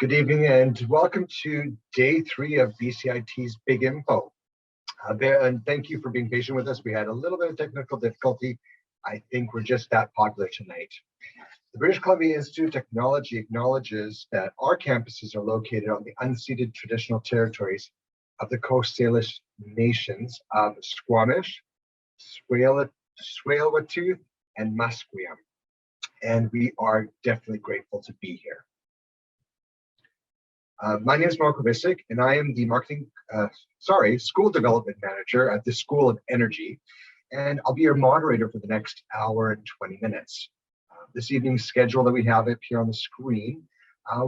Good evening and welcome to day 3 of BCIT's Big Info. And thank you for being patient with us. We had a little bit of technical difficulty. I think we're just that popular tonight. The British Columbia Institute of Technology acknowledges that our campuses are located on the unceded traditional territories of the Coast Salish nations of Squamish, Tsleil-Waututh, and Musqueam. And we are definitely grateful to be here. My name is Marco Visick, and I am the School Development Manager at the School of Energy, and I'll be your moderator for the next hour and 20 minutes. This evening's schedule that we have up here on the screen,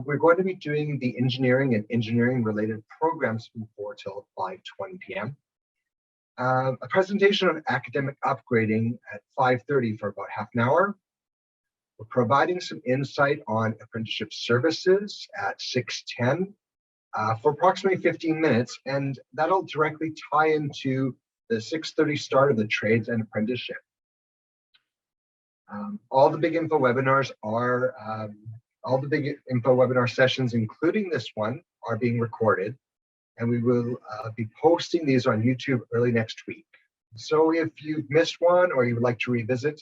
we're going to be doing the engineering and engineering-related programs from 4 till 5:20 p.m. A presentation on academic upgrading at 5:30 for about half an hour. We're providing some insight on Apprenticeship Services at 6:10 for approximately 15 minutes, and that'll directly tie into the 6:30 start of the Trades and Apprenticeship. All the Big Info webinars are, all the Big Info webinar sessions, including this one, are being recorded, and we will be posting these on YouTube early next week. So if you've missed one or you would like to revisit,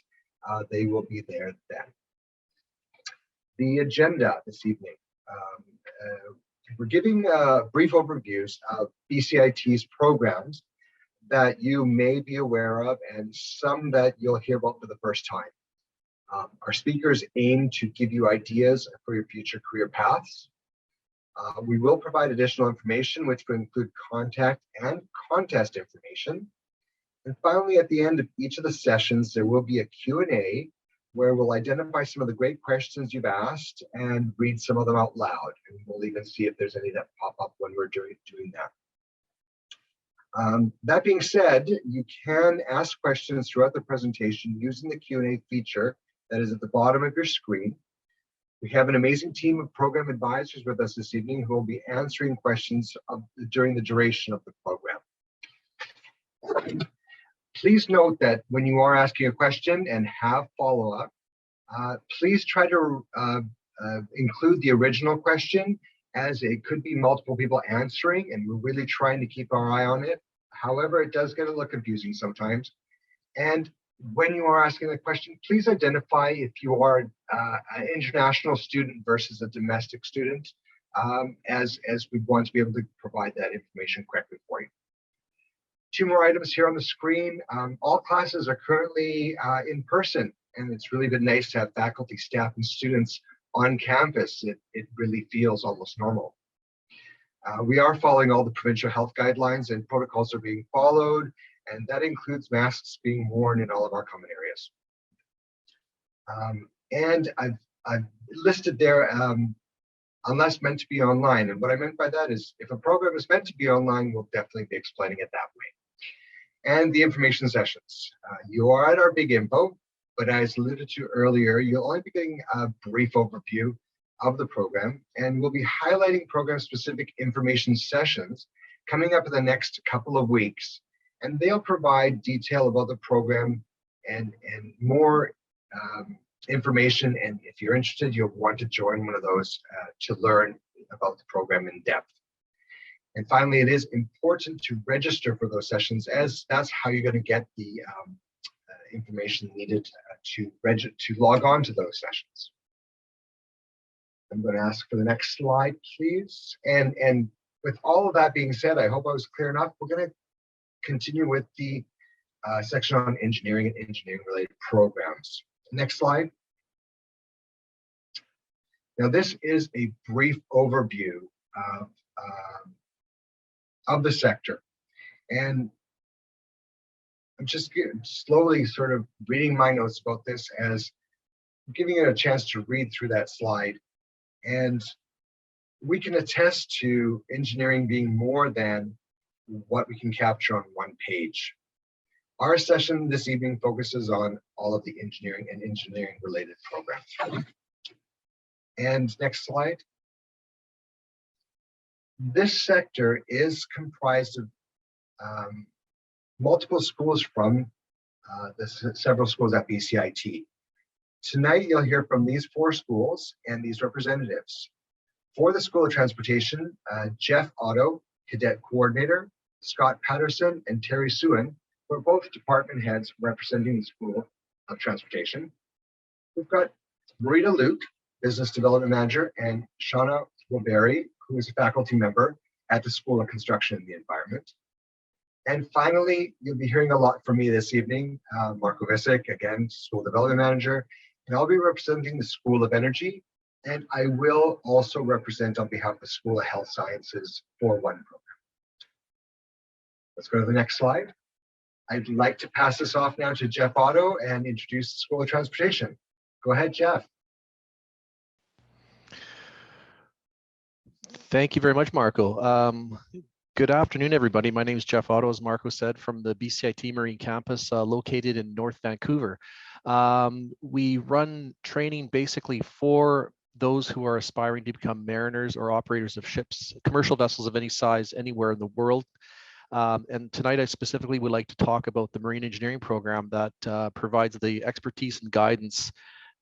they will be there then. The agenda this evening. We're giving brief overviews of BCIT's programs that you may be aware of and some that you'll hear about for the first time. Our speakers aim to give you ideas for your future career paths. We will provide additional information, which will include contact and contest information. And finally, at the end of each of the sessions, there will be a Q&A where we'll identify some of the great questions you've asked and read some of them out loud. And we'll even see if there's any that pop up when we're doing that. That being said, you can ask questions throughout the presentation using the Q&A feature that is at the bottom of your screen. We have an amazing team of program advisors with us this evening who will be answering questions during the duration of the program. Please note that when you are asking a question and have follow-up, please try to include the original question, as it could be multiple people answering, and we're really trying to keep our eye on it. However, it does get a little confusing sometimes. And when you are asking the question, please identify if you are an international student versus a domestic student, as we want to be able to provide that information correctly for you. 2 more items here on the screen. All classes are currently in person, and it's really been nice to have faculty, staff, and students on campus. It really feels almost normal. We are following all the provincial health guidelines, and protocols are being followed, and that includes masks being worn in all of our common areas. And I've listed there unless meant to be online. And what I meant by that is if a program is meant to be online, we'll definitely be explaining it that way. And the information sessions. You are at our Big Info, but as alluded to earlier, you'll only be getting a brief overview of the program, and we'll be highlighting program-specific information sessions coming up in the next couple of weeks. And they'll provide detail about the program and more information. And if you're interested, you'll want to join one of those to learn about the program in depth. And finally, it is important to register for those sessions, as that's how you're going to get the information needed to log on to those sessions. I'm going to ask for the next slide, please. And with all of that being said, I hope I was clear enough. We're going to continue with the section on engineering and engineering-related programs. Next slide. Now, this is a brief overview of the sector, and I'm just slowly sort of reading my notes about this as I'm giving it a chance to read through that slide. And we can attest to engineering being more than what we can capture on one page. Our session this evening focuses on all of the engineering and engineering-related programs. And next slide. This sector is comprised of multiple schools from the several schools at BCIT. Tonight, you'll hear from these 4 schools and these representatives. For the School of Transportation, Jeff Otto, Cadet Coordinator, Scott Patterson, and Terry Suen, who are both department heads representing the School of Transportation. We've got Marita Luke, Business Development Manager, and Shauna Wilberry, who is a faculty member at the School of Construction and the Environment. And finally, you'll be hearing a lot from me this evening. Marco Visick, again, School Development Manager, and I'll be representing the School of Energy, and I will also represent on behalf of the School of Health Sciences for one program. Let's go to the next slide. I'd like to pass this off now to Jeff Otto and introduce the School of Transportation. Go ahead, Jeff. Thank you very much, Marco. Good afternoon, everybody. My name is Jeff Otto, as Marco said, from the BCIT Marine Campus located in North Vancouver. We run training basically for those who are aspiring to become mariners or operators of ships, commercial vessels of any size, anywhere in the world. And tonight I specifically would like to talk about the marine engineering program that provides the expertise and guidance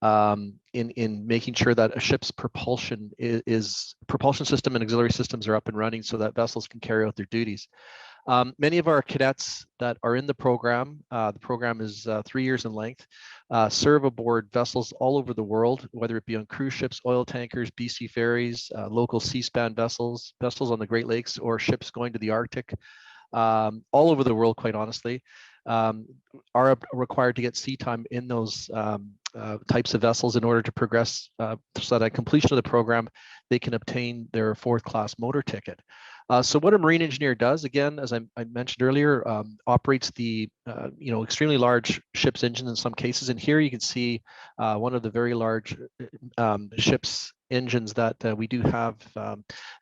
in making sure that a ship's propulsion system and auxiliary systems are up and running so that vessels can carry out their duties. Many of our cadets that are in the program is 3 years in length, serve aboard vessels all over the world, whether it be on cruise ships, oil tankers, BC ferries, local sea-span vessels on the Great Lakes, or ships going to the Arctic, all over the world, quite honestly, are required to get sea time in those types of vessels in order to progress so that at completion of the program, they can obtain their 4th class motor ticket. So what a marine engineer does, again, as I mentioned earlier, operates the extremely large ship's engines in some cases. And here you can see one of the very large ship's engines that we do have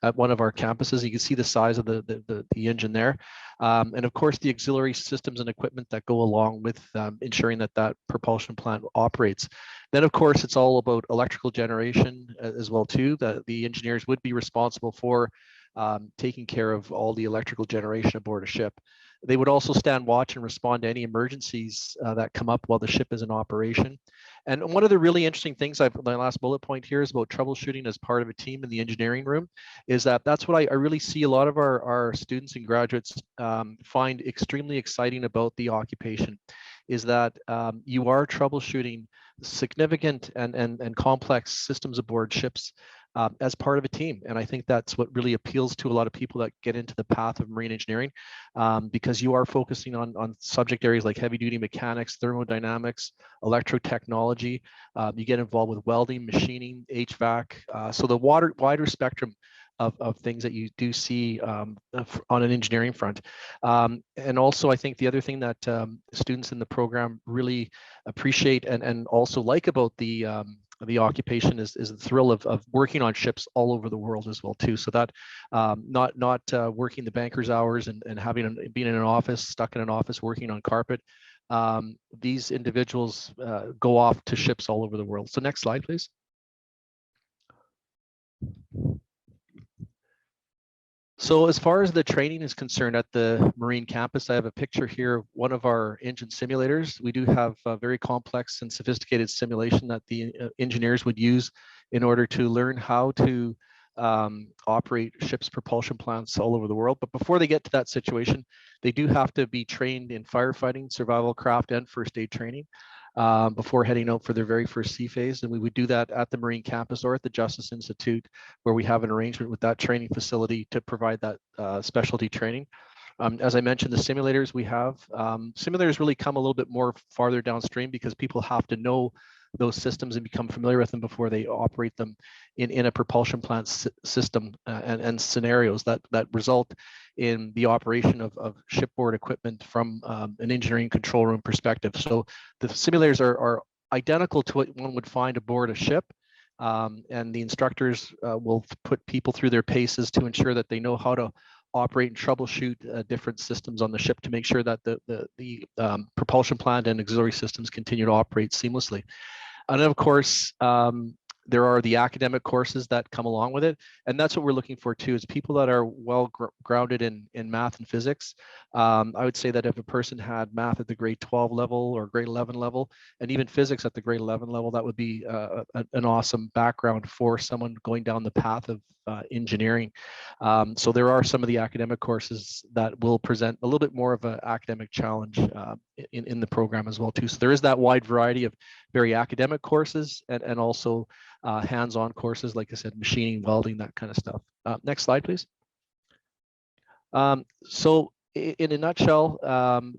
at one of our campuses. You can see the size of the engine there. And of course, the auxiliary systems and equipment that go along with ensuring that propulsion plant operates. Then, of course, it's all about electrical generation as well, too. The engineers would be responsible for taking care of all the electrical generation aboard a ship. They would also stand watch and respond to any emergencies that come up while the ship is in operation. And one of the really interesting things, my last bullet point here is about troubleshooting as part of a team in the engineering room, is that's what I really see a lot of our students and graduates find extremely exciting about the occupation, is that you are troubleshooting significant and complex systems aboard ships as part of a team. And I think that's what really appeals to a lot of people that get into the path of marine engineering, because you are focusing on subject areas like heavy duty mechanics, thermodynamics, electrotechnology. You get involved with welding, machining, HVAC. So the wider spectrum of things that you do see on an engineering front. And also, I think the other thing that students in the program really appreciate and also like about the occupation is the thrill of working on ships all over the world as well, too. So that not working the banker's hours and being in an office, stuck in an office working on carpet. These individuals go off to ships all over the world. So next slide, please. So as far as the training is concerned at the Marine campus, I have a picture here of one of our engine simulators. We do have a very complex and sophisticated simulation that the engineers would use in order to learn how to operate ships' propulsion plants all over the world. But before they get to that situation, they do have to be trained in firefighting, survival craft, and first aid training before heading out for their very first sea phase. And we would do that at the Marine campus or at the Justice Institute, where we have an arrangement with that training facility to provide that specialty training. As I mentioned, the simulators we have, simulators really come a little bit more farther downstream because people have to know those systems and become familiar with them before they operate them in a propulsion plant system and scenarios that result in the operation of shipboard equipment from an engineering control room perspective. So the simulators are identical to what one would find aboard a ship, and the instructors will put people through their paces to ensure that they know how to operate and troubleshoot different systems on the ship to make sure that the propulsion plant and auxiliary systems continue to operate seamlessly. And of course, There are the academic courses that come along with it. And that's what we're looking for too, is people that are well grounded in math and physics. I would say that if a person had math at the grade 12 level or grade 11 level, and even physics at the grade 11 level, that would be an awesome background for someone going down the path of engineering. So there are some of the academic courses that will present a little bit more of an academic challenge in the program as well too. So there is that wide variety of very academic courses and also hands-on courses, like I said, machining, welding, that kind of stuff. Next slide, please. So in a nutshell,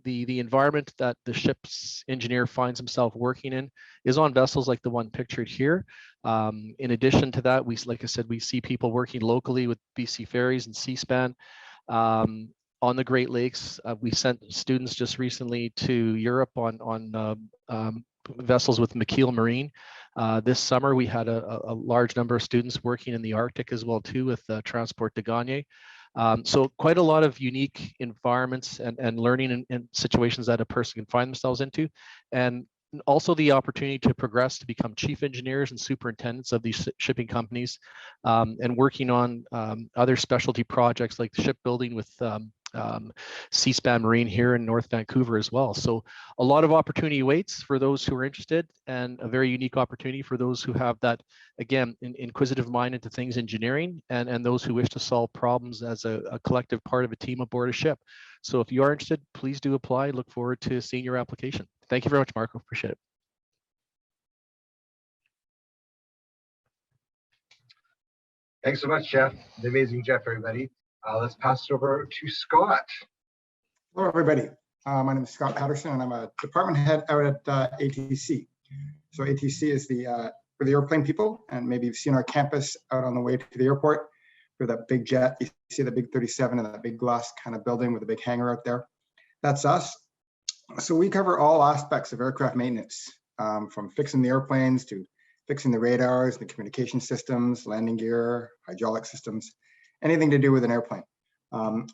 the environment that the ship's engineer finds himself working in is on vessels like the one pictured here. In addition to that, like I said, we see people working locally with BC Ferries and Seaspan. On the Great Lakes, we sent students just recently to Europe on vessels with McKeel Marine. This summer, we had a large number of students working in the Arctic as well too with Transport de Gagné. So quite a lot of unique environments and learning and situations that a person can find themselves into. And also the opportunity to progress to become chief engineers and superintendents of these shipping companies, and working on other specialty projects like shipbuilding with Seaspan Marine here in North Vancouver as well. So a lot of opportunity waits for those who are interested, and a very unique opportunity for those who have that, again, inquisitive mind into things engineering, and those who wish to solve problems as a collective part of a team aboard a ship. So if you are interested, please do apply. Look forward to seeing your application. Thank you very much, Marco. Appreciate it. Thanks so much, Jeff. The amazing Jeff, everybody. Let's pass it over to Scott. Hello, everybody. My name is Scott Patterson, and I'm a department head out at ATC. So ATC is for the airplane people, and maybe you've seen our campus out on the way to the airport for that big jet. You see the big 37 and that big glass kind of building with a big hangar out there. That's us. So we cover all aspects of aircraft maintenance, from fixing the airplanes to fixing the radars, the communication systems, landing gear, hydraulic systems, anything to do with an airplane.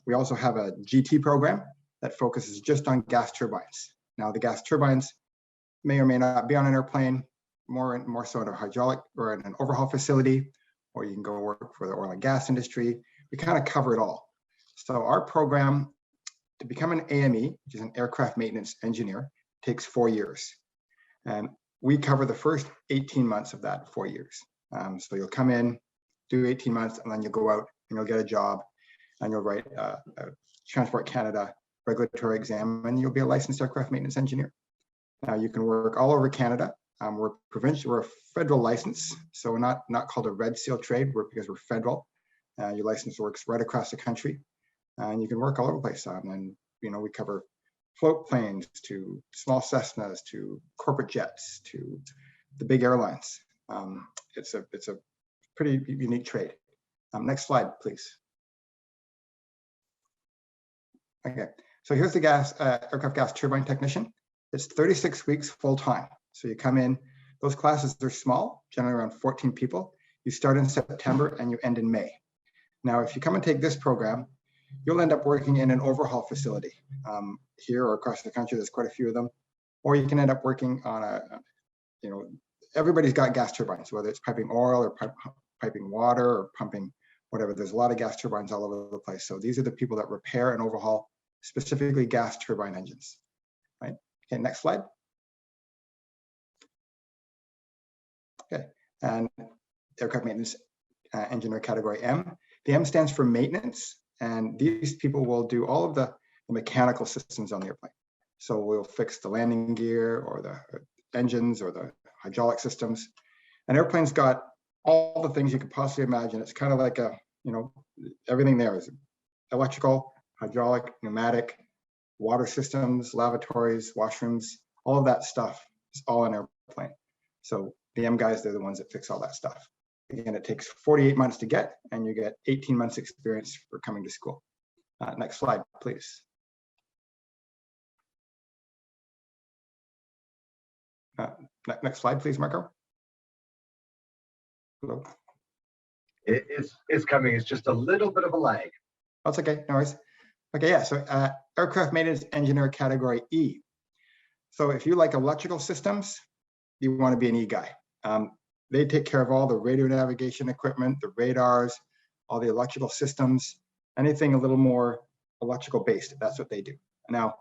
We also have a GT program that focuses just on gas turbines. Now, the gas turbines may or may not be on an airplane, more so in a hydraulic or in an overhaul facility, or you can go work for the oil and gas industry. We kind of cover it all. So our program to become an AME, which is an aircraft maintenance engineer, takes 4 years. And we cover the first 18 months of that 4 years. So you'll come in, do 18 months, and then you'll go out and you'll get a job, and you'll write a Transport Canada regulatory exam, and you'll be a licensed aircraft maintenance engineer. Now you can work all over Canada. We're provincial, we're a federal license, so we're not called a red seal trade, because we're federal. Your license works right across the country, and you can work all over the place. And we cover float planes to small Cessnas to corporate jets to the big airlines. It's a pretty unique trade. Next slide, please. Okay, so here's the aircraft gas turbine technician. It's 36 weeks full time. So you come in, those classes are small, generally around 14 people. You start in September and you end in May. Now, if you come and take this program, you'll end up working in an overhaul facility. Here or across the country, there's quite a few of them. Or you can end up working on everybody's got gas turbines, whether it's piping oil or piping water or pumping whatever. There's a lot of gas turbines all over the place. So these are the people that repair and overhaul specifically gas turbine engines, right? Okay, next slide. Okay, and aircraft maintenance engineer category M. The M stands for maintenance, and these people will do all of the mechanical systems on the airplane. So we'll fix the landing gear or the engines or the hydraulic systems. An airplane's got all the things you could possibly imagine. It's kind of like everything there is electrical, hydraulic, pneumatic, water systems, lavatories, washrooms, all of that stuff is all on an airplane. So the M guys, they're the ones that fix all that stuff. Again, it takes 48 months to get, and you get 18 months experience for coming to school. Next slide, please. Next slide, please, Marco. Hello. It's coming. It's just a little bit of a lag. That's okay, no worries. Okay, yeah, so aircraft maintenance engineer category E. So if you like electrical systems, you want to be an E guy. they take care of all the radio navigation equipment, the radars, all the electrical systems, anything a little more electrical based. That's what they do. Now,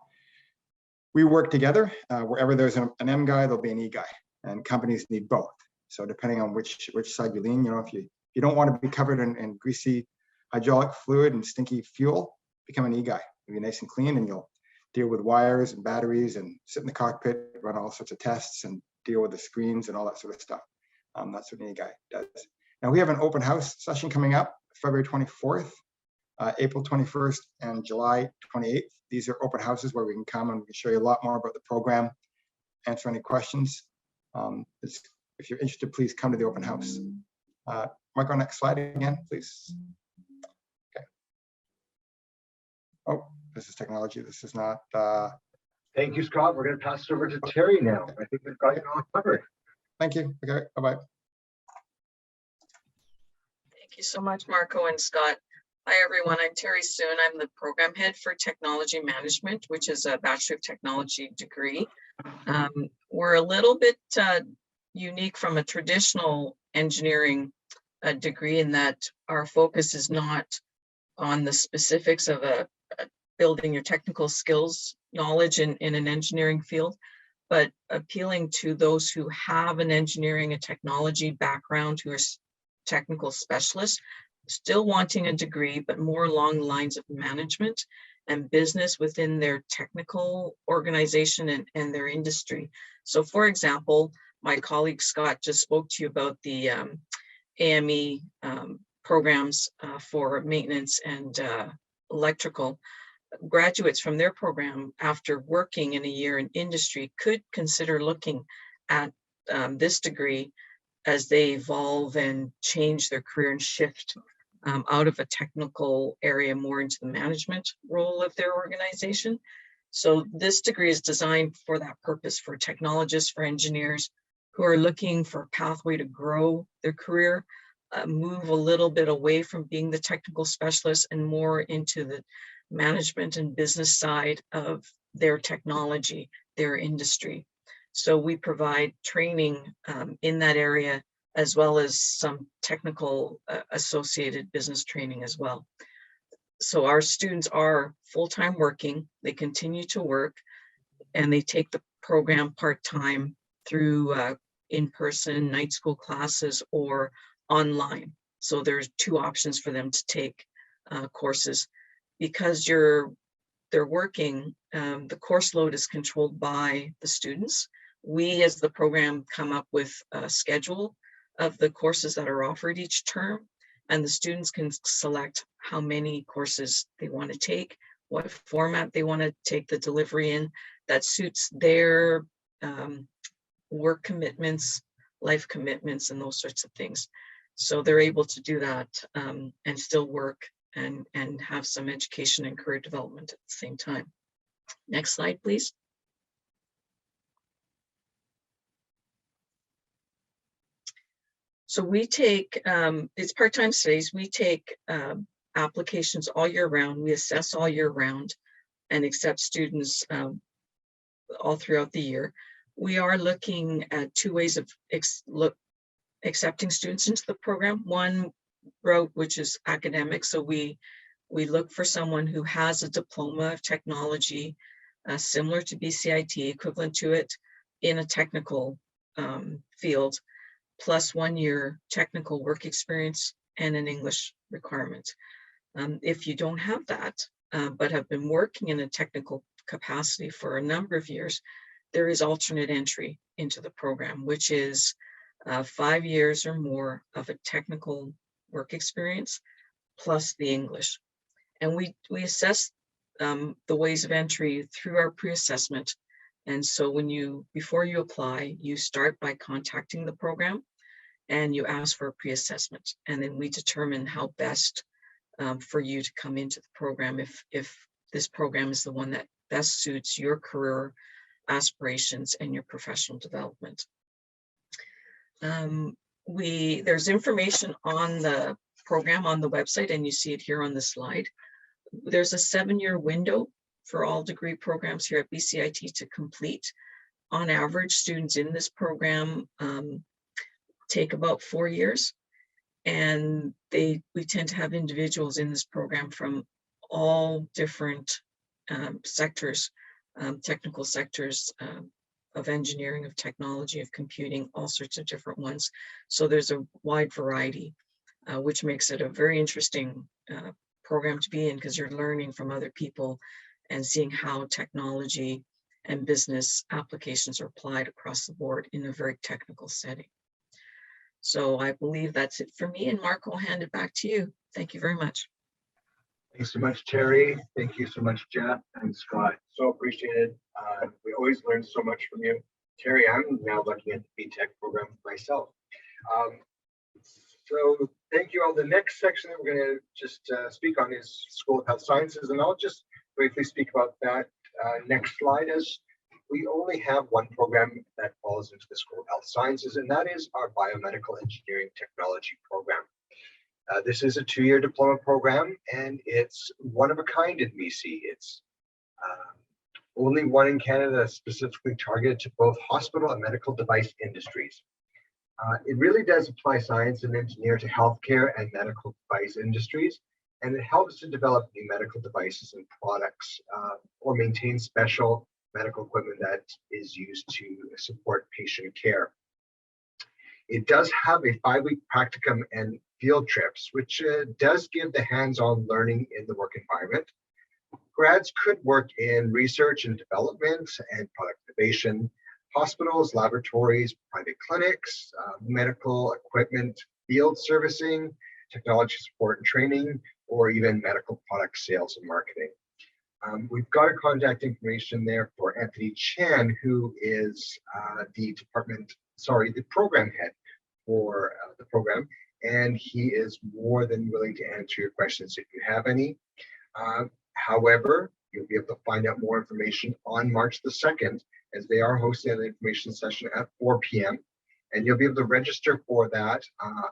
we work together. Wherever there's an M guy, there'll be an E guy, and companies need both. So depending on which side you lean, if you don't want to be covered in greasy hydraulic fluid and stinky fuel, become an E guy. You'll be nice and clean, and you'll deal with wires and batteries and sit in the cockpit, run all sorts of tests and deal with the screens and all that sort of stuff. That's what an E guy does. Now we have an open house session coming up February 24th, April 21st, and July 28th. These are open houses where we can come and we can show you a lot more about the program, answer any questions. If you're interested, please come to the open house. Mark, on next slide again, please. Okay. Oh, this is technology. This is not. Thank you, Scott. We're going to pass it over to Terry now. I think we've got it all covered. Thank you. Okay, bye-bye. Thank you so much, Marco and Scott. Hi, everyone. I'm Terry Soon. I'm the program head for technology management, which is a Bachelor of Technology degree. We're a little bit unique from a traditional engineering degree in that our focus is not on the specifics of building your technical skills knowledge in an engineering field, but appealing to those who have an engineering and technology background, who are technical specialists, still wanting a degree, but more along the lines of management and business within their technical organization and their industry. So for example, my colleague Scott just spoke to you about the AME programs for maintenance and electrical. Graduates from their program, after working in a year in industry, could consider looking at this degree as they evolve and change their career and shift out of a technical area more into the management role of their organization. So this degree is designed for that purpose, for technologists, for engineers who are looking for a pathway to grow their career, move a little bit away from being the technical specialist and more into the management and business side of their technology, their industry. So we provide training in that area, as well as some technical associated business training as well. So our students are full-time working, they continue to work, and they take the program part-time through in-person night school classes or online. So there's two options for them to take courses. Because they're working, the course load is controlled by the students. We, as the program, come up with a schedule of the courses that are offered each term, and the students can select how many courses they want to take, what format they want to take the delivery in that suits their work commitments, life commitments, and those sorts of things. So they're able to do that and still work and have some education and career development at the same time. Next slide, please. So we take, it's part-time studies, we take applications all year round, we assess all year round and accept students all throughout the year. We are looking at two ways of accepting students into the program. One route, which is academic. So we look for someone who has a diploma of technology similar to BCIT, equivalent to it in a technical field, plus 1 year technical work experience and an English requirement. If you don't have that, but have been working in a technical capacity for a number of years, there is alternate entry into the program, which is 5 years or more of a technical work experience plus the English. And we assess the ways of entry through our pre-assessment. And so before you apply, you start by contacting the program and you ask for a pre-assessment. And then we determine how best for you to come into the program if this program is the one that best suits your career aspirations and your professional development. There's information on the program on the website, and you see it here on the slide. There's a 7-year window for all degree programs here at BCIT to complete. On average, students in this program take about 4 years. And we tend to have individuals in this program from all different sectors, technical sectors of engineering, of technology, of computing, all sorts of different ones. So there's a wide variety, which makes it a very interesting program to be in, because you're learning from other people and seeing how technology and business applications are applied across the board in a very technical setting. So I believe that's it for me. And Mark, I'll hand it back to you. Thank you very much. Thanks so much, Terry. Thank you so much, Jeff and Scott. So appreciated. We always learn so much from you. Terry, I'm now looking at the BTech program myself. So thank you all. The next section that we're going to just speak on is School of Health Sciences, and I'll just briefly speak about that next slide, as we only have one program that falls into the School of Health Sciences, and that is our Biomedical Engineering Technology program. This is a 2-year diploma program, and it's one of a kind in BC. It's only one in Canada specifically targeted to both hospital and medical device industries. It really does apply science and engineer to healthcare and medical device industries, and it helps to develop new medical devices and products or maintain special medical equipment that is used to support patient care. It does have a 5-week practicum and field trips, which does give the hands-on learning in the work environment. Grads could work in research and development and product innovation, hospitals, laboratories, private clinics, medical equipment, field servicing, technology support and training, or even medical product sales and marketing. We've got a contact information there for Anthony Chan, who is the program head for the program, and he is more than willing to answer your questions if you have any. However, you'll be able to find out more information on March the 2nd, as they are hosting an information session at 4 p.m. And you'll be able to register for that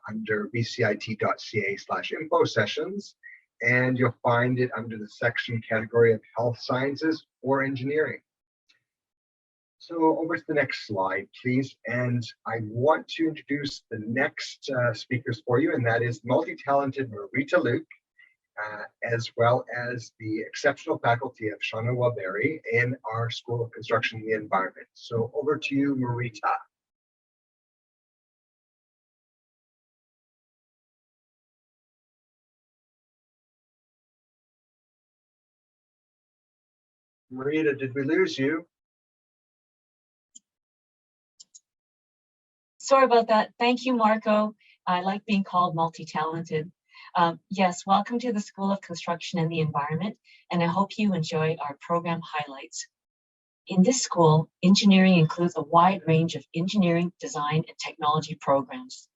under bcit.ca/info sessions. And you'll find it under the section category of health sciences or engineering. So over to the next slide, please. And I want to introduce the next speakers for you, and that is multi-talented Marita Luke, as well as the exceptional faculty of Shauna Welberry in our School of Construction and the Environment. So over to you, Marita. Marita, did we lose you? Sorry about that. Thank you, Marco. I like being called multi-talented. Yes, welcome to the School of Construction and the Environment, and I hope you enjoy our program highlights. In this school, engineering includes a wide range of engineering, design, and technology programs.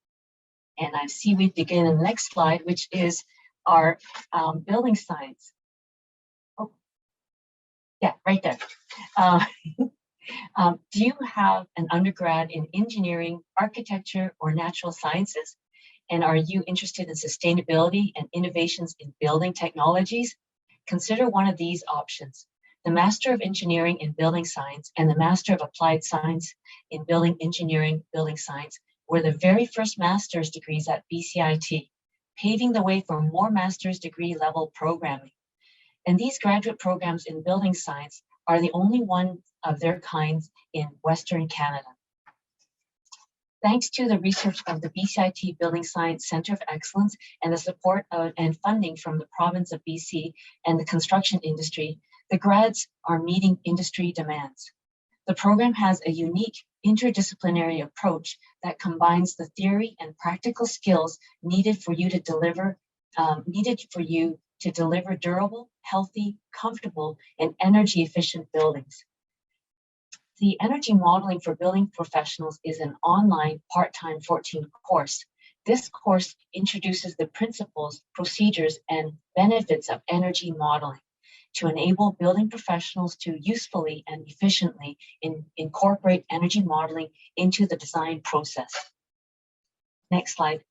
And I see we begin in the next slide, which is our building science. Oh, yeah, right there. Do you have an undergrad in engineering, architecture, or natural sciences? And are you interested in sustainability and innovations in building technologies? Consider one of these options: the Master of Engineering in Building Science and the Master of Applied Science in Building Engineering, Building Science were the very first master's degrees at BCIT, paving the way for more master's degree level programming. And these graduate programs in building science are the only one of their kinds in Western Canada. Thanks to the research of the BCIT Building Science Centre of Excellence and the support and funding from the province of BC and the construction industry, the grads are meeting industry demands. The program has a unique interdisciplinary approach that combines the theory and practical skills needed for you to deliver durable, healthy, comfortable, and energy efficient buildings. The energy modeling for building professionals is an online part-time 14 course. This course introduces the principles, procedures, and benefits of energy modeling to enable building professionals to usefully and efficiently incorporate energy modeling into the design process. Next slide.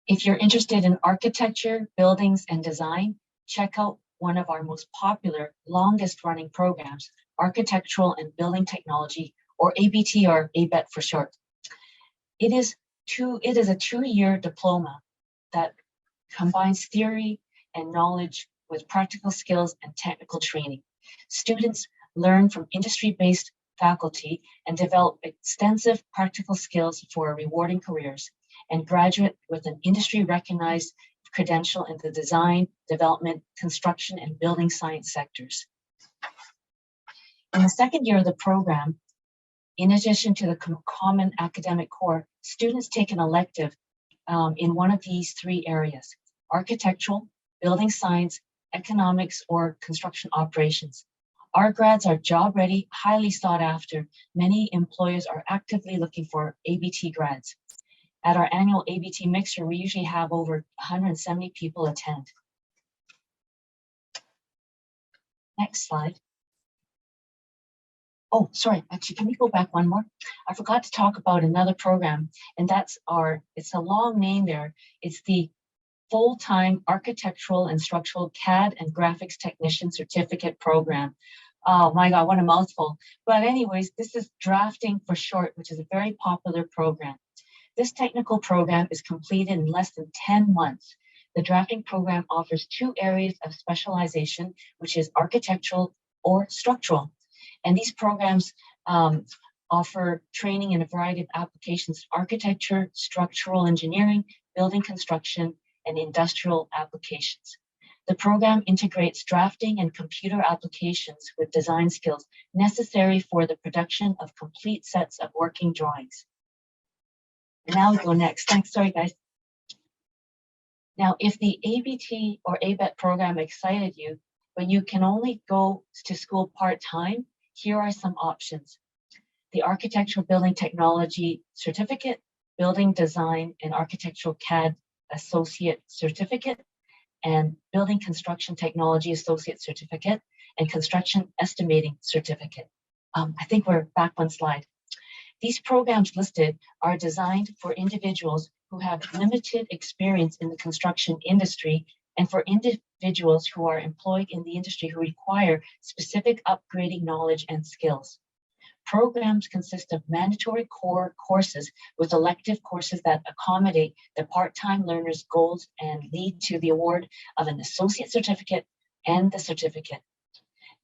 If you're interested in architecture, buildings, and design, check out one of our most popular, longest running programs, Architectural and Building Technology, or ABT, or ABET for short. It is a 2-year diploma that combines theory and knowledge with practical skills and technical training. Students learn from industry-based faculty and develop extensive practical skills for rewarding careers, and graduate with an industry-recognized credential in the design, development, construction, and building science sectors. In the second year of the program, in addition to the common academic core, students take an elective in one of these 3 areas: architectural, building science, economics, or construction operations. Our grads are job ready, highly sought after. Many employers are actively looking for ABT grads. At our annual ABT mixer, we usually have over 170 people attend. Next slide. Oh, sorry, actually, can we go back one more? I forgot to talk about another program, and it's a long name there. It's the Full-Time Architectural and Structural CAD and Graphics Technician Certificate Program. Oh my God, what a mouthful. But anyways, this is drafting for short, which is a very popular program. This technical program is completed in less than 10 months. The drafting program offers 2 areas of specialization, which is architectural or structural. And these programs offer training in a variety of applications: architecture, structural engineering, building construction, and industrial applications. The program integrates drafting and computer applications with design skills necessary for the production of complete sets of working drawings. And now we go next. Thanks, sorry guys. Now, if the ABT or ABET program excited you, but you can only go to school part-time, here are some options: the Architectural Building Technology Certificate, Building Design and Architectural CAD Associate Certificate, and Building Construction Technology Associate Certificate, and Construction Estimating Certificate. I think we're back one slide. These programs listed are designed for individuals who have limited experience in the construction industry, and for individuals who are employed in the industry who require specific upgrading knowledge and skills. Programs consist of mandatory core courses with elective courses that accommodate the part-time learners' goals and lead to the award of an associate certificate and the certificate.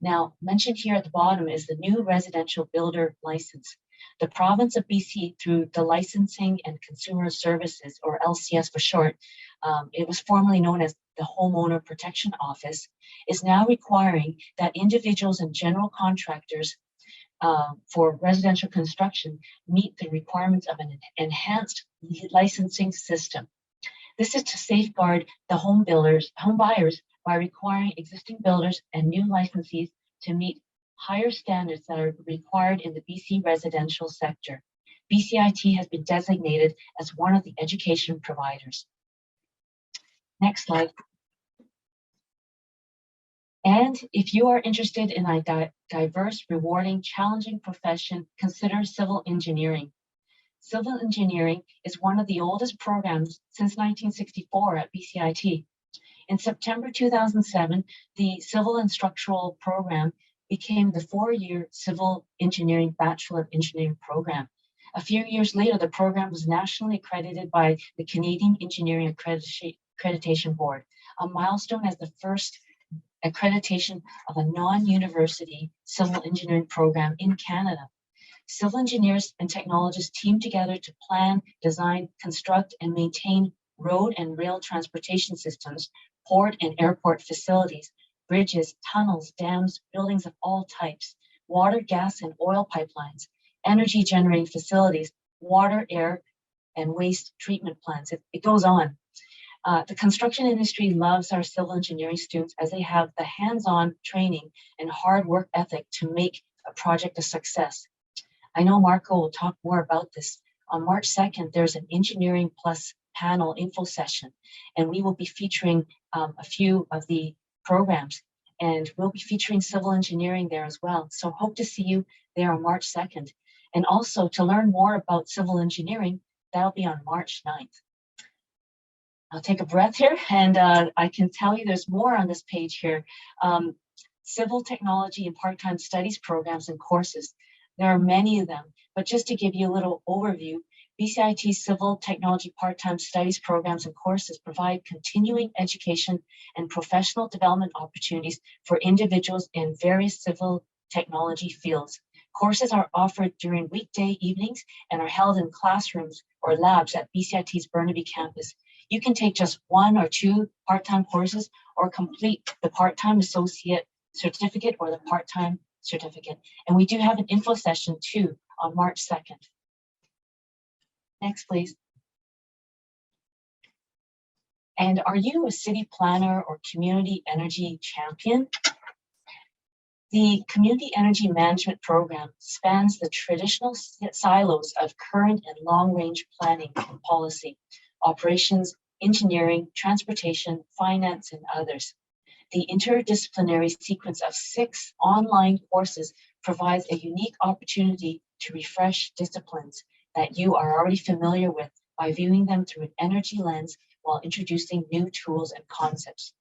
Now, mentioned here at the bottom is the new residential builder license. The province of BC, through the Licensing and Consumer Services, or LCS for short, it was formerly known as the Homeowner Protection Office, is now requiring that individuals and general contractors for residential construction meet the requirements of an enhanced licensing system. This is to safeguard the home buyers by requiring existing builders and new licensees to meet higher standards that are required in the BC residential sector. BCIT has been designated as one of the education providers. Next slide. And if you are interested in a diverse, rewarding, challenging profession, consider civil engineering. Civil engineering is one of the oldest programs since 1964 at BCIT. In September 2007, the Civil and Structural program became the 4-year Civil Engineering Bachelor of Engineering program. A few years later, the program was nationally accredited by the Canadian Engineering Accreditation Board, a milestone as the first accreditation of a non-university civil engineering program in Canada. Civil engineers and technologists team together to plan, design, construct, and maintain road and rail transportation systems, port and airport facilities, bridges, tunnels, dams, buildings of all types, water, gas, and oil pipelines, energy generating facilities, water, air, and waste treatment plants. It goes on. The construction industry loves our civil engineering students as they have the hands-on training and hard work ethic to make a project a success. I know Marco will talk more about this. On March 2nd, there's an Engineering Plus panel info session, and we will be featuring a few of the programs, and we'll be featuring civil engineering there as well. So hope to see you there on March 2nd. And also to learn more about civil engineering, that'll be on March 9th. I'll take a breath here, and I can tell you there's more on this page here. Civil technology and part-time studies programs and courses. There are many of them, but just to give you a little overview, BCIT Civil Technology Part-Time Studies programs and courses provide continuing education and professional development opportunities for individuals in various civil technology fields. Courses are offered during weekday evenings and are held in classrooms or labs at BCIT's Burnaby campus. You can take just 1 or 2 part-time courses or complete the part-time associate certificate or the part-time certificate. And we do have an info session too on March 2nd. Next, please. And are you a city planner or community energy champion? The Community Energy Management Program spans the traditional silos of current and long-range planning and policy, operations, engineering, transportation, finance, and others. The interdisciplinary sequence of 6 online courses provides a unique opportunity to refresh disciplines that you are already familiar with by viewing them through an energy lens while introducing new tools and concepts.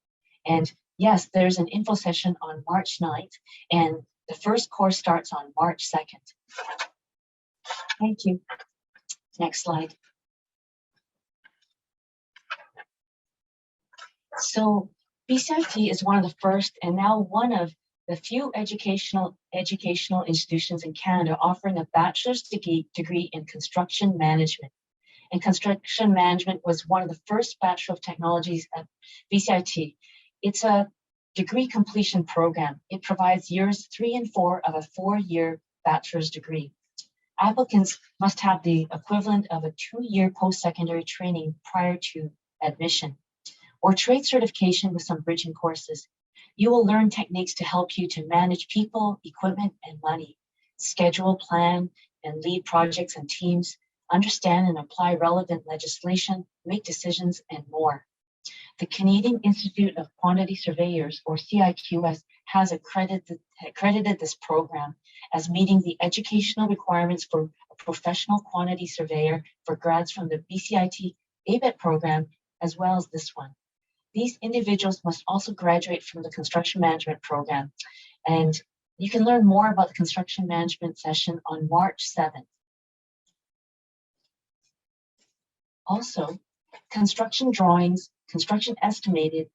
And yes, there's an info session on March 9th, and the first course starts on March 2nd. Thank you. Next slide. So BCIT is one of the first and now one of the few educational institutions in Canada offering a bachelor's degree in construction management. And construction management was one of the first Bachelor of Technologies at BCIT. It's a degree completion program. It provides years 3 and 4 of a 4-year bachelor's degree. Applicants must have the equivalent of a 2-year post-secondary training prior to admission, or trade certification with some bridging courses. You will learn techniques to help you to manage people, equipment, and money, schedule, plan, and lead projects and teams, understand and apply relevant legislation, make decisions, and more. The Canadian Institute of Quantity Surveyors, or CIQS, has accredited this program as meeting the educational requirements for a professional quantity surveyor for grads from the BCIT ABET program, as well as this one. These individuals must also graduate from the construction management program. And you can learn more about the construction management session on March 7th. Also, construction drawings, construction estimated,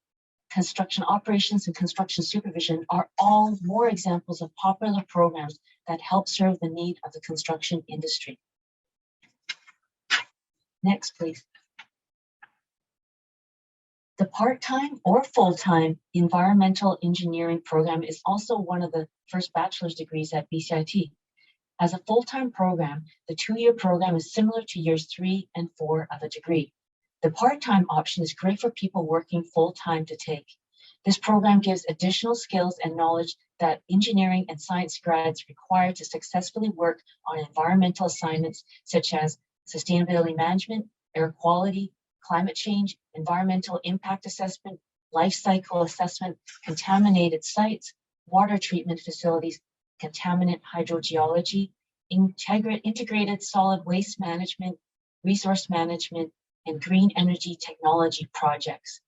construction operations, and construction supervision are all more examples of popular programs that help serve the need of the construction industry. Next, please. The part-time or full-time environmental engineering program is also one of the first bachelor's degrees at BCIT. As a full-time program, the 2-year program is similar to years 3 and 4 of a degree. The part-time option is great for people working full-time to take. This program gives additional skills and knowledge that engineering and science grads require to successfully work on environmental assignments such as sustainability management, air quality, climate change, environmental impact assessment, life cycle assessment, contaminated sites, water treatment facilities, contaminant hydrogeology, integrated solid waste management, resource management, and green energy technology projects.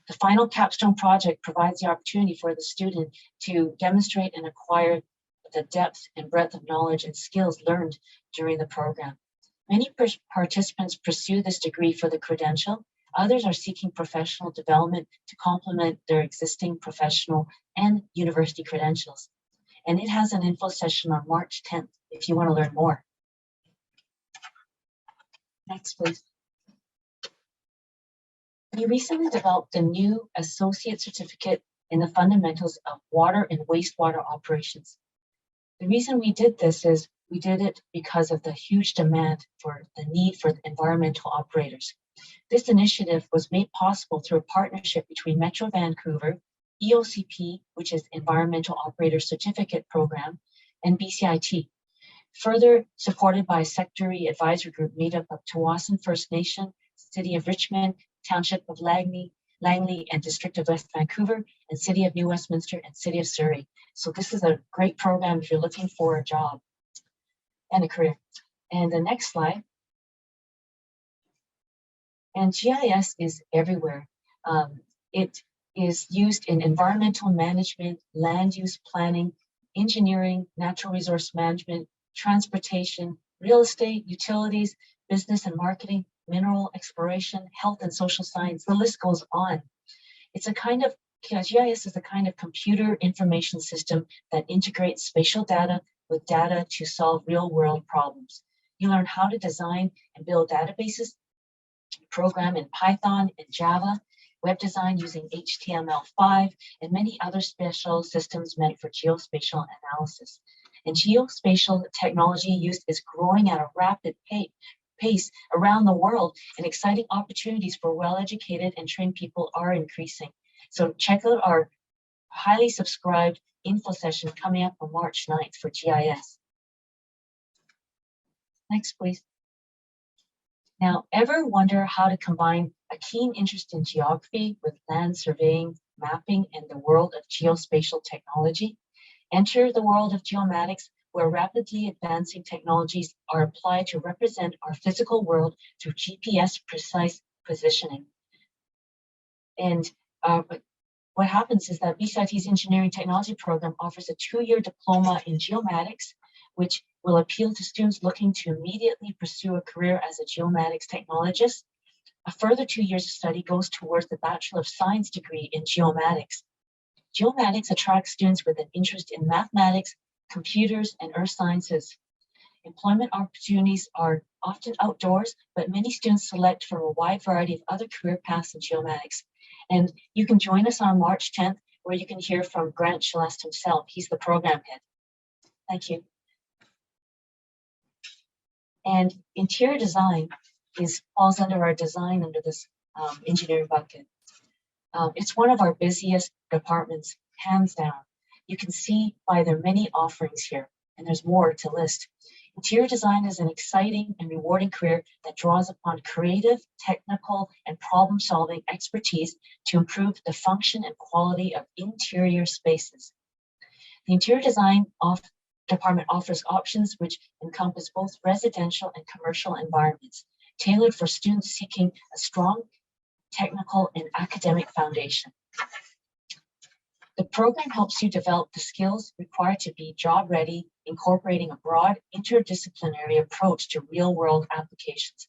The final capstone project provides the opportunity for the student to demonstrate and acquire the depth and breadth of knowledge and skills learned during the program. Many participants pursue this degree for the credential. Others are seeking professional development to complement their existing professional and university credentials. And it has an info session on March 10th if you want to learn more. Next, please. We recently developed a new associate certificate in the fundamentals of water and wastewater operations. The reason we did this is we did it because of the huge demand for the need for environmental operators. This initiative was made possible through a partnership between Metro Vancouver, EOCP, which is Environmental Operator Certificate Program, and BCIT, further supported by a sectory advisory group made up of Tawasin First Nation, City of Richmond, Township of Langley, and District of West Vancouver, and City of New Westminster, and City of Surrey. So this is a great program if you're looking for a job and a career. And the next slide. And GIS is everywhere. It is used in environmental management, land use planning, engineering, natural resource management, transportation, real estate, utilities, business and marketing, mineral exploration, health and social science. The list goes on. It's a kind of, GIS is a kind of computer information system that integrates spatial data with data to solve real world problems. You learn how to design and build databases, program in Python and Java, web design using HTML5, and many other special systems meant for geospatial analysis. And geospatial technology use is growing at a rapid pace around the world, and exciting opportunities for well-educated and trained people are increasing. So check out our highly subscribed info session coming up on March 9th for GIS. Next, please. Now, ever wonder how to combine a keen interest in geography with land surveying, mapping, and the world of geospatial technology? Enter the world of geomatics, where rapidly advancing technologies are applied to represent our physical world through GPS precise positioning. And what happens is that BCIT's Engineering Technology program offers a 2-year diploma in geomatics, which will appeal to students looking to immediately pursue a career as a geomatics technologist. A further 2 years of study goes towards the Bachelor of Science degree in geomatics. Geomatics attracts students with an interest in mathematics, computers, and earth sciences. Employment opportunities are often outdoors, but many students select from a wide variety of other career paths in geomatics. And you can join us on March 10th, where you can hear from Grant Celeste himself. He's the program head. Thank you. And interior design falls under our design under this engineering bucket. It's one of our busiest departments, hands down. You can see by their many offerings here, and there's more to list. Interior design is an exciting and rewarding career that draws upon creative, technical, and problem-solving expertise to improve the function and quality of interior spaces. The interior design department offers options which encompass both residential and commercial environments, tailored for students seeking a strong technical and academic foundation. The program helps you develop the skills required to be job ready, incorporating a broad interdisciplinary approach to real-world applications.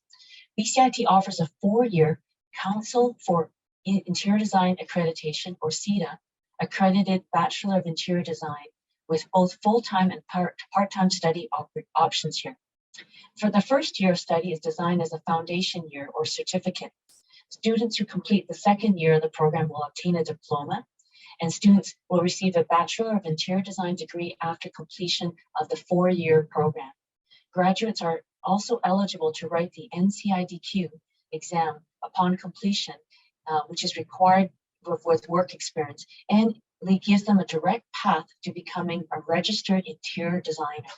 BCIT offers a 4-year Council for Interior Design Accreditation, or CEDA, accredited Bachelor of Interior Design with both full-time and part-time study options here. For the first year of study is designed as a foundation year or certificate. Students who complete the second year of the program will obtain a diploma, and students will receive a Bachelor of Interior Design degree after completion of the 4-year program. Graduates are also eligible to write the NCIDQ exam upon completion, which is required with work experience, and it gives them a direct path to becoming a registered interior designer.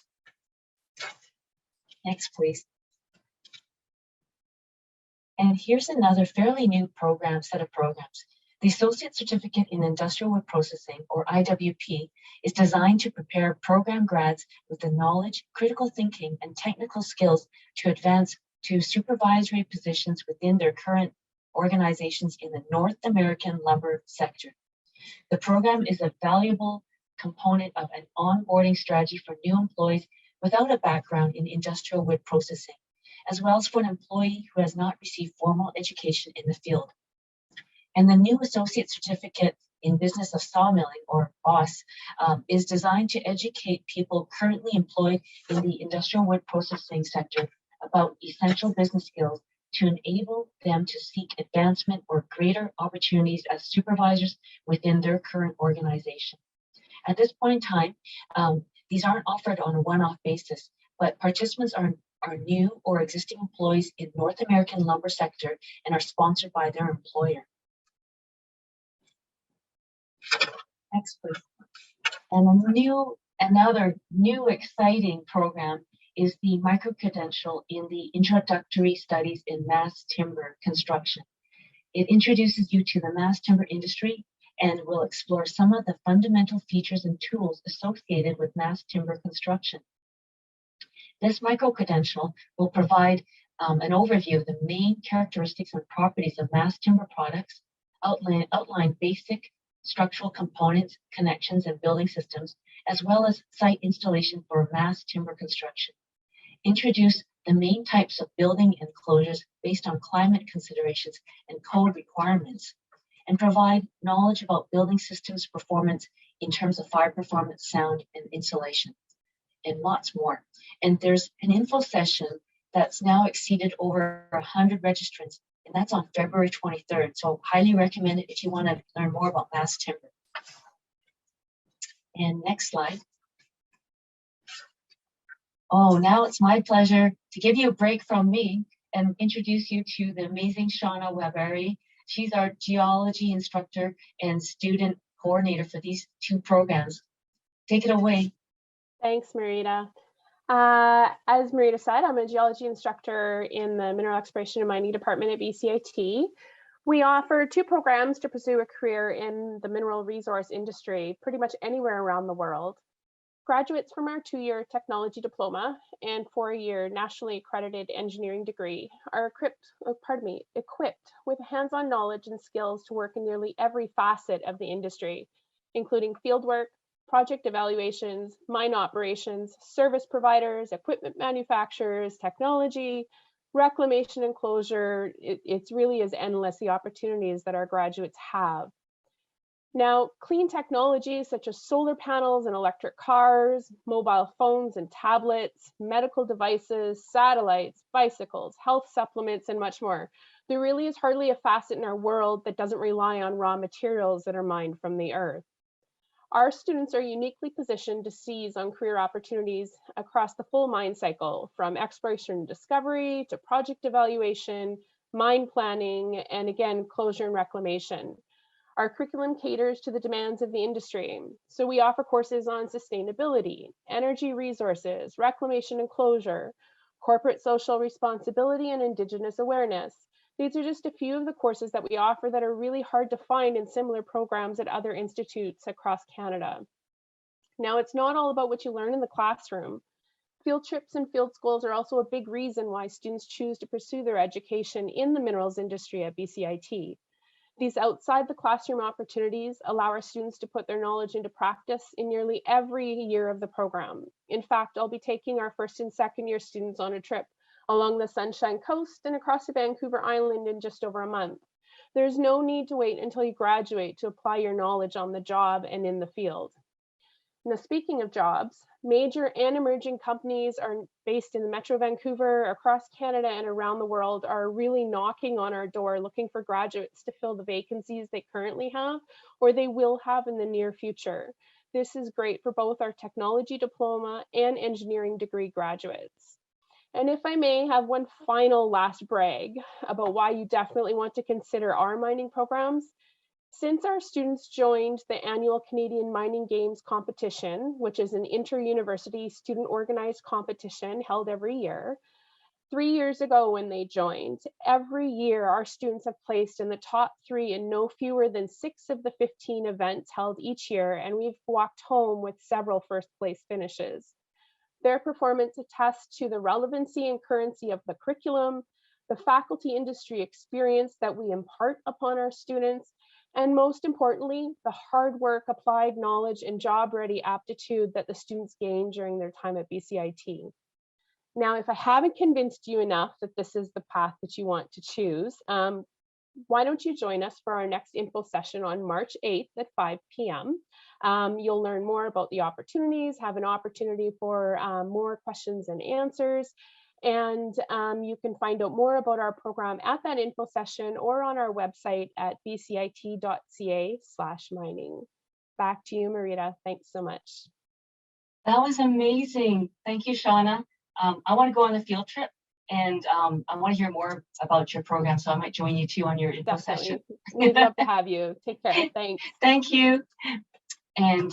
Next, please. And here's another fairly new set of programs. The Associate Certificate in Industrial Wood Processing, or IWP, is designed to prepare program grads with the knowledge, critical thinking, and technical skills to advance to supervisory positions within their current organizations in the North American lumber sector. The program is a valuable component of an onboarding strategy for new employees without a background in industrial wood processing, as well as for an employee who has not received formal education in the field. And the new Associate Certificate in Business of Sawmilling, or BOSS, is designed to educate people currently employed in the industrial wood processing sector about essential business skills to enable them to seek advancement or greater opportunities as supervisors within their current organization. At this point in time, these aren't offered on a one-off basis, but participants are new or existing employees in North American lumber sector and are sponsored by their employer. Next, please. And another new exciting program is the micro-credential in the Introductory Studies in Mass Timber Construction. It introduces you to the mass timber industry and will explore some of the fundamental features and tools associated with mass timber construction. This micro-credential will provide an overview of the main characteristics and properties of mass timber products, outline basic structural components, connections, and building systems, as well as site installation for mass timber construction. Introduce the main types of building enclosures based on climate considerations and code requirements, and provide knowledge about building systems performance in terms of fire performance, sound, and insulation, and lots more. And there's an info session that's now exceeded over 100 registrants, and that's on February 23rd. So highly recommend it if you want to learn more about mass timber. And next slide. Oh, now it's my pleasure to give you a break from me and introduce you to the amazing Shauna Weberi. She's our geology instructor and student coordinator for these two programs. Take it away. Thanks, Marita. As Marita said, I'm a geology instructor in the Mineral Exploration and Mining Department at BCIT. We offer two programs to pursue a career in the mineral resource industry pretty much anywhere around the world. Graduates from our 2-year technology diploma and 4-year nationally accredited engineering degree are equipped with hands-on knowledge and skills to work in nearly every facet of the industry, including fieldwork, project evaluations, mine operations, service providers, equipment manufacturers, technology, reclamation and closure. It really is endless, the opportunities that our graduates have. Now, clean technologies such as solar panels and electric cars, mobile phones and tablets, medical devices, satellites, bicycles, health supplements, and much more. There really is hardly a facet in our world that doesn't rely on raw materials that are mined from the earth. Our students are uniquely positioned to seize on career opportunities across the full mine cycle, from exploration and discovery to project evaluation, mine planning, and again, closure and reclamation. Our curriculum caters to the demands of the industry. So we offer courses on sustainability, energy resources, reclamation and closure, corporate social responsibility, and Indigenous awareness. These are just a few of the courses that we offer that are really hard to find in similar programs at other institutes across Canada. Now, it's not all about what you learn in the classroom. Field trips and field schools are also a big reason why students choose to pursue their education in the minerals industry at BCIT. These outside the classroom opportunities allow our students to put their knowledge into practice in nearly every year of the program. In fact, I'll be taking our first and second year students on a trip along the Sunshine Coast and across the Vancouver Island in just over a month. There's no need to wait until you graduate to apply your knowledge on the job and in the field. Now, speaking of jobs, major and emerging companies are based in Metro Vancouver, across Canada and around the world are really knocking on our door looking for graduates to fill the vacancies they currently have or they will have in the near future. This is great for both our technology diploma and engineering degree graduates. And if I may have one final last brag about why you definitely want to consider our mining programs. Since our students joined the annual Canadian Mining Games competition, which is an inter-university student organized competition held every year, 3 years ago when they joined, every year our students have placed in the top 3 in no fewer than 6 of the 15 events held each year, and we've walked home with several first place finishes. Their performance attests to the relevancy and currency of the curriculum, the faculty industry experience that we impart upon our students, and most importantly, the hard work, applied knowledge, and job-ready aptitude that the students gain during their time at BCIT. Now, if I haven't convinced you enough that this is the path that you want to choose, why don't you join us for our next info session on March 8th at 5 p.m. You'll learn more about the opportunities, have an opportunity for more questions and answers, and you can find out more about our program at that info session or on our website at bcit.ca/mining. Back to you, Marita. Thanks so much. That was amazing. Thank you, Shauna. I want to go on the field trip and I want to hear more about your program, so I might join you too on your info session. We'd love to have you. Take care. Thanks. Thank you. And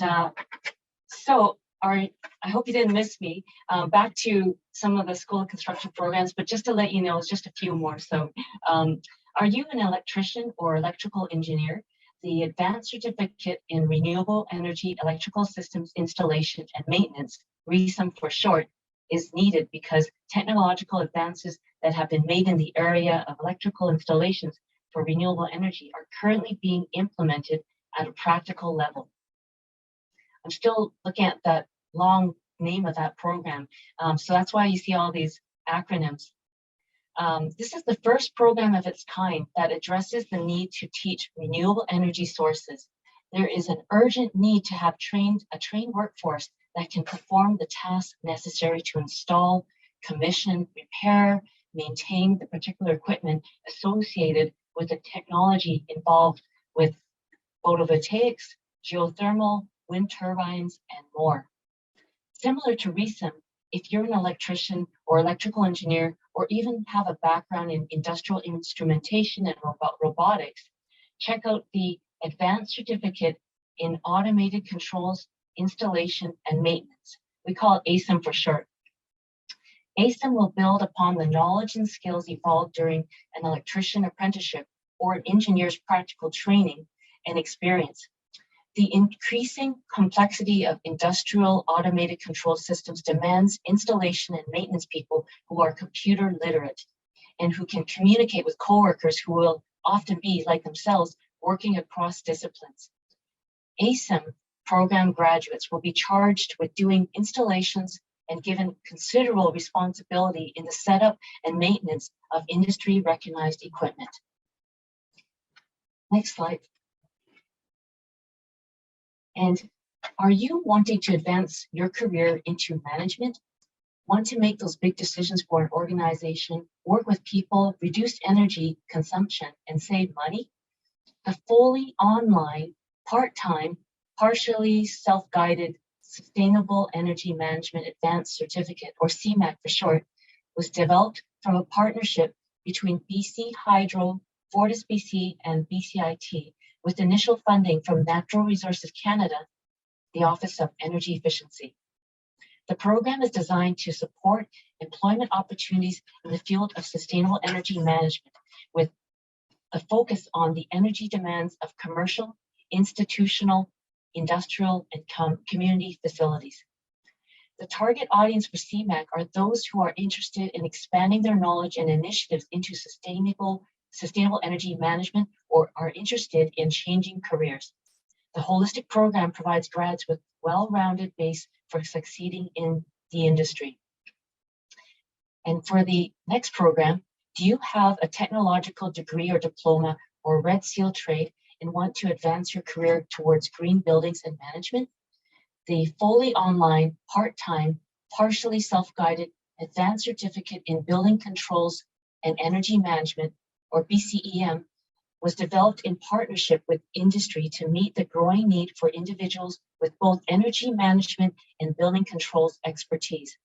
so I hope you didn't miss me. Back to some of the School of Construction programs, but just to let you know, it's just a few more. So are you an electrician or electrical engineer? The Advanced Certificate in Renewable Energy Electrical Systems Installation and Maintenance, RESUM for short, is needed because technological advances that have been made in the area of electrical installations for renewable energy are currently being implemented at a practical level. I'm still looking at that long name of that program. So that's why you see all these acronyms. This is the first program of its kind that addresses the need to teach renewable energy sources. There is an urgent need to have a trained workforce that can perform the tasks necessary to install, commission, repair, maintain the particular equipment associated with the technology involved with photovoltaics, geothermal, wind turbines, and more. Similar to RESIM, if you're an electrician or electrical engineer, or even have a background in industrial instrumentation and robotics, check out the Advanced Certificate in Automated Controls, Installation, and Maintenance. We call it ASIM for short. ASIM will build upon the knowledge and skills evolved during an electrician apprenticeship or an engineer's practical training and experience. The increasing complexity of industrial automated control systems demands installation and maintenance people who are computer literate and who can communicate with coworkers who will often be, like themselves, working across disciplines. ASIM program graduates will be charged with doing installations and given considerable responsibility in the setup and maintenance of industry-recognized equipment. Next slide. And are you wanting to advance your career into management? Want to make those big decisions for an organization, work with people, reduce energy consumption, and save money? The fully online, part-time, partially self-guided Sustainable Energy Management Advanced Certificate, or CMAC for short, was developed from a partnership between BC Hydro, Fortis BC, and BCIT, with initial funding from Natural Resources Canada, the Office of Energy Efficiency. The program is designed to support employment opportunities in the field of sustainable energy management, with a focus on the energy demands of commercial, institutional, industrial, and community facilities. The target audience for CMAC are those who are interested in expanding their knowledge and initiatives into sustainable energy management or are interested in changing careers. The holistic program provides grads with well-rounded base for succeeding in the industry. And for the next program, do you have a technological degree or diploma or red seal trade and want to advance your career towards green buildings and management? The fully online, part-time, partially self-guided advanced certificate in building controls and energy management, or BCEM, was developed in partnership with industry to meet the growing need for individuals with both energy management and building controls expertise.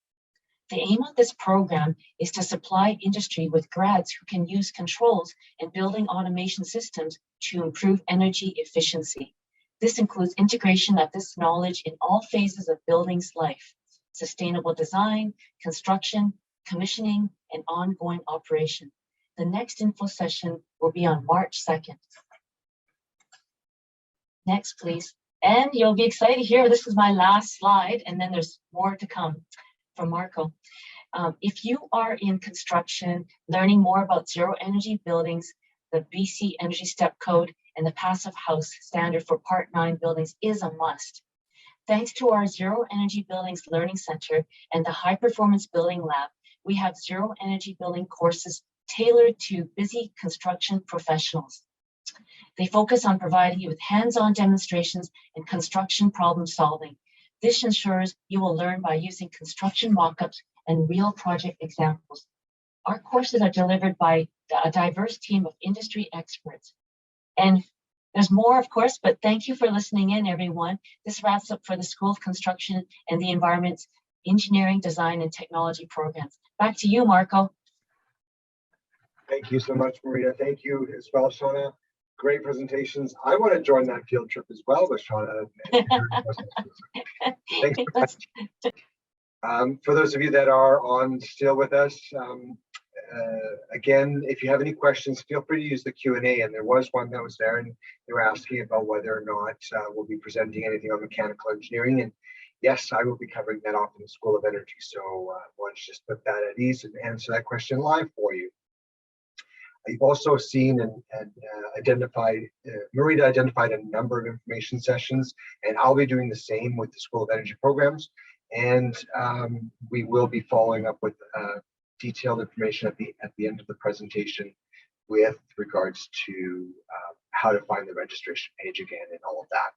The aim of this program is to supply industry with grads who can use controls and building automation systems to improve energy efficiency. This includes integration of this knowledge in all phases of buildings life: sustainable design, construction, commissioning, and ongoing operation. The next info session will be on March 2nd. Next, please. And you'll be excited here. This is my last slide, and then there's more to come from Marco. If you are in construction, learning more about zero energy buildings, the BC Energy Step Code, and the Passive House standard for Part 9 buildings is a must. Thanks to our Zero Energy Buildings Learning Center and the High Performance Building Lab, we have zero energy building courses tailored to busy construction professionals. They focus on providing you with hands-on demonstrations and construction problem solving. This ensures you will learn by using construction mock-ups and real project examples. Our courses are delivered by a diverse team of industry experts. And there's more, of course, but thank you for listening in, everyone. This wraps up for the School of Construction and the Environment's Engineering, Design, and Technology programs. Back to you, Marco. Thank you so much, Maria. Thank you as well, Shauna. Great presentations. I want to join that field trip as well with Shauna. Thanks so much. For those of you that are on still with us, again, if you have any questions, feel free to use the Q&A. And there was one that was there, and they were asking about whether or not we'll be presenting anything on mechanical engineering. And yes, I will be covering that off in the School of Energy. So I want to just put that at ease and answer that question live for you. You've also seen and identified, Marita identified a number of information sessions, and I'll be doing the same with the School of Energy programs. And we will be following up with detailed information at the end of the presentation with regards to how to find the registration page again and all of that.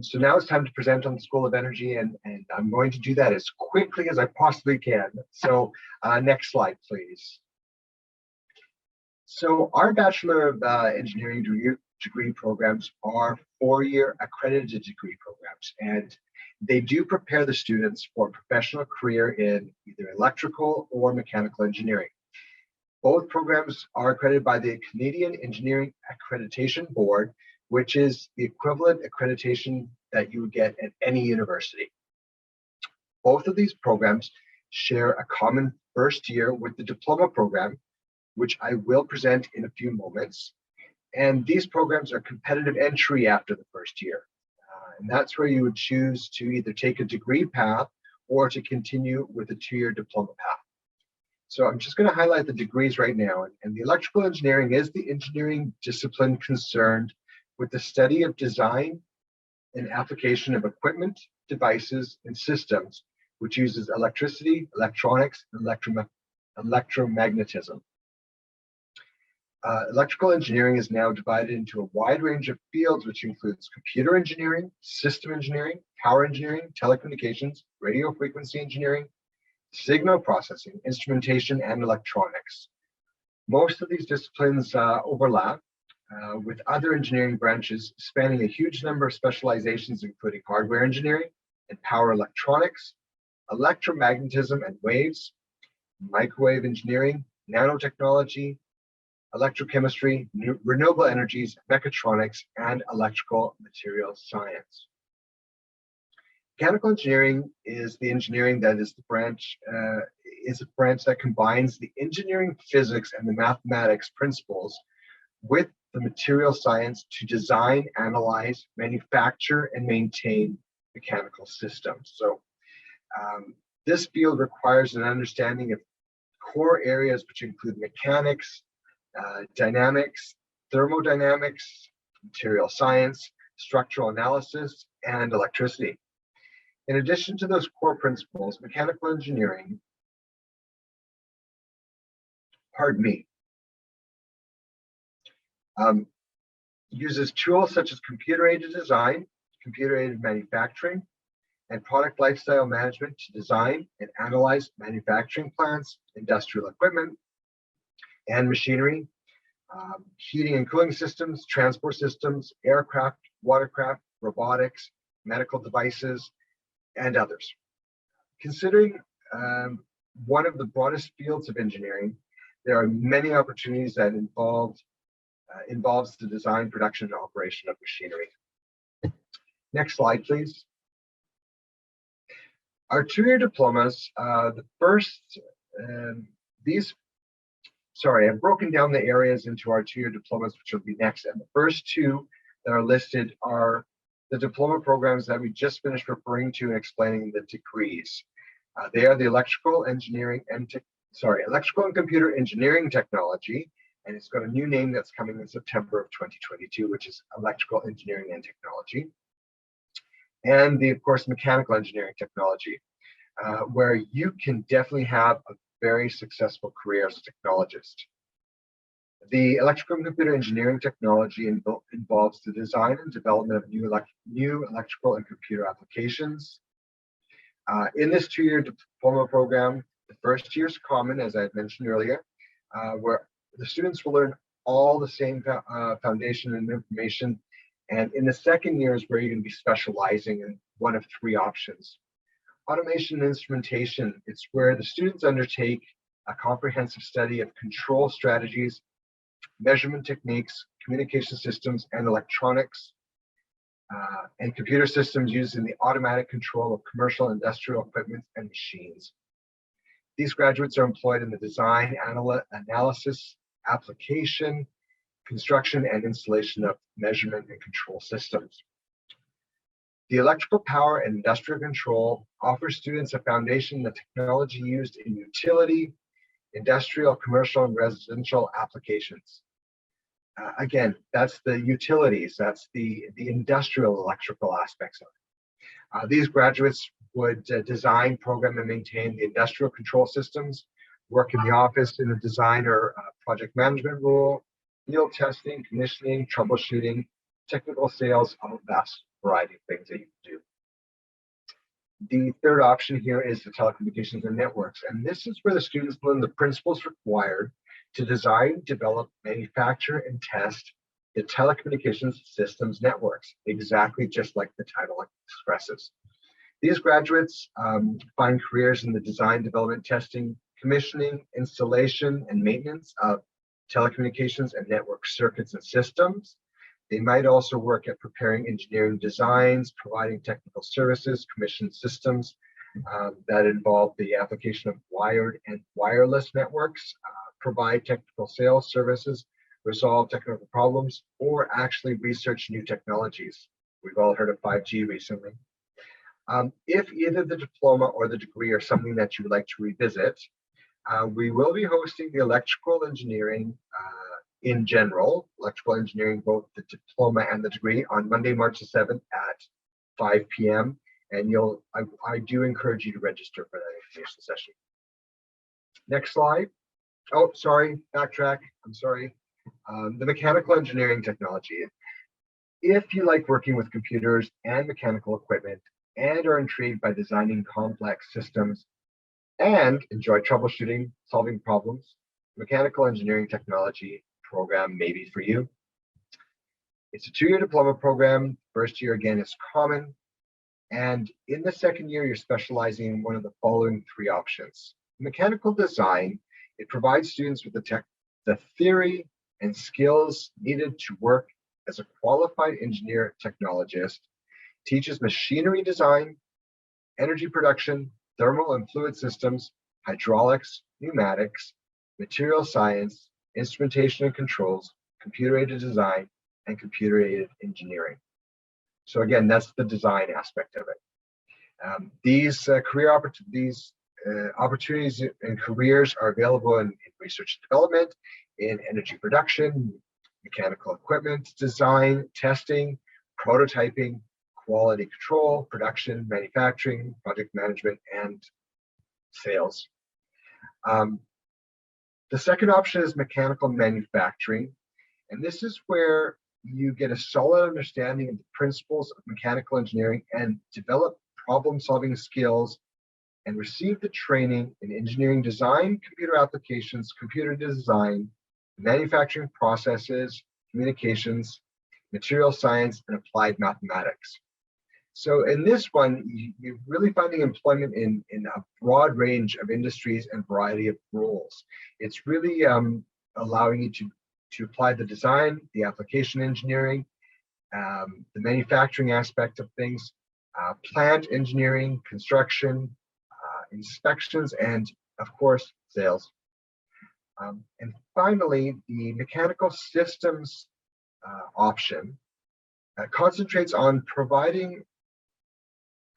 So now it's time to present on the School of Energy, and I'm going to do that as quickly as I possibly can. So next slide, please. So our Bachelor of Engineering degree programs are four-year accredited degree programs, and they do prepare the students for a professional career in either electrical or mechanical engineering. Both programs are accredited by the Canadian Engineering Accreditation Board, which is the equivalent accreditation that you would get at any university. Both of these programs share a common first year with the diploma program, which I will present in a few moments. And these programs are competitive entry after the first year. And that's where you would choose to either take a degree path or to continue with a two-year diploma path. So I'm just going to highlight the degrees right now. And the electrical engineering is the engineering discipline concerned with the study of design and application of equipment, devices, and systems, which uses electricity, electronics, and electromagnetism. Electrical engineering is now divided into a wide range of fields, which includes computer engineering, system engineering, power engineering, telecommunications, radio frequency engineering, signal processing, instrumentation, and electronics. Most of these disciplines overlap with other engineering branches spanning a huge number of specializations, including hardware engineering and power electronics, electromagnetism and waves, microwave engineering, nanotechnology, electrochemistry, renewable energies, mechatronics, and electrical materials science. Mechanical engineering is the engineering that is a branch that combines the engineering physics and the mathematics principles with the material science to design, analyze, manufacture, and maintain mechanical systems. So this field requires an understanding of core areas which include mechanics, dynamics, thermodynamics, material science, structural analysis, and electricity. In addition to those core principles, mechanical engineering, uses tools such as computer-aided design, computer-aided manufacturing, and product lifecycle management to design and analyze manufacturing plants, industrial equipment, and machinery, heating and cooling systems, transport systems, aircraft, watercraft, robotics, medical devices, and others. Considering one of the broadest fields of engineering, there are many opportunities that involves the design, production, and operation of machinery. Next slide, please. Our two-year diplomas, I've broken down the areas into our two-year diplomas, which will be next. And the first two that are listed are the diploma programs that we just finished referring to and explaining the degrees. They are the electrical and computer engineering technology, and it's got a new name that's coming in September of 2022, which is electrical engineering and technology. And of course, mechanical engineering technology, where you can definitely have a very successful career as a technologist. The electrical and computer engineering technology involves the design and development of new electrical and computer applications. In this two-year diploma program, the first year is common, as I had mentioned earlier, where the students will learn all the same foundation and information. And in the second year is where you're going to be specializing in one of three options. Automation and instrumentation, it's where the students undertake a comprehensive study of control strategies, measurement techniques, communication systems, and electronics, and computer systems used in the automatic control of commercial industrial equipment and machines. These graduates are employed in the design, analysis, application, construction, and installation of measurement and control systems. The electrical power and industrial control offers students a foundation in the technology used in utility, industrial, commercial, and residential applications. Again, that's the utilities, that's the industrial electrical aspects of it. These graduates would design, program, and maintain the industrial control systems, work in the office in a design or project management role, field testing, commissioning, troubleshooting, technical sales, a vast variety of things that you can do. The third option here is the telecommunications and networks. And this is where the students learn the principles required to design, develop, manufacture, and test the telecommunications systems networks, exactly just like the title expresses. These graduates find careers in the design, development, testing, commissioning, installation, and maintenance of telecommunications and network circuits and systems. They might also work at preparing engineering designs, providing technical services, commission systems that involve the application of wired and wireless networks, provide technical sales services, resolve technical problems, or actually research new technologies. We've all heard of 5G recently. If either the diploma or the degree are something that you would like to revisit, we will be hosting the electrical engineering in general, electrical engineering, both the diploma and the degree, on Monday, March the 7th at 5 p.m. And I do encourage you to register for that information session. Next slide. Oh, sorry, backtrack. I'm sorry. The mechanical engineering technology. If you like working with computers and mechanical equipment and are intrigued by designing complex systems and enjoy troubleshooting, solving problems, mechanical engineering technology program may be for you. It's a 2-year diploma program. First year, again, is common. And in the second year, you're specializing in one of the following 3 options. Mechanical design, it provides students with the theory and skills needed to work as a qualified engineer technologist, teaches machinery design, energy production, thermal and fluid systems, hydraulics, pneumatics, material science, instrumentation and controls, computer-aided design, and computer-aided engineering. So again, that's the design aspect of it. These opportunities and careers are available in research and development, in energy production, mechanical equipment design, testing, prototyping, quality control, production, manufacturing, project management, and sales. The second option is mechanical manufacturing, and this is where you get a solid understanding of the principles of mechanical engineering and develop problem-solving skills and receive the training in engineering design, computer applications, computer design, manufacturing processes, communications, material science, and applied mathematics. So in this one, you're really finding employment in a broad range of industries and variety of roles. It's really allowing you to apply the design, the application engineering, the manufacturing aspect of things, plant engineering, construction, inspections, and of course, sales. And finally, the mechanical systems option concentrates on providing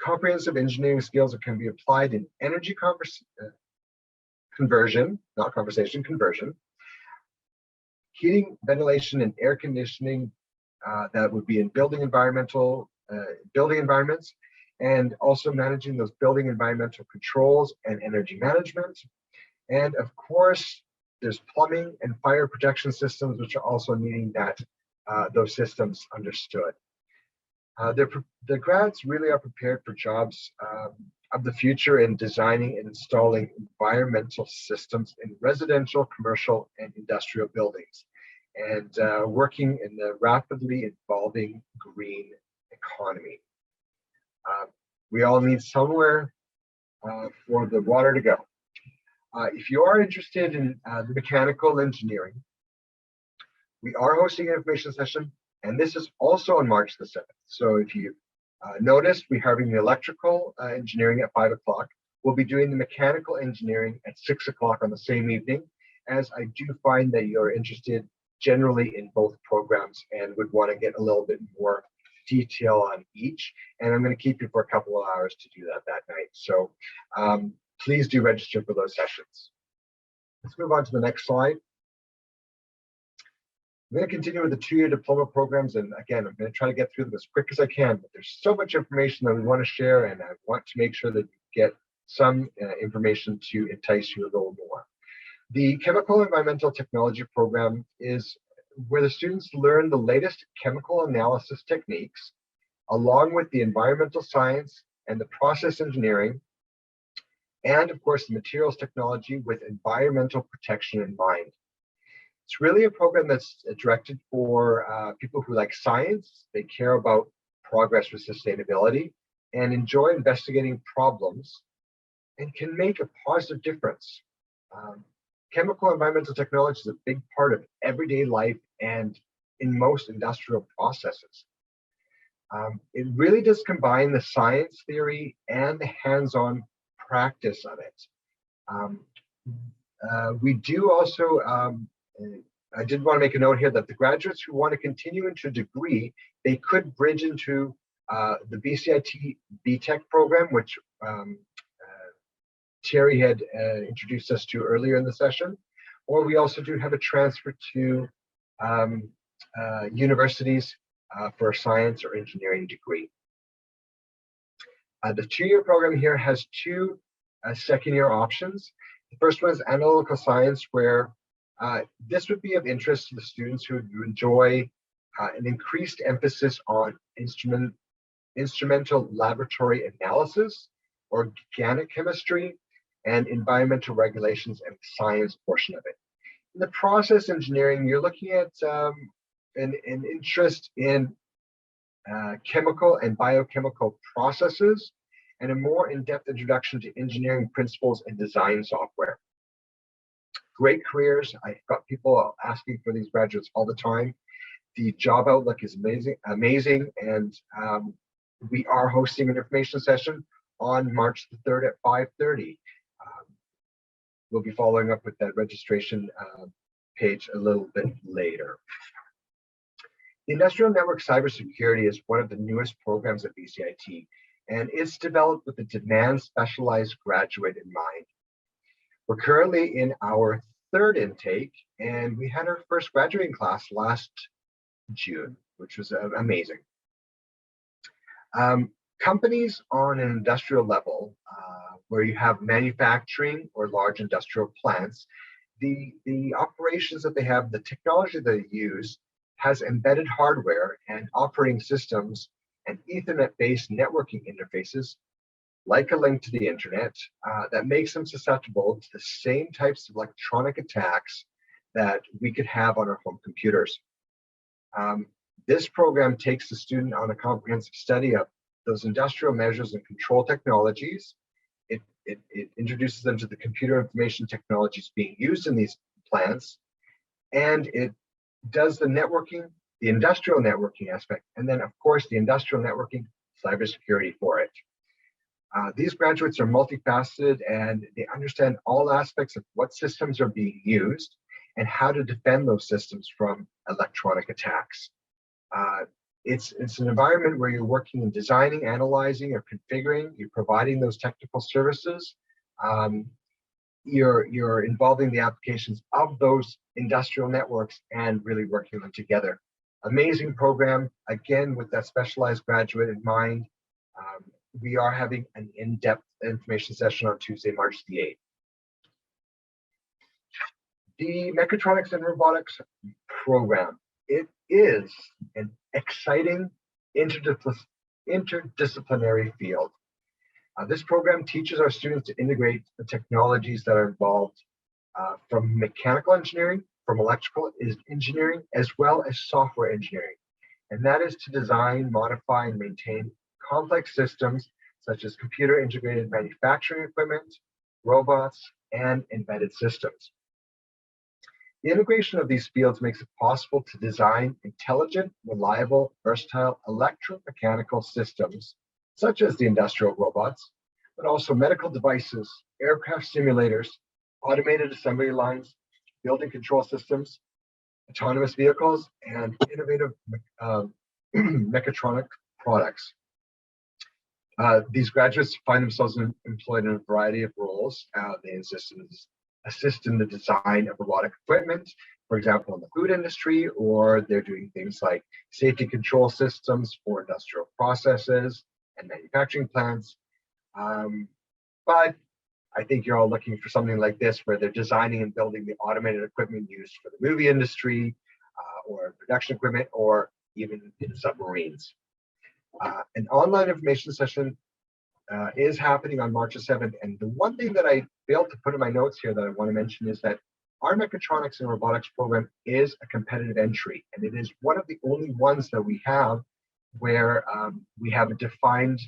comprehensive engineering skills that can be applied in energy conversion, not conversation, conversion, heating, ventilation, and air conditioning that would be in building environments, and also managing those building environmental controls and energy management. And of course, there's plumbing and fire protection systems, which are also needing that those systems understood. The grads really are prepared for jobs of the future in designing and installing environmental systems in residential, commercial, and industrial buildings, and working in the rapidly evolving green economy. We all need somewhere for the water to go. If you are interested in the mechanical engineering, we are hosting an information session, and this is also on March the 7th. So if you noticed, we're having the electrical engineering at 5 o'clock. We'll be doing the mechanical engineering at 6 o'clock on the same evening, as I do find that you're interested generally in both programs and would want to get a little bit more detail on each. And I'm going to keep you for a couple of hours to do that night. So please do register for those sessions. Let's move on to the next slide. I'm going to continue with the 2-year diploma programs. And again, I'm going to try to get through them as quick as I can, but there's so much information that we want to share, and I want to make sure that you get some information to entice you a little more. The Chemical Environmental Technology program is where the students learn the latest chemical analysis techniques, along with the environmental science and the process engineering, and of course, the materials technology with environmental protection in mind. It's really a program that's directed for people who like science, they care about progress with sustainability, and enjoy investigating problems, and can make a positive difference. Chemical environmental technology is a big part of everyday life and in most industrial processes. It really does combine the science theory and the hands-on practice of it. We do also, I did want to make a note here that the graduates who want to continue into a degree, they could bridge into the BCIT BTech program, which Terry had introduced us to earlier in the session, or we also do have a transfer to universities for a science or engineering degree. The 2-year program here has 2 second-year options. The first one is analytical science, where this would be of interest to the students who enjoy an increased emphasis on instrumental laboratory analysis, organic chemistry, and environmental regulations and science portion of it. In the process engineering, you're looking at an interest in chemical and biochemical processes, and a more in-depth introduction to engineering principles and design software. Great careers. I've got people asking for these graduates all the time. The job outlook is amazing, and we are hosting an information session on March the 3rd at 5:30. We'll be following up with that registration page a little bit later. The Industrial Network Cybersecurity is one of the newest programs at BCIT, and it's developed with the demand specialized graduate in mind. We're currently in our 3rd intake, and we had our first graduating class last June, which was amazing. Companies on an industrial level, where you have manufacturing or large industrial plants, the operations that they have, the technology they use, has embedded hardware and operating systems and Ethernet-based networking interfaces, like a link to the internet, that makes them susceptible to the same types of electronic attacks that we could have on our home computers. This program takes the student on a comprehensive study of those industrial measures and control technologies. It introduces them to the computer information technologies being used in these plants, and it does the networking, the industrial networking aspect, and then of course the industrial networking cybersecurity for it. These graduates are multifaceted, and they understand all aspects of what systems are being used and how to defend those systems from electronic attacks. It's an environment where you're working in designing, analyzing, or configuring. You're providing those technical services. You're involving the applications of those industrial networks and really working them together. Amazing program, again, with that specialized graduate in mind. We are having an in-depth information session on Tuesday, March the 8th. The Mechatronics and Robotics program. It is an exciting interdisciplinary field. This program teaches our students to integrate the technologies that are involved from mechanical engineering, from electrical engineering, as well as software engineering. And that is to design, modify, and maintain complex systems such as computer integrated manufacturing equipment, robots, and embedded systems. The integration of these fields makes it possible to design intelligent, reliable, versatile electromechanical systems, such as the industrial robots, but also medical devices, aircraft simulators, automated assembly lines, building control systems, autonomous vehicles, and innovative mechatronic products. These graduates find themselves employed in a variety of roles. They assist in assist in the design of robotic equipment, for example, in the food industry, or they're doing things like safety control systems for industrial processes and manufacturing plants. But I think you're all looking for something like this, where they're designing and building the automated equipment used for the movie industry, or production equipment, or even in submarines. An online information session is happening on March the 7th. And the one thing that I failed to put in my notes here that I want to mention is that our mechatronics and robotics program is a competitive entry, and it is one of the only ones that we have where we have a defined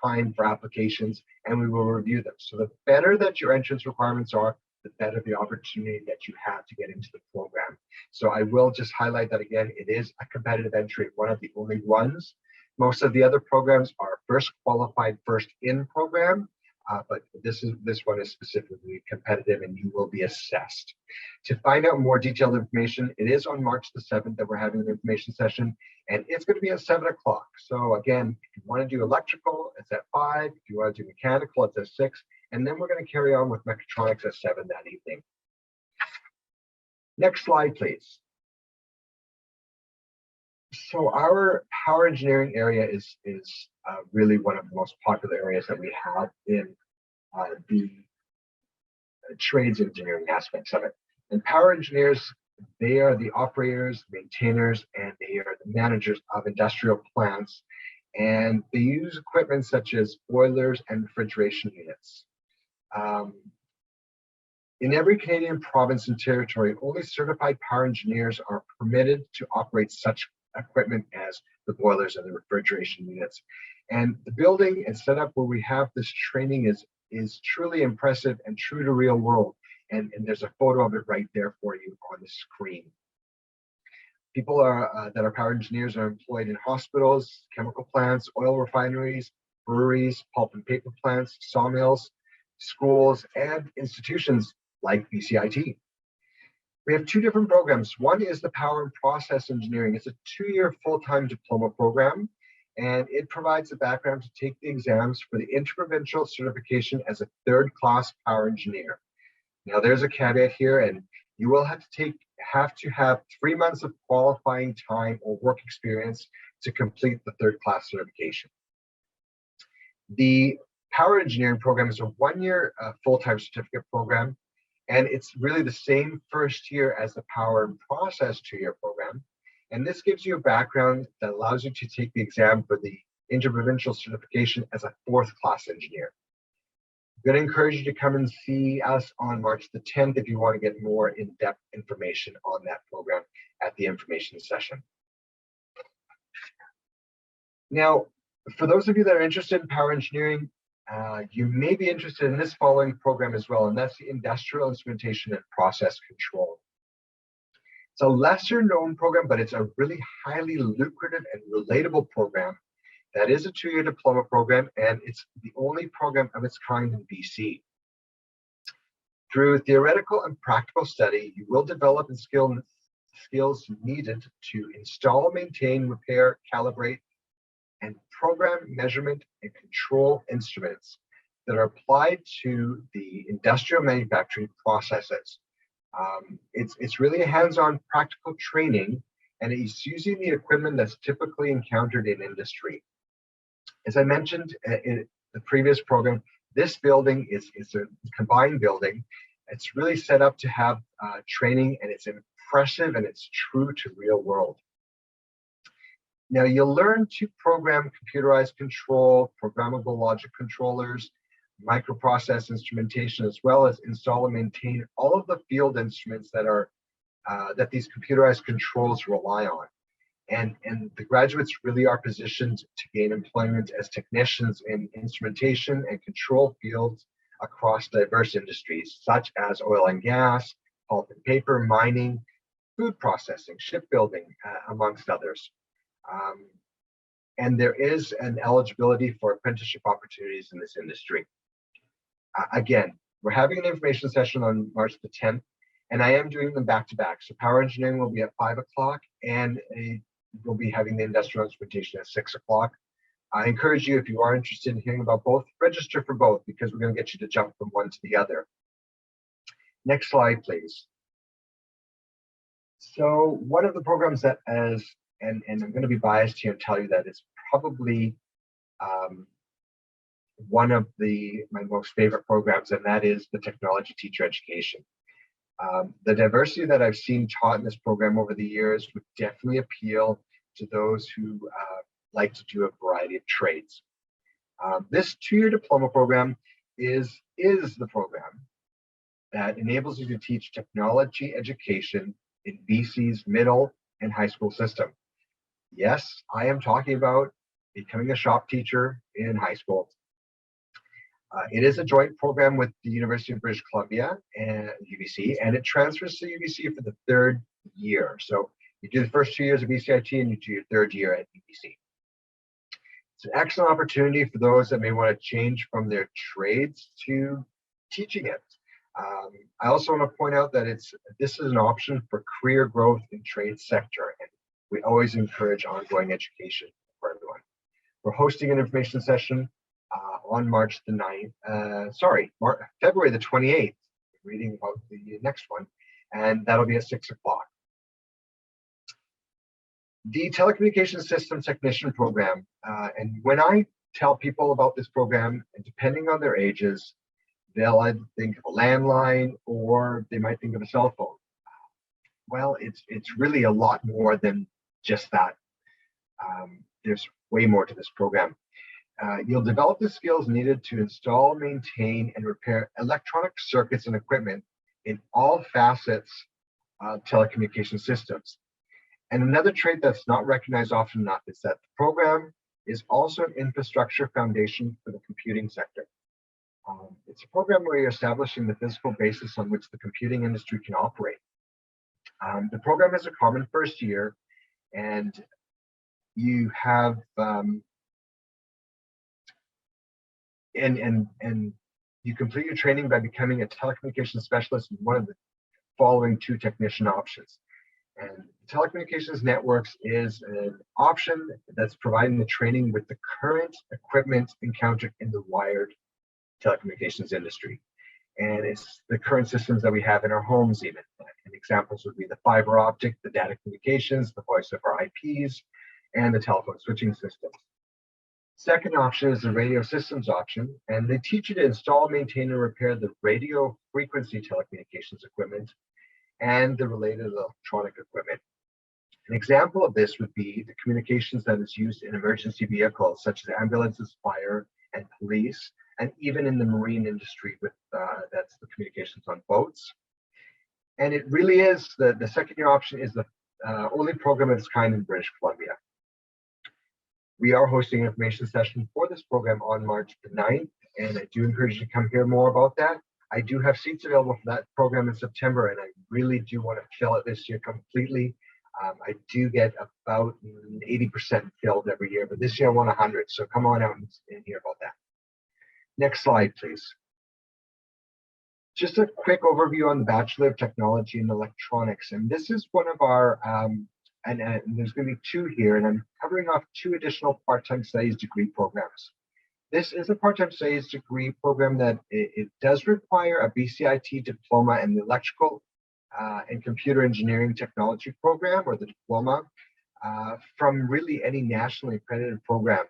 time for applications, and we will review them. So the better that your entrance requirements are, the better the opportunity that you have to get into the program. So I will just highlight that again, it is a competitive entry, one of the only ones. Most of the other programs are first qualified, first in program, but this one is specifically competitive, and you will be assessed. To find out more detailed information, it is on March the 7th that we're having an information session, and it's going to be at 7 o'clock. So again, if you want to do electrical, it's at 5. If you want to do mechanical, it's at 6. And then we're going to carry on with mechatronics at 7 that evening. Next slide, please. So our power engineering area is really one of the most popular areas that we have in the trades engineering aspects of it. And power engineers, they are the operators, maintainers, and they are the managers of industrial plants. And they use equipment such as boilers and refrigeration units. In every Canadian province and territory, only certified power engineers are permitted to operate such equipment as the boilers and the refrigeration units. And the building and setup where we have this training is truly impressive and true to real world. And there's a photo of it right there for you on the screen. People that are power engineers are employed in hospitals, chemical plants, oil refineries, breweries, pulp and paper plants, sawmills, schools, and institutions like BCIT. We have 2 different programs. One is the Power and Process Engineering. It's a 2-year full-time diploma program, and it provides a background to take the exams for the interprovincial certification as a 3rd-class power engineer. Now, there's a caveat here, and you will have to have 3 months of qualifying time or work experience to complete the 3rd-class certification. The Power Engineering program is a 1-year full-time certificate program, and it's really the same first year as the Power and Process 2-year program. And this gives you a background that allows you to take the exam for the interprovincial certification as a 4th-class engineer. I'm going to encourage you to come and see us on March the 10th if you want to get more in-depth information on that program at the information session. Now, for those of you that are interested in power engineering, you may be interested in this following program as well, and that's the Industrial Instrumentation and Process Control. It's a lesser known program, but it's a really highly lucrative and relatable program that is a 2-year diploma program, and it's the only program of its kind in BC. Through theoretical and practical study, you will develop the skills needed to install, maintain, repair, calibrate, and program measurement and control instruments that are applied to the industrial manufacturing processes. It's really a hands-on practical training, and it's using the equipment that's typically encountered in industry. As I mentioned in the previous program, this building is a combined building. It's really set up to have training, and it's impressive, and it's true to real world. Now, you'll learn to program computerized control, programmable logic controllers, microprocess instrumentation, as well as install and maintain all of the field instruments that these computerized controls rely on. And the graduates really are positioned to gain employment as technicians in instrumentation and control fields across diverse industries, such as oil and gas, pulp and paper, mining, food processing, shipbuilding, amongst others. And there is an eligibility for apprenticeship opportunities in this industry. Again, we're having an information session on March the 10th, and I am doing them back to back. So power engineering will be at 5 o'clock, and we'll be having the industrial instrumentation at 6 o'clock. I encourage you, if you are interested in hearing about both, register for both, because we're going to get you to jump from one to the other. Next slide, please. So one of the programs that and I'm going to be biased here and tell you that it's probably one of my most favorite programs, and that is the technology teacher education. The diversity that I've seen taught in this program over the years would definitely appeal to those who like to do a variety of trades. This 2-year diploma program is the program that enables you to teach technology education in BC's middle and high school system. Yes, I am talking about becoming a shop teacher in high school. It is a joint program with the University of British Columbia and UBC, and it transfers to UBC for the 3rd year. So you do the first 2 years of BCIT and you do your 3rd year at UBC. It's an excellent opportunity for those that may want to change from their trades to teaching it. I also want to point out that this is an option for career growth in trade sector, and we always encourage ongoing education for everyone. We're hosting an information session on March the 9th, February the 28th, reading about the next one, and that'll be at 6 o'clock. The telecommunications system technician program, and when I tell people about this program, and depending on their ages, they'll either think of a landline or they might think of a cell phone. Well, it's really a lot more than just that. There's way more to this program. You'll develop the skills needed to install, maintain, and repair electronic circuits and equipment in all facets of telecommunication systems. And another trait that's not recognized often enough is that the program is also an infrastructure foundation for the computing sector. It's a program where you're establishing the physical basis on which the computing industry can operate. The program has a common first year, and you have and you complete your training by becoming a telecommunications specialist in one of the following 2 technician options. And telecommunications networks is an option that's providing the training with the current equipment encountered in the wired telecommunications industry. And it's the current systems that we have in our homes even. And examples would be the fiber optic, the data communications, the voice over IPs, and the telephone switching systems. Second option is the radio systems option, and they teach you to install, maintain, and repair the radio frequency telecommunications equipment and the related electronic equipment. An example of this would be the communications that is used in emergency vehicles, such as ambulances, fire, and police, and even in the marine industry with that's the communications on boats. And it really is, the second year option is the only program of its kind in British Columbia. We are hosting an information session for this program on March the 9th, and I do encourage you to come hear more about that. I do have seats available for that program in September, and I really do want to fill it this year completely. I do get about 80% filled every year, but this year I want 100, so come on out and hear about that. Next slide, please. Just a quick overview on the Bachelor of Technology and Electronics, and this is one of our, and there's going to be 2 here, and I'm covering off 2 additional part-time studies degree programs. This is a part-time studies degree program that it does require a BCIT diploma in the electrical and computer engineering technology program, or the diploma, from really any nationally accredited program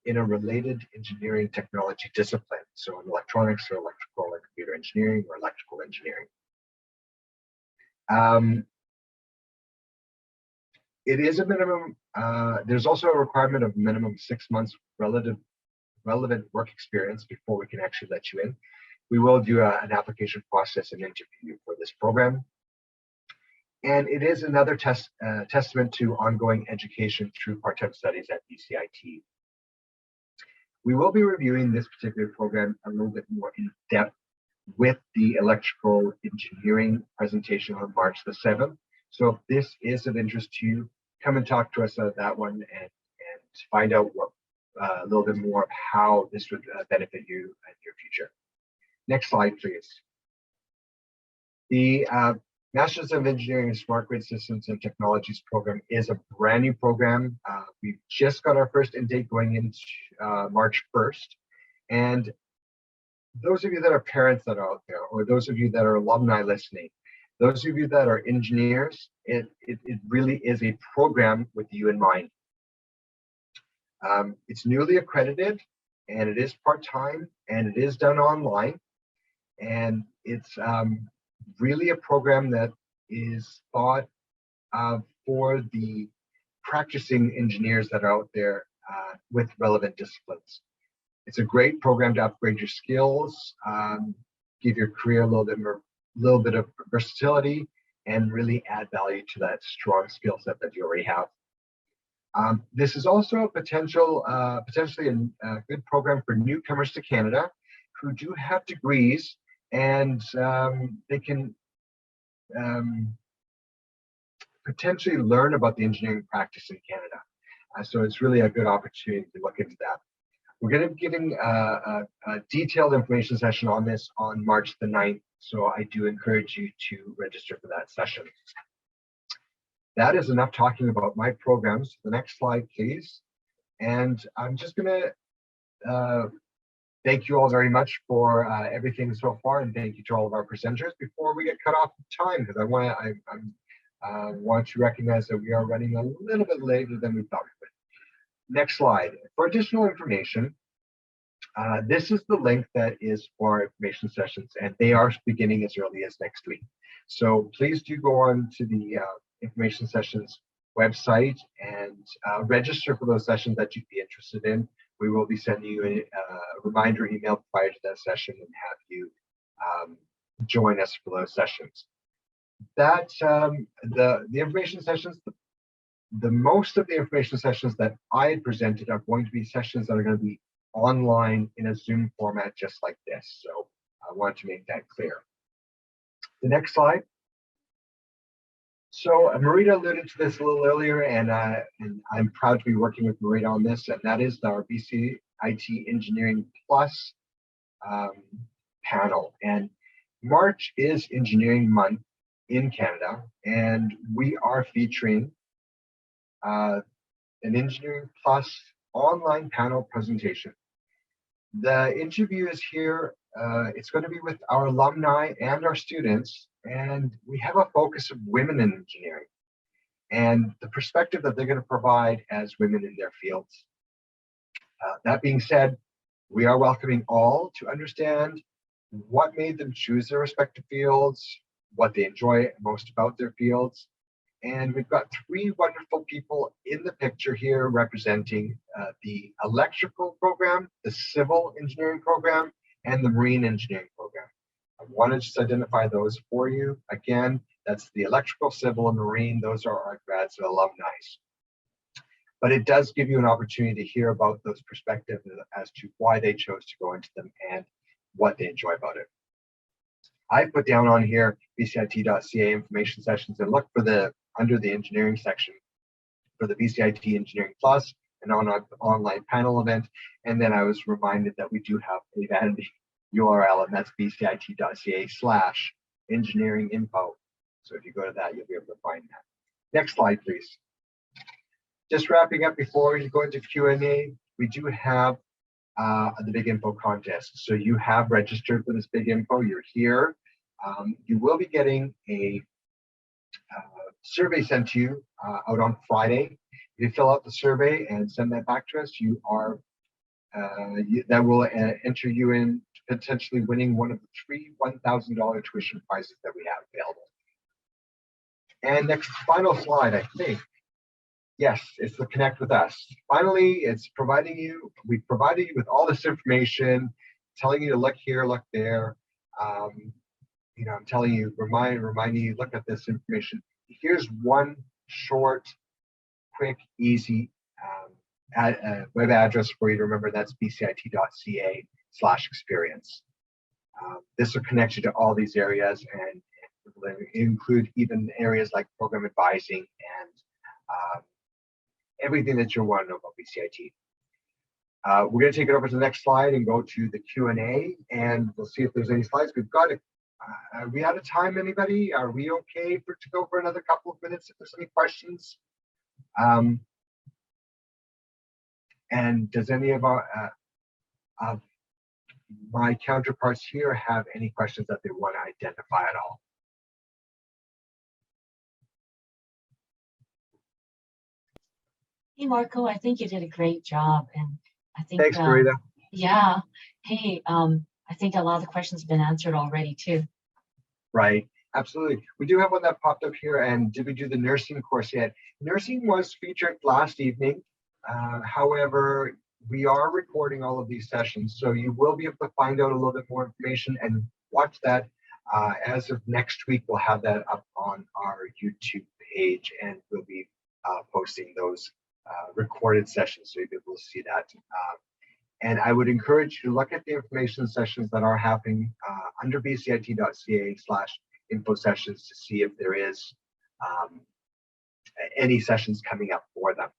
in a related engineering technology discipline. So in electronics or electrical or computer engineering or electrical engineering. It is a minimum, there's also a requirement of minimum 6 months relevant work experience before we can actually let you in. We will do an application process and interview for this program. And it is another testament to ongoing education through part-time studies at BCIT. We will be reviewing this particular program a little bit more in depth with the electrical engineering presentation on March the 7th. So if this is of interest to you, come and talk to us about that one and find out what a little bit more of how this would benefit you in your future. Next slide, please. The Masters of Engineering in Smart Grid Systems and Technologies program is a brand new program. We've just got our first intake going into March 1st. And those of you that are parents that are out there, or those of you that are alumni listening, those of you that are engineers, it really is a program with you in mind. It's newly accredited, and it is part-time, and it is done online. And it's really a program that is thought of for the practicing engineers that are out there with relevant disciplines. It's a great program to upgrade your skills, give your career a little bit of versatility, and really add value to that strong skill set that you already have. This is also a potentially a good program for newcomers to Canada who do have degrees, and they can potentially learn about the engineering practice in Canada. So it's really a good opportunity to look into that. We're going to be giving a detailed information session on this on March the 9th. So I do encourage you to register for that session. That is enough talking about my programs. The next slide, please. And I'm just going to thank you all very much for everything so far, and thank you to all of our presenters. Before we get cut off of time, because I want to recognize that we are running a little bit later than we thought we would. Next slide. For additional information, this is the link that is for our information sessions, and they are beginning as early as next week. So please do go on to the information sessions website and register for those sessions that you'd be interested in. We will be sending you a reminder email prior to that session and have you join us for those sessions. That the information sessions, the most of the information sessions that I had presented are going to be sessions that are going to be online in a Zoom format just like this. So I want to make that clear. The next slide. So Marita alluded to this a little earlier, and I'm proud to be working with Marita on this, and that is our BCIT Engineering Plus panel. And March is Engineering Month in Canada, and we are featuring an Engineering Plus online panel presentation. The interview is here. It's going to be with our alumni and our students, and we have a focus of women in engineering and the perspective that they're going to provide as women in their fields. That being said, we are welcoming all to understand what made them choose their respective fields, what they enjoy most about their fields. And we've got three wonderful people in the picture here representing the electrical program, the civil engineering program, and the marine engineering program. I want to just identify those for you. Again, that's the electrical, civil, and marine. Those are our grads and alumni. But it does give you an opportunity to hear about those perspectives as to why they chose to go into them and what they enjoy about it. I put down on here bcit.ca information sessions, and look for under the engineering section for the BCIT Engineering Plus, an online panel event. And then I was reminded that we do have a vanity URL, and that's bcit.ca/engineeringinfo. So if you go to that, you'll be able to find that. Next slide, please. Just wrapping up before you go into Q&A, we do have the Big Info contest. So you have registered for this Big Info. You're here. You will be getting a survey sent to you out on Friday. If you fill out the survey and send that back to us, you are that will enter you in potentially winning one of the three $1,000 tuition prizes that we have available. And next, final slide, I think. Yes, it's the Connect with Us. Finally, it's we've provided you with all this information, telling you to look here, look there. I'm telling you, reminding you, look at this information. Here's one short, quick, easy web address for you to remember. That's bcit.ca/experience. This will connect you to all these areas and include even areas like program advising and everything that you want to know about BCIT. We're going to take it over to the next slide and go to the Q&A, and we'll see if there's any slides. We've got it. Are we out of time, anybody? Are we okay to go for another couple of minutes if there's any questions? And does any of our my counterparts here have any questions that they want to identify at all. Hey, Marco, I think you did a great job. And I think, Thanks, Marita. yeah. Hey, I think a lot of the questions have been answered already too. Right, absolutely. We do have one that popped up here. And did we do the nursing course yet? Nursing was featured last evening. However, we are recording all of these sessions, so you will be able to find out a little bit more information and watch that. As of next week, we'll have that up on our YouTube page, and we'll be posting those recorded sessions, so you'll be able to see that. And I would encourage you to look at the information sessions that are happening under bcit.ca/info sessions to see if there is any sessions coming up for them.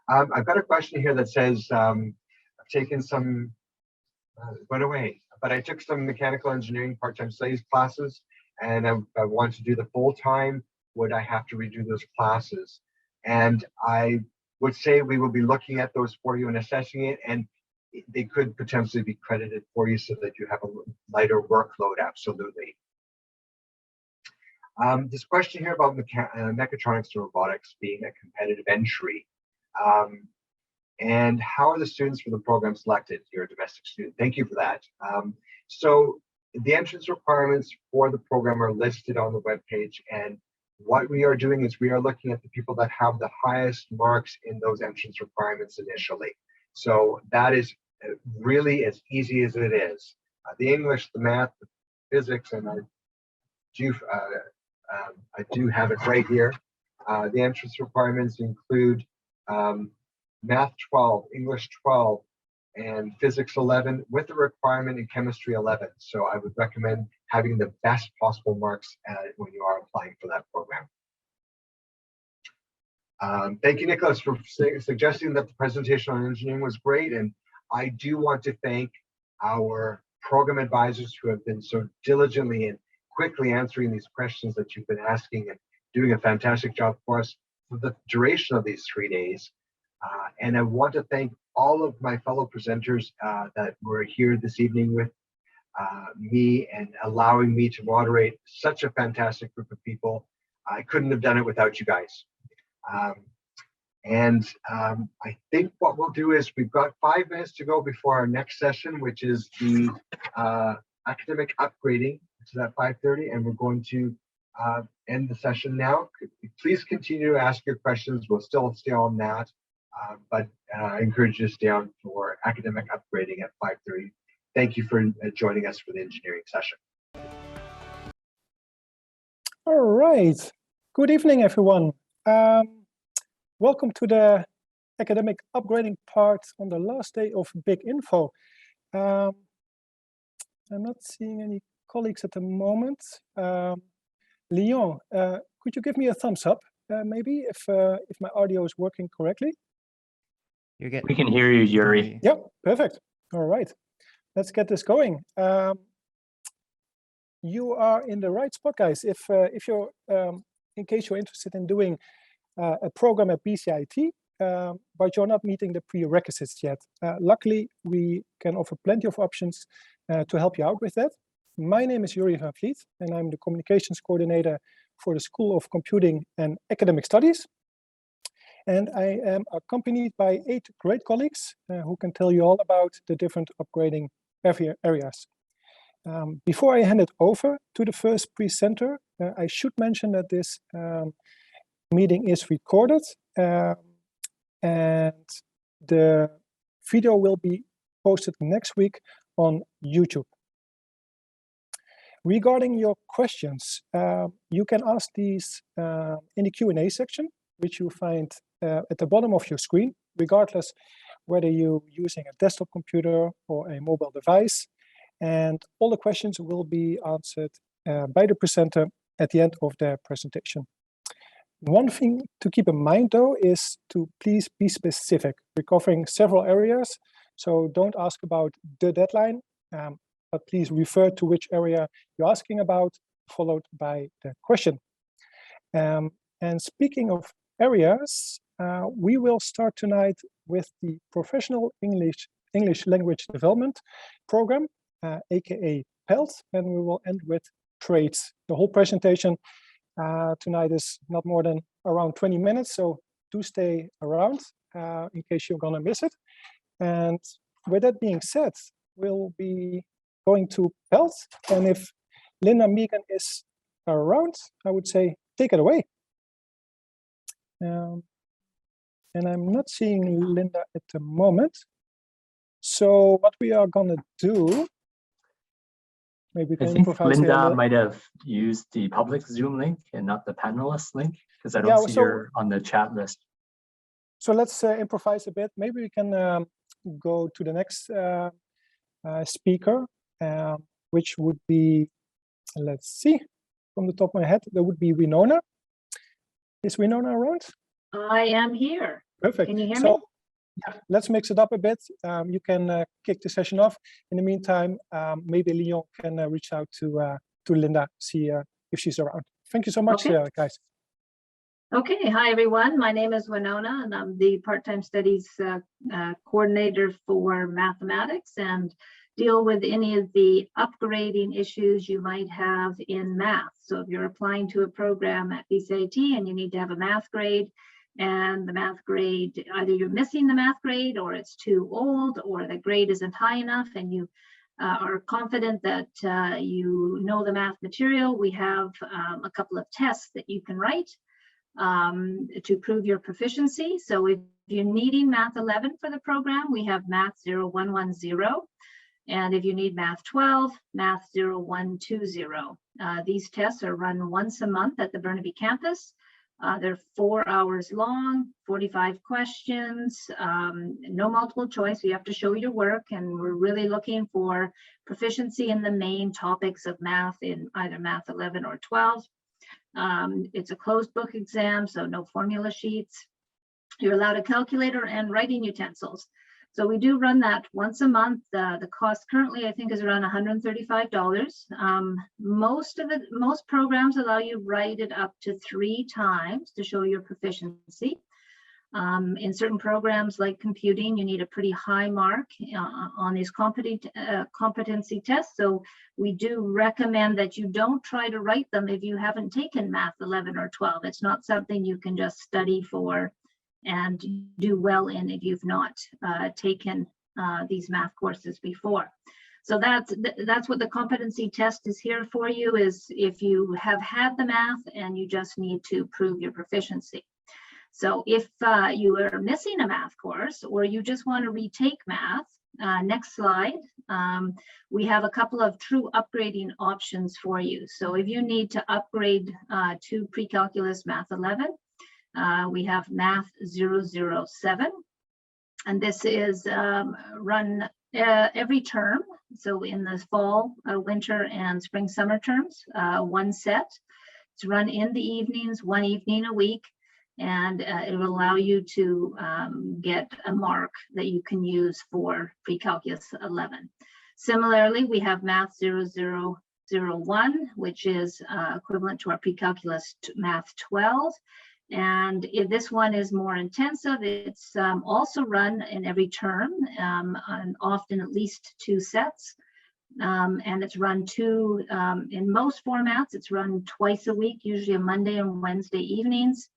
I've got a question here that says, I've taken some, went away, but I took some mechanical engineering part-time studies classes, and I want to do the full-time. Would I have to redo those classes? And I would say we will be looking at those for you and assessing it, and they could potentially be credited for you so that you have a lighter workload, absolutely. This question here about mechatronics to robotics being a competitive entry. And how are the students for the program selected? You're a domestic student. Thank you for that. So the entrance requirements for the program are listed on the webpage, and what we are doing is we are looking at the people that have the highest marks in those entrance requirements initially. So that is really as easy as it is. The English, the math, the physics, and I do have it right here. The entrance requirements include math 12, English 12, and physics 11, with the requirement in chemistry 11. So I would recommend having the best possible marks when you are applying for that program. Thank you, Nicholas, for suggesting that the presentation on engineering was great. And I do want to thank our program advisors who have been so diligently and quickly answering these questions that you've been asking and doing a fantastic job for us for the duration of these 3 days. And I want to thank all of my fellow presenters that were here this evening with me and allowing me to moderate such a fantastic group of people. I couldn't have done it without you guys. I think what we'll do is we've got 5 minutes to go before our next session, which is the academic upgrading, which is at 5:30, and we're going to end the session now. Please continue to ask your questions. We'll still stay on that, but I encourage you to stay on for academic upgrading at 5:30. Thank you for joining us for the engineering session. All right. Good evening, everyone. Welcome to the academic upgrading part on the last day of Big Info. I'm not seeing any colleagues at the moment. Leon, could you give me a thumbs up, maybe, if my audio is working correctly? We can hear you, Yuri. Yeah, perfect. All right. Let's get this going. You are in the right spot, guys. If you're, in case you're interested in doing a program at BCIT, but you're not meeting the prerequisites yet. Luckily, we can offer plenty of options to help you out with that. My name is Yuri van Vliet, and I'm the communications coordinator for the School of Computing and Academic Studies. And I am accompanied by 8 great colleagues who can tell you all about the different upgrading areas. Before I hand it over to the first presenter, I should mention that this meeting is recorded, and the video will be posted next week on YouTube. Regarding your questions, you can ask these in the Q&A section, which you find at the bottom of your screen, regardless whether you're using a desktop computer or a mobile device. And all the questions will be answered by the presenter at the end of their presentation. One thing to keep in mind, though, is to please be specific. We're covering several areas, so don't ask about the deadline, but please refer to which area you're asking about, followed by the question. And speaking of areas, we will start tonight with the Professional English Language Development Program, aka PELT, and we will end with trades. The whole presentation tonight is not more than around 20 minutes, so do stay around in case you're gonna miss it. And with that being said, we'll be going to PELT, and if Linda Megan is around, I would say take it away. And I'm not seeing Linda at the moment. So what we are gonna do, maybe we I can think improvise here a Linda little. might have used the public Zoom link and not the panelist link, because I don't Yeah, see so- her on the chat list. So let's improvise a bit. Maybe we can go to the next speaker, which would be, let's see, from the top of my head, there would be Winona. Is Winona around? I am here. Perfect. Can you hear so, me? Yeah, let's mix it up a bit. You can kick the session off. In the meantime, maybe Leon can reach out to Linda, see if she's around. Thank you so much, Okay. guys. Okay, hi everyone. My name is Winona and I'm the part-time studies coordinator for mathematics and deal with any of the upgrading issues you might have in math. So if you're applying to a program at BCIT and you need to have a math grade, and the math grade, either you're missing the math grade or it's too old or the grade isn't high enough and you are confident that you know the math material, we have a couple of tests that you can write to prove your proficiency. So if you're needing Math 11 for the program, we have Math 0110. And if you need Math 12, Math 0120. These tests are run once a month at the Burnaby campus. They're 4 hours long, 45 questions, no multiple choice. You have to show your work, and we're really looking for proficiency in the main topics of math in either Math 11 or 12. It's a closed book exam, so no formula sheets. You're allowed a calculator and writing utensils. So we do run that once a month. The cost currently, I think, is around $135. Most programs allow you to write it up to 3 times to show your proficiency. In certain programs like computing, you need a pretty high mark on these competency tests. So we do recommend that you don't try to write them if you haven't taken Math 11 or 12. It's not something you can just study for and do well in if you've not taken these math courses before. So that's what the competency test is here for you, is if you have had the math and you just need to prove your proficiency. So if you are missing a math course or you just want to retake math, next slide, we have a couple of true upgrading options for you. So if you need to upgrade to pre-calculus Math 11, we have Math 007, and this is run every term. So in the fall, winter, and spring, summer terms, one set. It's run in the evenings, 1 evening a week, and it will allow you to get a mark that you can use for pre-calculus 11. Similarly, we have Math 0001, which is equivalent to our pre-calculus Math 12. And if this one is more intensive, it's also run in every term, and often at least 2 sets. And it's run in most formats, it's run twice a week, usually on Monday and Wednesday evenings.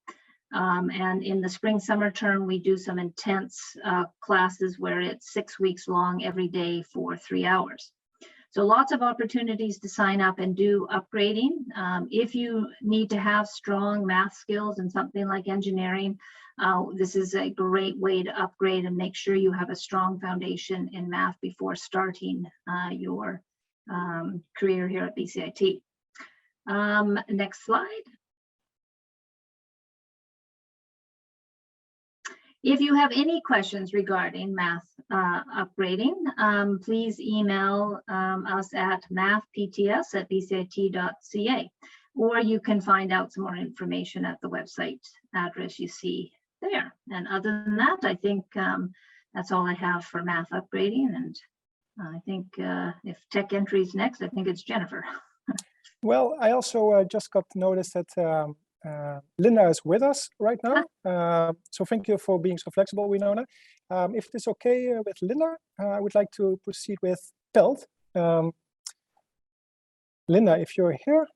And in the spring summer term, we do some intense classes where it's 6 weeks long every day for 3 hours. So lots of opportunities to sign up and do upgrading. If you need to have strong math skills in something like engineering, this is a great way to upgrade and make sure you have a strong foundation in math before starting your career here at BCIT. Next slide. If you have any questions regarding math upgrading, please email us at mathpts@bcit.ca, or you can find out some more information at the website address you see there. And other than that, I think that's all I have for math upgrading. And I think if tech entry is next, I think it's Jennifer. Well, I also just got noticed that Linda is with us right now. So thank you for being so flexible, Winona. If it is okay with Linda, I would like to proceed with Pelt. Linda, if you're here.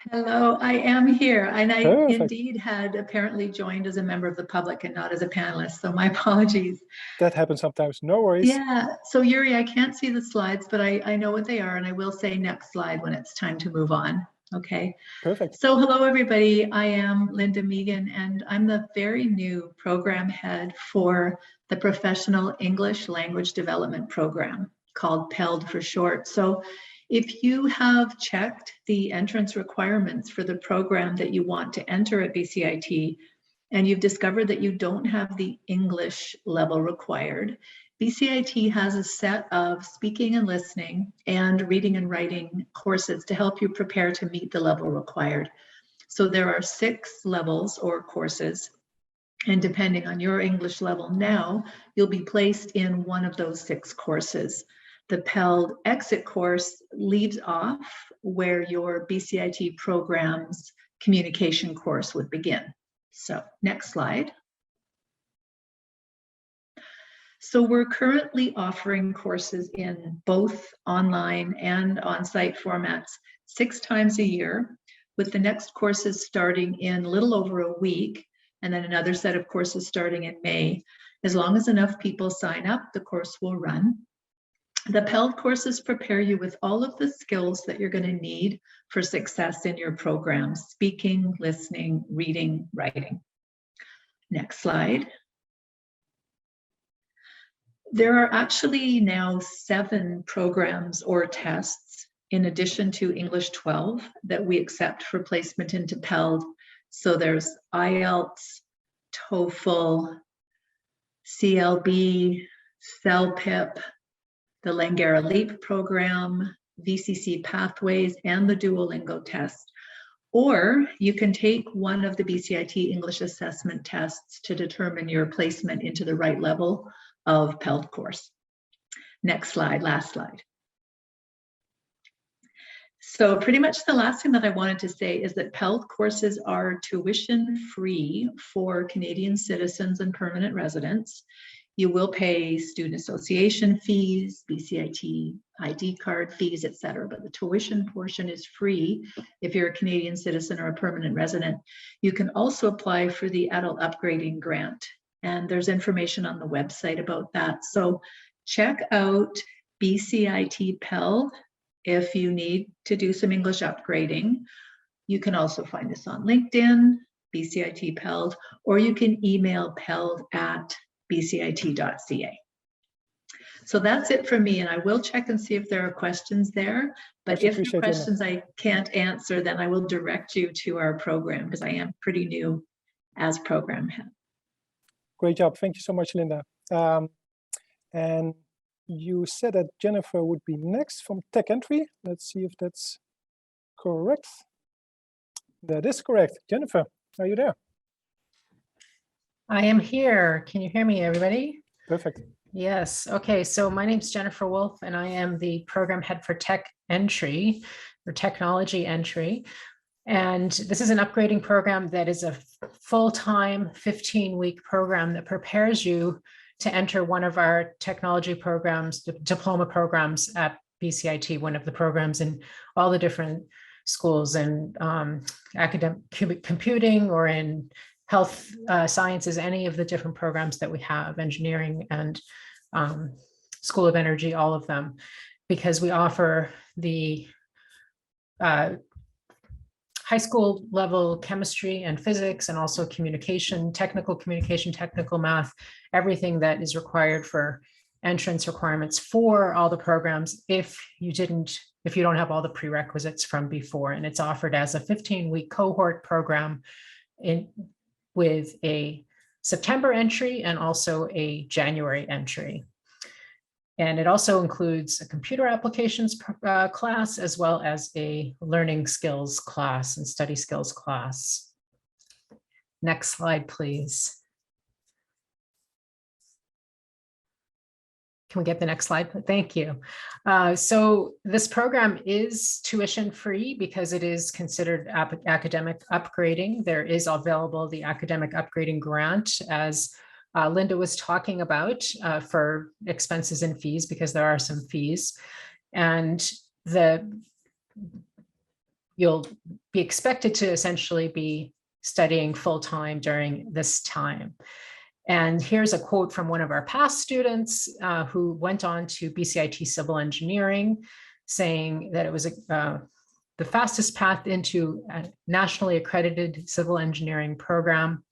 Hello, I am here, and I Perfect. indeed had apparently joined as a member of the public and not as a panelist, so my apologies. That happens sometimes, no worries. Yeah, so Yuri, I can't see the slides, but I know what they are, and I will say next slide when it's time to move on. Okay. Perfect. So hello, everybody. I am Linda Megan, and I'm the very new program head for the Professional English Language Development Program, called PELD for short. So if you have checked the entrance requirements for the program that you want to enter at BCIT, and you've discovered that you don't have the English level required, BCIT has a set of speaking and listening and reading and writing courses to help you prepare to meet the level required. So there are 6 levels or courses, and depending on your English level now, you'll be placed in one of those 6 courses. The PELD exit course leaves off where your BCIT program's communication course would begin. So next slide. So we're currently offering courses in both online and on-site formats 6 times a year, with the next courses starting in a little over a week, and then another set of courses starting in May. As long as enough people sign up, the course will run. The PELD courses prepare you with all of the skills that you're going to need for success in your program: speaking, listening, reading, writing. Next slide. There are actually now 7 programs or tests in addition to English 12 that we accept for placement into PELD. So there's IELTS, TOEFL, CLB, CELPIP, the Langara LEAP program, VCC Pathways, and the Duolingo test. Or you can take one of the BCIT English assessment tests to determine your placement into the right level of PELD course. Next slide, last slide. So pretty much the last thing that I wanted to say is that PELD courses are tuition free for Canadian citizens and permanent residents. You will pay student association fees, BCIT ID card fees, etc. But the tuition portion is free if you're a Canadian citizen or a permanent resident. You can also apply for the adult upgrading grant, and there's information on the website about that. So check out BCIT PELD if you need to do some English upgrading. You can also find us on LinkedIn, BCIT PELD, or you can email peld@bcit.ca. So that's it for me, and I will check and see if there are questions there. But if there are questions I can't answer, then I will direct you to our program, because I am pretty new as program head. Great job. Thank you so much, Linda. And you said that Jennifer would be next from Tech Entry. Let's see if that's correct. That is correct. Jennifer, are you there? I am here. Can you hear me, everybody? Perfect. Yes. Okay. So my name is Jennifer Wolf, and I am the program head for Tech Entry, or Technology Entry. And this is an upgrading program that is a full-time 15-week program that prepares you to enter one of our technology programs, diploma programs at BCIT, one of the programs in all the different schools in academic computing or in health sciences, any of the different programs that we have, engineering and School of Energy, all of them, because we offer the high school level chemistry and physics, and also communication, technical math, everything that is required for entrance requirements for all the programs if you don't have all the prerequisites from before. And it's offered as a 15-week cohort program with a September entry and also a January entry. And it also includes a computer applications class, as well as a learning skills class and study skills class. Next slide, please. Can we get the next slide? Thank you. So this program is tuition free because it is considered academic upgrading. There is available the academic upgrading grant, as Linda was talking about, for expenses and fees, because there are some fees. And you'll be expected to essentially be studying full-time during this time. And here's a quote from one of our past students who went on to BCIT Civil Engineering, saying that it was the fastest path into a nationally accredited civil engineering program,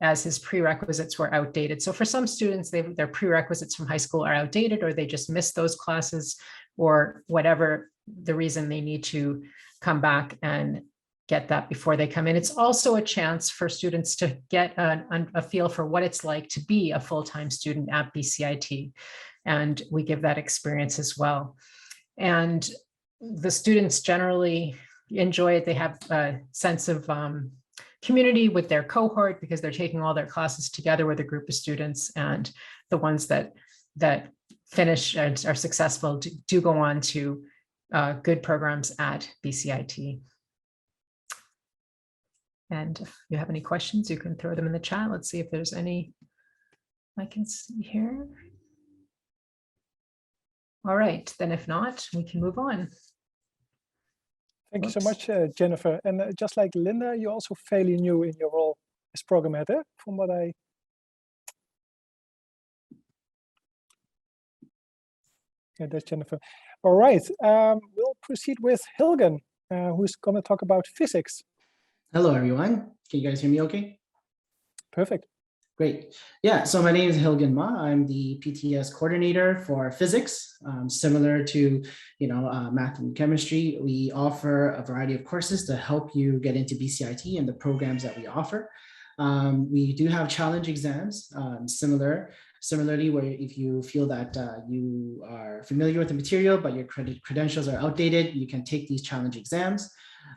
as his prerequisites were outdated. So for some students, their prerequisites from high school are outdated, or they just missed those classes, or whatever the reason, they need to come back and get that before they come in. It's also a chance for students to get a feel for what it's like to be a full-time student at BCIT. And we give that experience as well. And the students generally enjoy it. They have a sense of community with their cohort because they're taking all their classes together with a group of students, and the ones that finish and are successful do go on to good programs at BCIT. And if you have any questions, you can throw them in the chat. Let's see if there's any I can see here. All right, then if not, we can move on. Thank you so much, Jennifer. And just like Linda, you're also fairly new in your role as program head, from what I... Yeah, that's Jennifer. All right, we'll proceed with Hilgen, who's going to talk about physics. Hello, everyone. Can you guys hear me okay? Perfect. Great. Yeah, so my name is Hilgen Ma. I'm the PTS coordinator for physics. Similar to, math and chemistry, we offer a variety of courses to help you get into BCIT and the programs that we offer. We do have challenge exams, similarly, where if you feel that you are familiar with the material, but your credentials are outdated, you can take these challenge exams.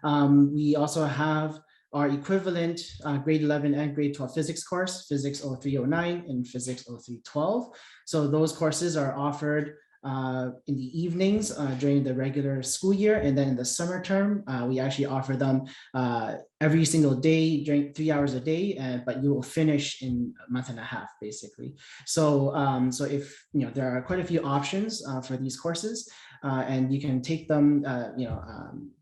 We also have our equivalent grade 11 and grade 12 physics course, Physics 0309 and Physics 0312. So those courses are offered in the evenings during the regular school year, and then in the summer term, we actually offer them every single day, during 3 hours a day, but you will finish in a month and a half, basically. So, so if there are quite a few options for these courses, and you can take them,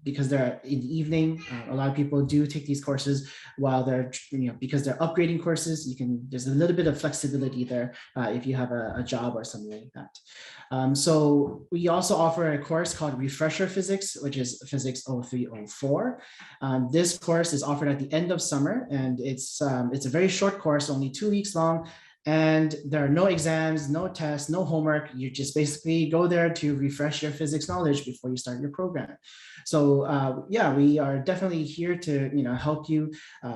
because they're in the evening. A lot of people do take these courses while they're, because they're upgrading courses. There's a little bit of flexibility there if you have a job or something like that. So we also offer a course called Refresher Physics, which is Physics 0304. This course is offered at the end of summer, and it's a very short course, only 2 weeks long. And there are no exams, no tests, no homework. You just basically go there to refresh your physics knowledge before you start your program. So yeah, we are definitely here to help you.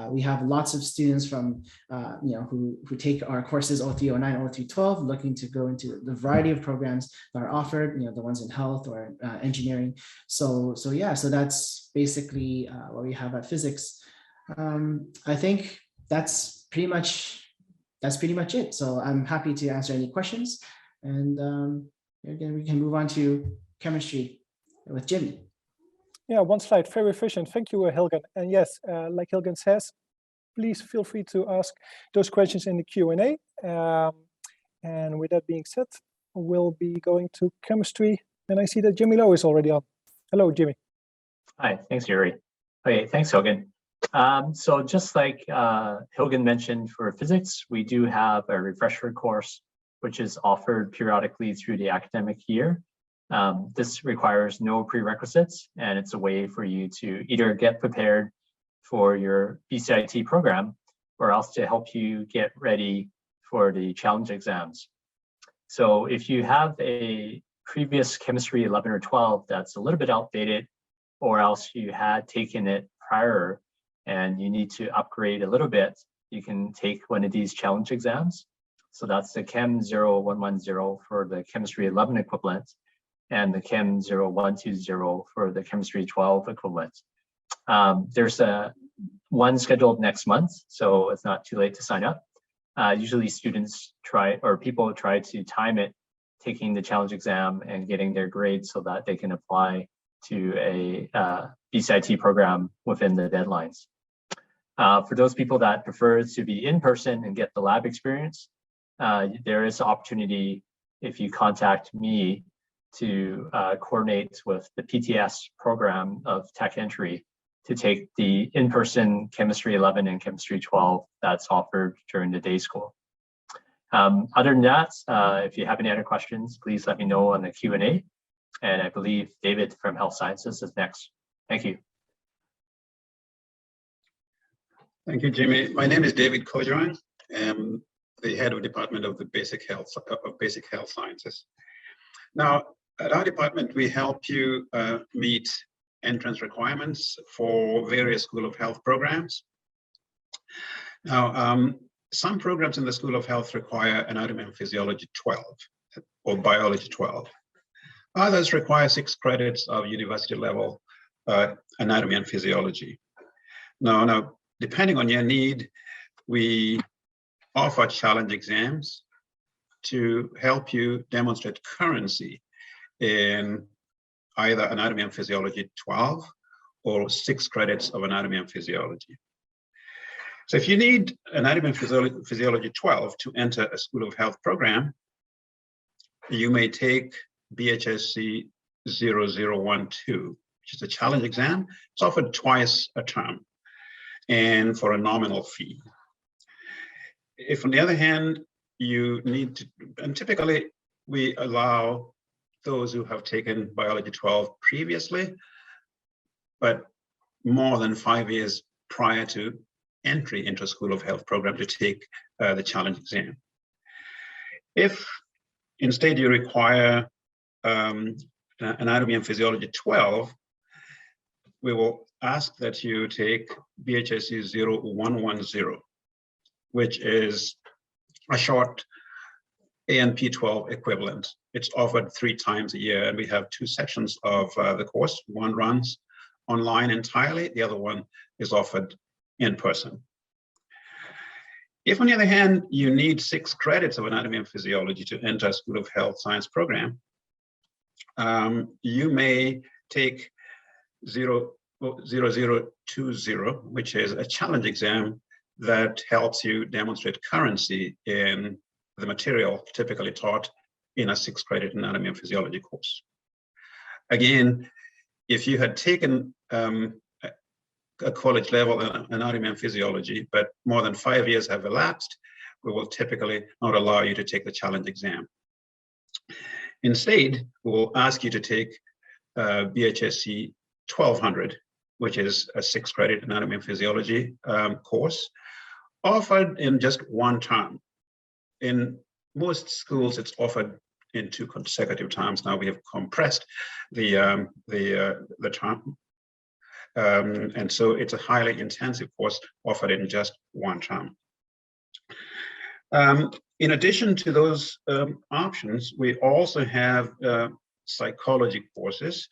We have lots of students from who take our courses 0309, 0312, looking to go into the variety of programs that are offered. The ones in health or engineering. So yeah, so that's basically what we have at physics. I think that's pretty much it. So I'm happy to answer any questions. And again, we can move on to chemistry with Jimmy. Yeah, one slide, very efficient. Thank you, Hilgen. And yes, like Hilgen says, please feel free to ask those questions in the Q&A. And with that being said, we'll be going to chemistry. And I see that Jimmy Lowe is already on. Hello, Jimmy. Hi, thanks, Yuri. Okay, thanks, Hilgen. So just like Hilgen mentioned, for physics, we do have a refresher course, which is offered periodically through the academic year. This requires no prerequisites, and it's a way for you to either get prepared for your BCIT program or else to help you get ready for the challenge exams. So if you have a previous chemistry 11 or 12 that's a little bit outdated, or else you had taken it prior and you need to upgrade a little bit, you can take one of these challenge exams. So that's the Chem 0110 for the Chemistry 11 equivalent, and the Chem 0120 for the Chemistry 12 equivalent. There's one scheduled next month, so it's not too late to sign up. Usually students people try to time it taking the challenge exam and getting their grades so that they can apply to a BCIT program within the deadlines. For those people that prefer to be in person and get the lab experience, there is an opportunity if you contact me to coordinate with the PTS program of Tech Entry to take the in-person Chemistry 11 and Chemistry 12 that's offered during the day school. Other than that, if you have any other questions, please let me know on the Q&A. And I believe David from Health Sciences is next. Thank you. Thank you, Jimmy. My name is David Kojoan. I'm the head of department of the Basic Health Sciences. Now, at our department, we help you meet entrance requirements for various School of Health programs. Now, some programs in the School of Health require Anatomy and Physiology 12 or Biology 12. Others require 6 credits of university level Anatomy and Physiology. Now, depending on your need, we offer challenge exams to help you demonstrate currency in either Anatomy and Physiology 12 or 6 credits of Anatomy and Physiology. So if you need Anatomy and Physiology 12 to enter a School of Health program, you may take BHSC 0012, which is a challenge exam. It's offered twice a term and for a nominal fee. If on the other hand, you need to, and typically we allow those who have taken Biology 12 previously, but more than 5 years prior to entry into a School of Health program to take the challenge exam. If instead you require Anatomy and Physiology 12, we will ask that you take BHSC 0110, which is a short ANP 12 equivalent. It's offered 3 times a year, and we have 2 sections of the course. One runs online entirely, the other one is offered in person. If, on the other hand, you need 6 credits of Anatomy and Physiology to enter a School of Health Science program, you may take 0020, which is a challenge exam that helps you demonstrate currency in the material typically taught in a 6-credit Anatomy and Physiology course. Again, if you had taken a college level Anatomy and Physiology, but more than 5 years have elapsed, we will typically not allow you to take the challenge exam. Instead, we will ask you to take BHSC 1200, which is a 6-credit Anatomy and Physiology course, offered in just 1 term. In most schools, it's offered in 2 consecutive terms. Now we have compressed the term. And so it's a highly intensive course offered in just 1 term. In addition to those options, we also have psychology courses.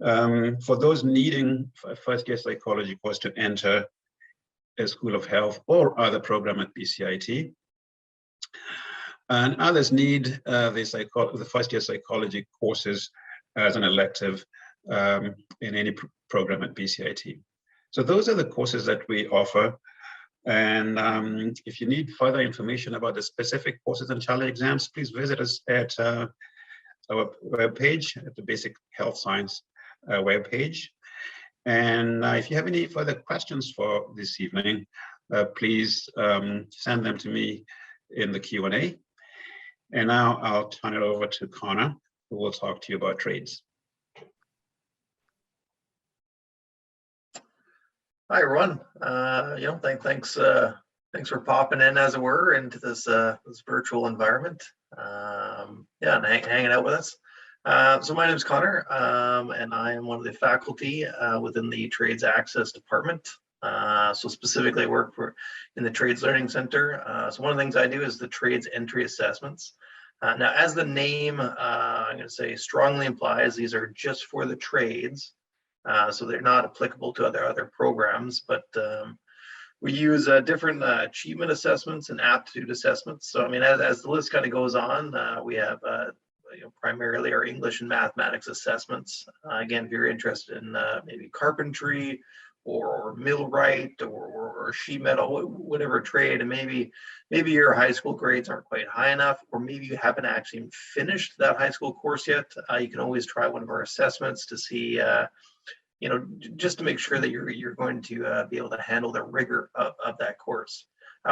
For those needing a first-year psychology course to enter a School of Health or other program at BCIT. And others need the first-year psychology courses as an elective in any program at BCIT. So those are the courses that we offer. And if you need further information about the specific courses and challenge exams, please visit us at our webpage, at the Basic Health Science webpage. And if you have any further questions for this evening, please send them to me in the Q&A. And now I'll turn it over to Connor, who will talk to you about trades. Hi, everyone. Thanks for popping in, as it were, into this this virtual environment. And hanging out with us. So my name is Connor, and I am one of the faculty within the Trades Access Department. So specifically, I work in the Trades Learning Center. So one of the things I do is the Trades Entry Assessments. Now, as the name, I'm going to say, strongly implies, these are just for the trades. So they're not applicable to other programs, but We use different achievement assessments and aptitude assessments. So I mean, as the list kind of goes on, we have primarily our English and mathematics assessments. Again, if you're interested in maybe carpentry or millwright or sheet metal, whatever trade, and maybe your high school grades aren't quite high enough, or maybe you haven't actually finished that high school course yet, you can always try one of our assessments to see, just to make sure that you're going to be able to handle the rigor of that course.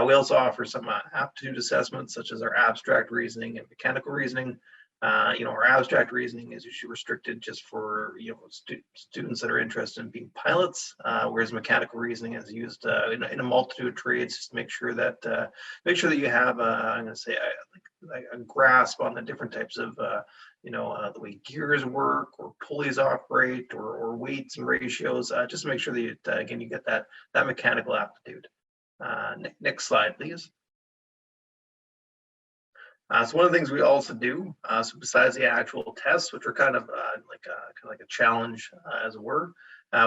We also offer some aptitude assessments, such as our abstract reasoning and mechanical reasoning. Our abstract reasoning is usually restricted just for students that are interested in being pilots, whereas mechanical reasoning is used in a multitude of trades, just to make sure that you have I'm going to say a grasp on the different types of the way gears work or pulleys operate or weights and ratios, just to make sure that you get that mechanical aptitude. Next slide, please. So one of the things we also do, so besides the actual tests, which are kind of like a challenge, as it were,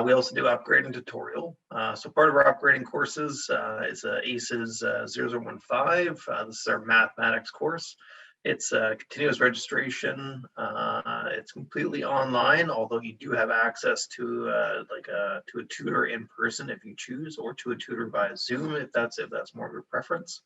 we also do upgrading tutorial. So part of our upgrading courses is ACES 0015. This is our mathematics course. It's a continuous registration. It's completely online, although you do have access to a tutor in person if you choose, or to a tutor via Zoom if that's more of your preference.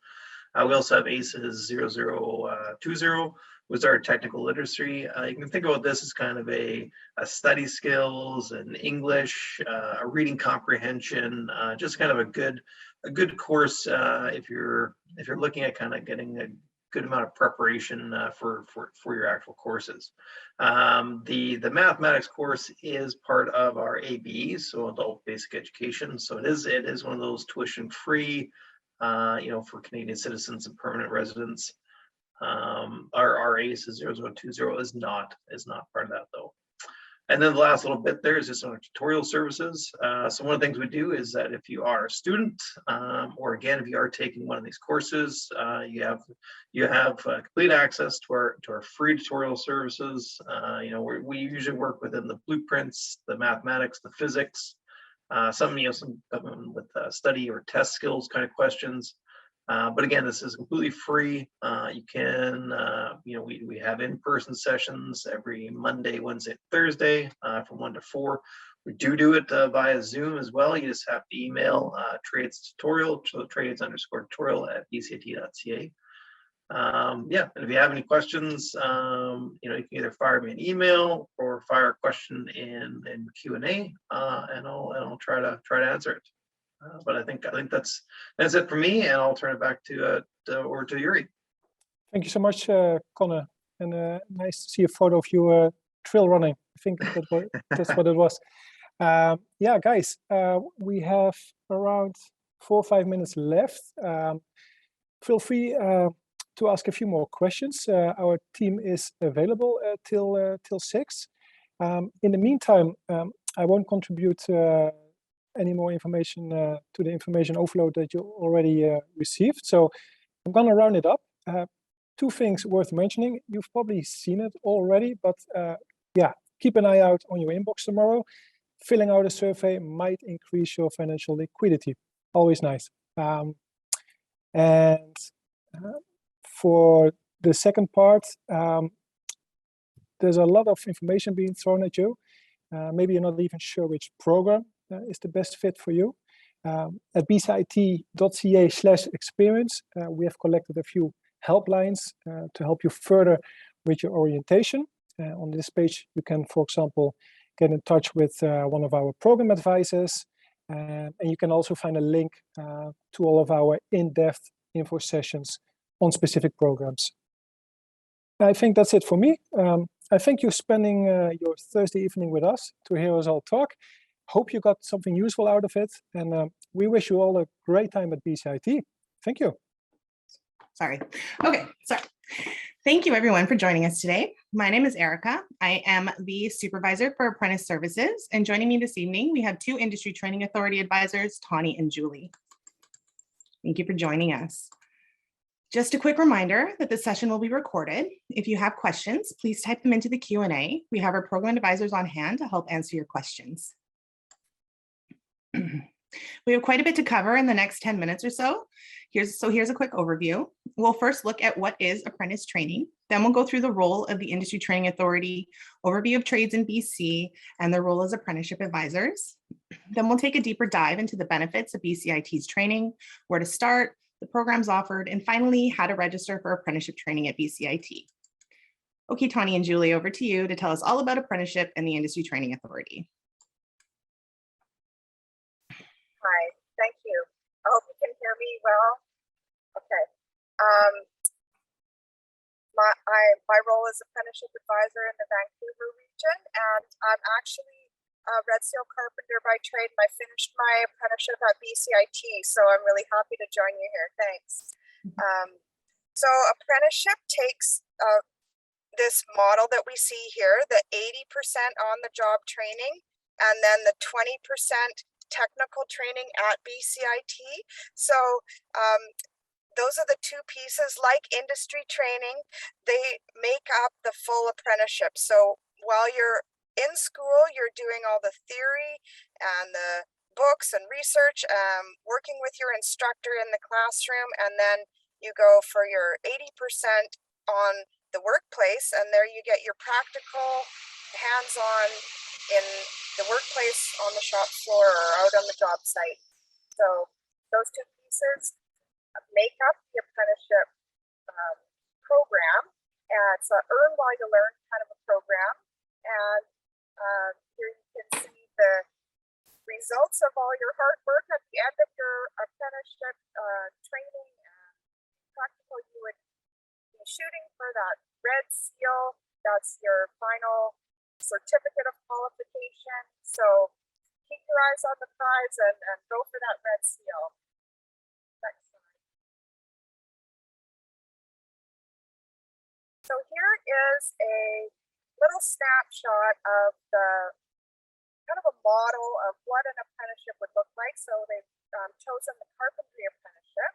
We also have ACES 0020, which is our technical literacy. You can think about this as kind of a study skills and English, a reading comprehension, just kind of a good course if you're looking at kind of getting a good amount of preparation for your actual courses. The mathematics course is part of our ABE, so Adult Basic Education. So it is one of those tuition-free, for Canadian citizens and permanent residents. Our ACES 0020 is not part of that though. And then the last little bit there is just on our tutorial services. So one of the things we do is that if you are a student, or again, if you are taking one of these courses, you have complete access to our free tutorial services. We usually work within the blueprints, the mathematics, the physics, some with study or test skills kind of questions. But again, this is completely free. You can, we have in-person sessions every Monday, Wednesday, Thursday from 1 to 4. We do it via Zoom as well. You just have to email trades tutorial, so trades_tutorial @bcit.ca. And if you have any questions, you can either fire me an email or fire a question in Q&A, and I'll try to answer it. But I think that's it for me, and I'll turn it back over to Yuri. Thank you so much, Connor, and nice to see a photo of you trail running. I think that's what it was. Yeah, guys, we have around 4 or 5 minutes left. Feel free to ask a few more questions. Our team is available till 6. In the meantime, I won't contribute any more information to the information overload that you already received. So I'm gonna round it up. 2 things worth mentioning. You've probably seen it already, but keep an eye out on your inbox tomorrow. Filling out a survey might increase your financial liquidity. Always nice. And for the second part, there's a lot of information being thrown at you. Maybe you're not even sure which program is the best fit for you. At bcit.ca/experience, we have collected a few helplines to help you further with your orientation. On this page, you can, for example, get in touch with one of our program advisors, and you can also find a link to all of our in-depth info sessions on specific programs. I think that's it for me. I thank you spending your Thursday evening with us to hear us all talk. Hope you got something useful out of it, and we wish you all a great time at BCIT. Thank you. Sorry. Thank you everyone for joining us today. My name is Erica. I am the supervisor for Apprentice Services, and joining me this evening, we have 2 industry training authority advisors, Tawny and Julie. Thank you for joining us. Just a quick reminder that this session will be recorded. If you have questions, please type them into the Q&A. We have our program advisors on hand to help answer your questions. We have quite a bit to cover in the next 10 minutes or so. Here's a quick overview. We'll first look at what is apprentice training. Then we'll go through the role of the Industry Training Authority, overview of trades in BC, and their role as apprenticeship advisors. Then we'll take a deeper dive into the benefits of BCIT's training, where to start, the programs offered, and finally, how to register for apprenticeship training at BCIT. Okay, Tawny and Julie, over to you to tell us all about apprenticeship and the Industry Training Authority. Hi, thank you. I hope you can hear me well. Okay. My role is apprenticeship advisor in the Vancouver region, and I'm actually a red seal carpenter by trade, and I finished my apprenticeship at BCIT, so I'm really happy to join you here. Thanks. So apprenticeship takes this model that we see here, the 80% on the job training, and then the 20% technical training at BCIT. So those are the two pieces. Like industry training, they make up the full apprenticeship. So while you're in school, you're doing all the theory and the books and research, working with your instructor in the classroom, and then you go for your 80% on the workplace, and there you get your practical hands-on in the workplace, on the shop floor, or out on the job site. So those two pieces make up the apprenticeship program, and it's an earn while you learn kind of a program. And here you can see the results of all your hard work at the end of your apprenticeship training and practical. You would be shooting for that red seal. That's your final certificate of qualification. So keep your eyes on the prize and go for that red seal. Next slide. So here is a little snapshot of the kind of a model of what an apprenticeship would look like. So they've chosen the carpentry apprenticeship,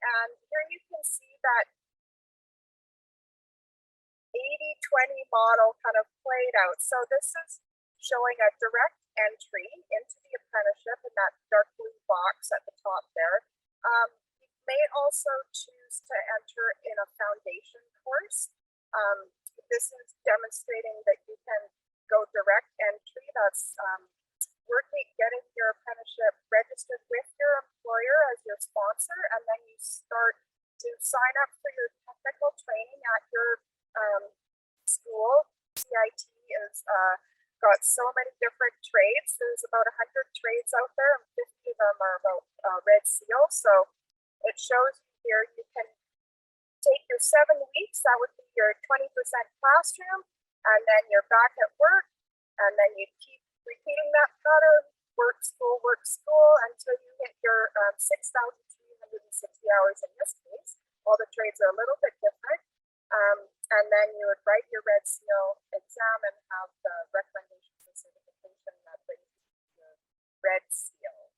and here you can see that 80-20 model kind of played out. So this is showing a direct entry into the apprenticeship in that dark blue box at the top there. You may also choose to enter in a foundation course. This is demonstrating that you can go direct entry. That's getting your apprenticeship registered with your employer as your sponsor, and then you start to sign up for your technical training at your school. CIT has got so many different trades. There's about 100 trades out there, and 50 of them are about red seal. So it shows you here you can take your 7 weeks, that would be your 20% classroom, and then you're back at work, and then you keep repeating that pattern, work, school, until you hit your 6,360 hours in this case. All the trades are a little bit different. And then you would write your red seal exam and have the recommendation for certification that brings you to your red seal.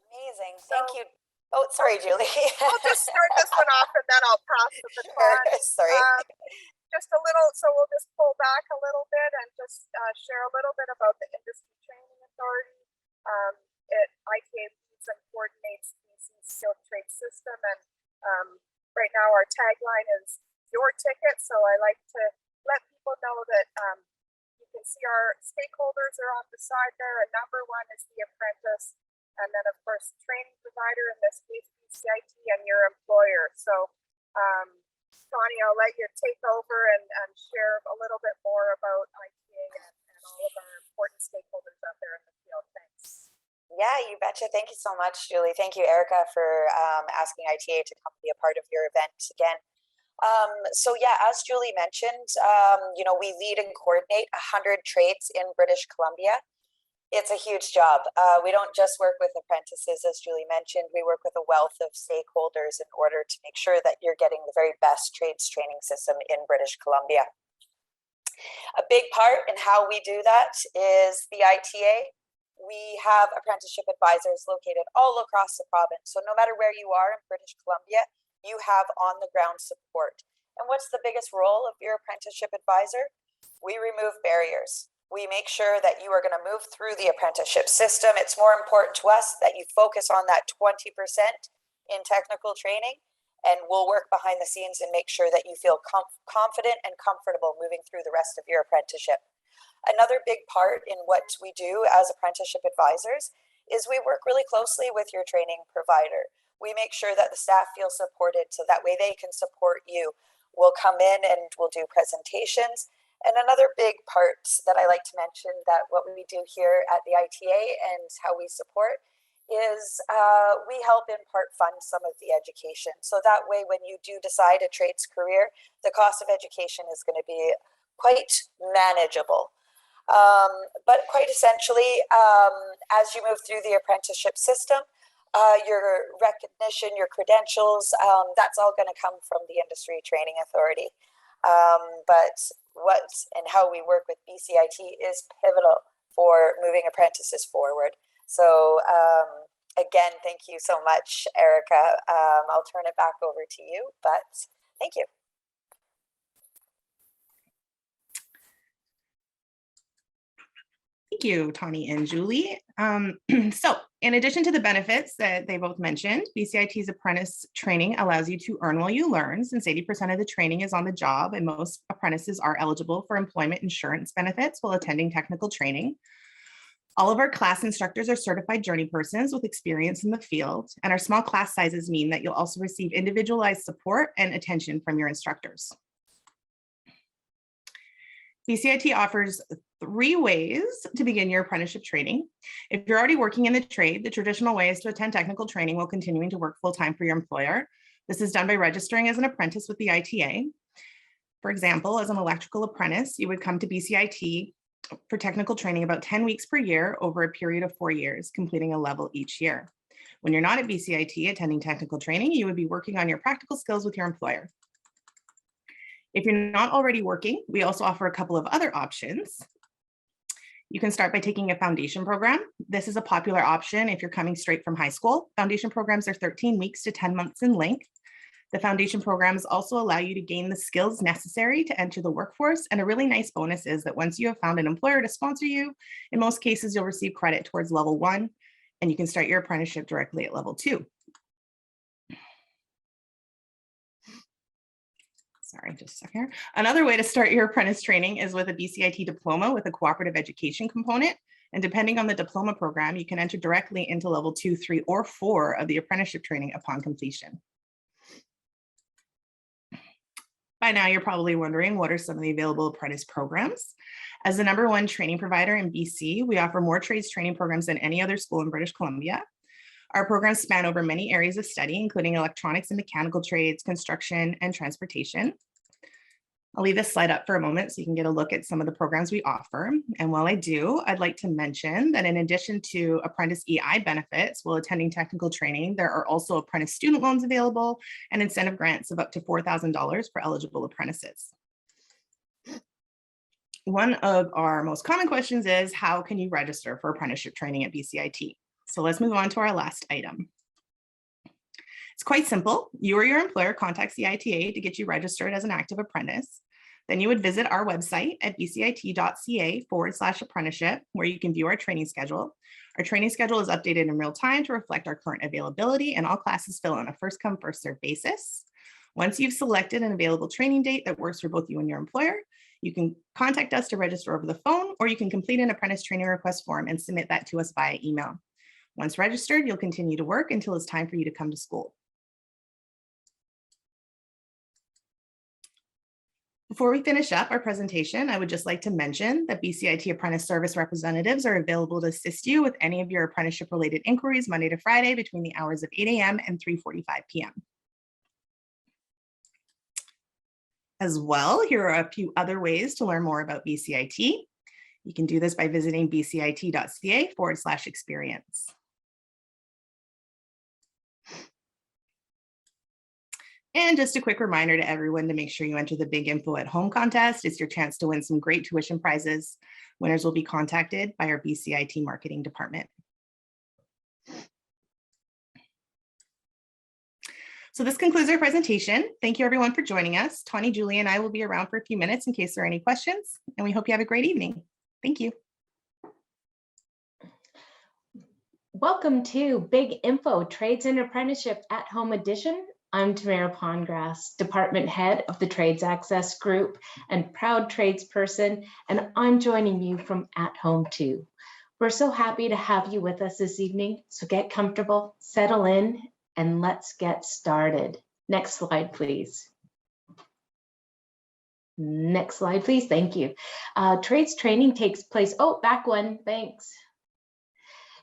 Amazing, thank you. Oh, sorry, Julie. I'll just start this one off and then I'll pass the baton. Sorry. Just a little, so we'll just pull back a little bit and just share a little bit about the Industry Training Authority. ITA leads and coordinates BC's skilled trade system, and right now our tagline is your ticket. So I like to let people know that you can see our stakeholders are on the side there, and number one is the apprentice, and then of course training provider, in this case BCIT, and your employer. So Tawny, I'll let you take over and share a little bit more about ITA and all of our important stakeholders out there in the field. Thanks. Yeah, you betcha. Thank you so much, Julie. Thank you, Erica, for asking ITA to come be a part of your event again. So yeah, as Julie mentioned, we lead and coordinate 100 trades in British Columbia. It's a huge job. We don't just work with apprentices, as Julie mentioned. We work with a wealth of stakeholders in order to make sure that you're getting the very best trades training system in British Columbia. A big part in how we do that is the ITA. We have apprenticeship advisors located all across the province. So no matter where you are in British Columbia, you have on-the-ground support. And what's the biggest role of your apprenticeship advisor? We remove barriers. We make sure that you are going to move through the apprenticeship system. It's more important to us that you focus on that 20% in technical training, and we'll work behind the scenes and make sure that you feel confident and comfortable moving through the rest of your apprenticeship. Another big part in what we do as apprenticeship advisors is we work really closely with your training provider. We make sure that the staff feel supported so that way they can support you. We'll come in and we'll do presentations. And another big part that I like to mention that what we do here at the ITA and how we support is we help in part fund some of the education. So that way, when you do decide a trades career, the cost of education is going to be quite manageable. But quite essentially, as you move through the apprenticeship system, your recognition, your credentials, that's all going to come from the Industry Training Authority. But what and how we work with BCIT is pivotal for moving apprentices forward. So again, thank you so much, Erica. I'll turn it back over to you, but thank you. Thank you, Tawny and Julie. So in addition to the benefits that they both mentioned, BCIT's apprentice training allows you to earn while you learn, since 80% of the training is on the job, and most apprentices are eligible for employment insurance benefits while attending technical training. All of our class instructors are certified journey persons with experience in the field, and our small class sizes mean that you'll also receive individualized support and attention from your instructors. BCIT offers 3 ways to begin your apprenticeship training. If you're already working in the trade, the traditional way is to attend technical training while continuing to work full-time for your employer. This is done by registering as an apprentice with the ITA. For example, as an electrical apprentice, you would come to BCIT for technical training about 10 weeks per year over a period of 4 years, completing a level each year. When you're not at BCIT attending technical training, you would be working on your practical skills with your employer. If you're not already working, we also offer a couple of other options. You can start by taking a foundation program. This is a popular option if you're coming straight from high school. Foundation programs are 13 weeks to 10 months in length. The foundation programs also allow you to gain the skills necessary to enter the workforce. And a really nice bonus is that once you have found an employer to sponsor you, in most cases, you'll receive credit towards level 1, and you can start your apprenticeship directly at level 2. Sorry, just a second here. Another way to start your apprentice training is with a BCIT diploma with a cooperative education component. And depending on the diploma program, you can enter directly into level 2, 3, or 4 of the apprenticeship training upon completion. By now, you're probably wondering, what are some of the available apprentice programs? As the #1 training provider in BC, we offer more trades training programs than any other school in British Columbia. Our programs span over many areas of study, including electronics and mechanical trades, construction, and transportation. I'll leave this slide up for a moment so you can get a look at some of the programs we offer. And while I do, I'd like to mention that in addition to apprentice EI benefits while attending technical training, there are also apprentice student loans available and incentive grants of up to $4,000 for eligible apprentices. One of our most common questions is, how can you register for apprenticeship training at BCIT? So let's move on to our last item. It's quite simple. You or your employer contacts the ITA to get you registered as an active apprentice. Then you would visit our website at bcit.ca/apprenticeship, where you can view our training schedule. Our training schedule is updated in real time to reflect our current availability, and all classes fill on a first come, first served basis. Once you've selected an available training date that works for both you and your employer, you can contact us to register over the phone, or you can complete an apprentice training request form and submit that to us via email. Once registered, you'll continue to work until it's time for you to come to school. Before we finish up our presentation, I would just like to mention that BCIT Apprentice Service representatives are available to assist you with any of your apprenticeship-related inquiries Monday to Friday between the hours of 8 a.m. and 3:45 p.m. As well, here are a few other ways to learn more about BCIT. You can do this by visiting bcit.ca/experience. And just a quick reminder to everyone to make sure you enter the Big Info at Home contest. It's your chance to win some great tuition prizes. Winners will be contacted by our BCIT marketing department. So this concludes our presentation. Thank you everyone for joining us. Tawny, Julie, and I will be around for a few minutes in case there are any questions, and we hope you have a great evening. Thank you. Welcome to Big Info Trades and Apprenticeship at Home Edition. I'm Tamara Pongrass, Department Head of the Trades Access Group and proud tradesperson, and I'm joining you from at home too. We're so happy to have you with us this evening, so get comfortable, settle in, and let's get started. Next slide, please. Next slide, please. Thank you. Trades training takes place, back one, thanks.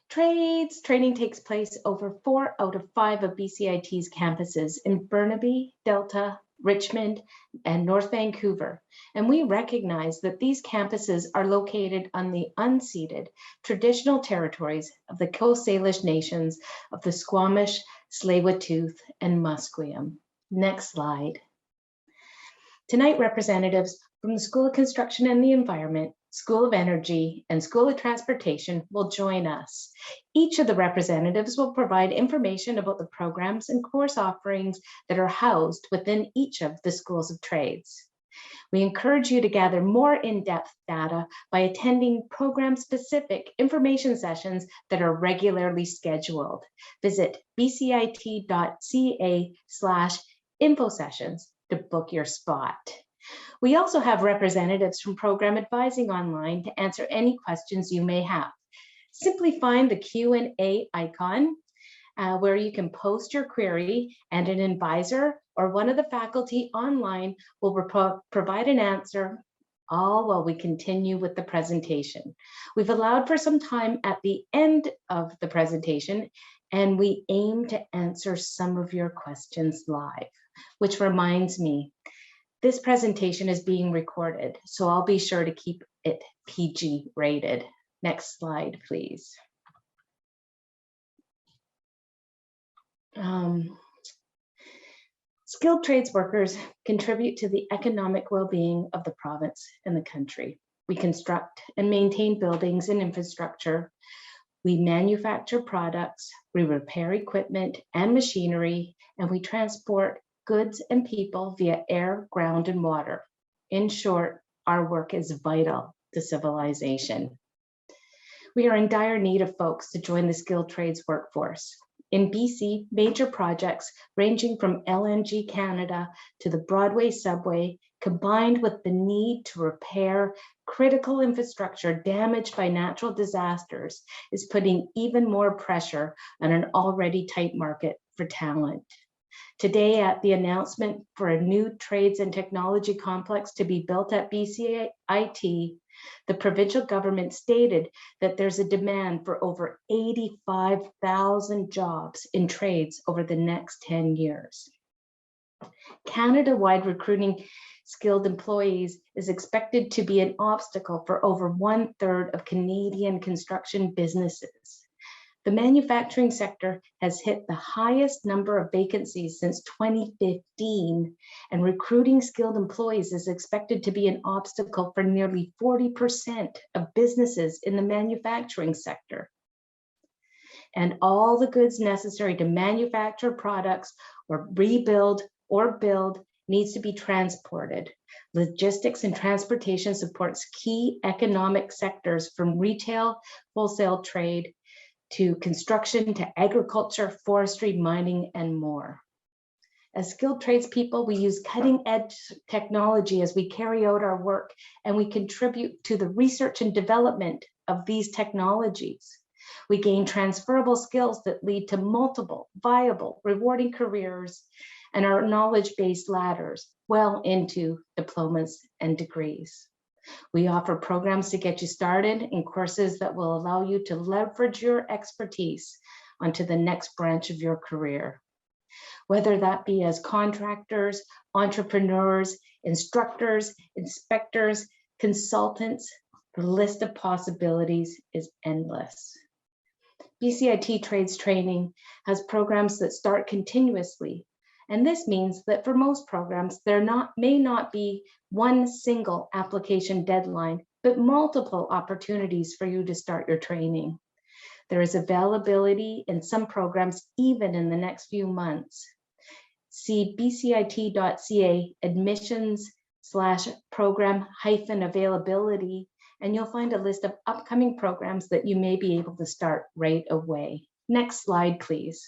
Trades training takes place over 4 out of 5 of BCIT's campuses in Burnaby, Delta, Richmond, and North Vancouver. And we recognize that these campuses are located on the unceded traditional territories of the Coast Salish nations of the Squamish, Tsleil-Waututh, and Musqueam. Next slide. Tonight, representatives from the School of Construction and the Environment, School of Energy, and School of Transportation will join us. Each of the representatives will provide information about the programs and course offerings that are housed within each of the schools of trades. We encourage you to gather more in-depth data by attending program-specific information sessions that are regularly scheduled. Visit bcit.ca/info sessions to book your spot. We also have representatives from Program Advising online to answer any questions you may have. Simply find the Q&A icon where you can post your query, and an advisor or one of the faculty online will provide an answer, all while we continue with the presentation. We've allowed for some time at the end of the presentation, and we aim to answer some of your questions live, which reminds me, this presentation is being recorded, so I'll be sure to keep it PG rated. Next slide, please. Skilled trades workers contribute to the economic well-being of the province and the country. We construct and maintain buildings and infrastructure. We manufacture products, we repair equipment and machinery, and we transport goods and people via air, ground, and water. In short, our work is vital to civilization. We are in dire need of folks to join the skilled trades workforce. In BC, major projects ranging from LNG Canada to the Broadway subway, combined with the need to repair critical infrastructure damaged by natural disasters, is putting even more pressure on an already tight market for talent. Today, at the announcement for a new trades and technology complex to be built at BCIT, the provincial government stated that there's a demand for over 85,000 jobs in trades over the next 10 years. Canada-wide recruiting skilled employees is expected to be an obstacle for over 1/3 of Canadian construction businesses. The manufacturing sector has hit the highest number of vacancies since 2015, and recruiting skilled employees is expected to be an obstacle for nearly 40% of businesses in the manufacturing sector. And all the goods necessary to manufacture products or rebuild or build needs to be transported. Logistics and transportation supports key economic sectors from retail, wholesale trade, to construction, to agriculture, forestry, mining, and more. As skilled tradespeople, we use cutting-edge technology as we carry out our work, and we contribute to the research and development of these technologies. We gain transferable skills that lead to multiple, viable, rewarding careers, and our knowledge-based ladders well into diplomas and degrees. We offer programs to get you started in courses that will allow you to leverage your expertise onto the next branch of your career. Whether that be as contractors, entrepreneurs, instructors, inspectors, consultants, the list of possibilities is endless. BCIT Trades Training has programs that start continuously. And this means that for most programs, there may not be one single application deadline, but multiple opportunities for you to start your training. There is availability in some programs even in the next few months. See bcit.ca admissions/program-availability and you'll find a list of upcoming programs that you may be able to start right away. Next slide, please.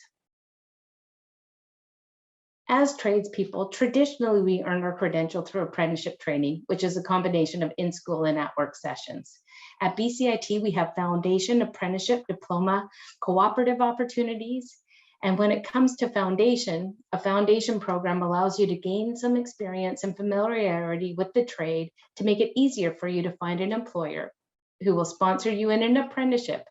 As tradespeople, traditionally we earn our credential through apprenticeship training, which is a combination of in-school and at-work sessions. At BCIT, we have foundation, apprenticeship, diploma, cooperative opportunities. And when it comes to foundation, a foundation program allows you to gain some experience and familiarity with the trade to make it easier for you to find an employer who will sponsor you in an apprenticeship.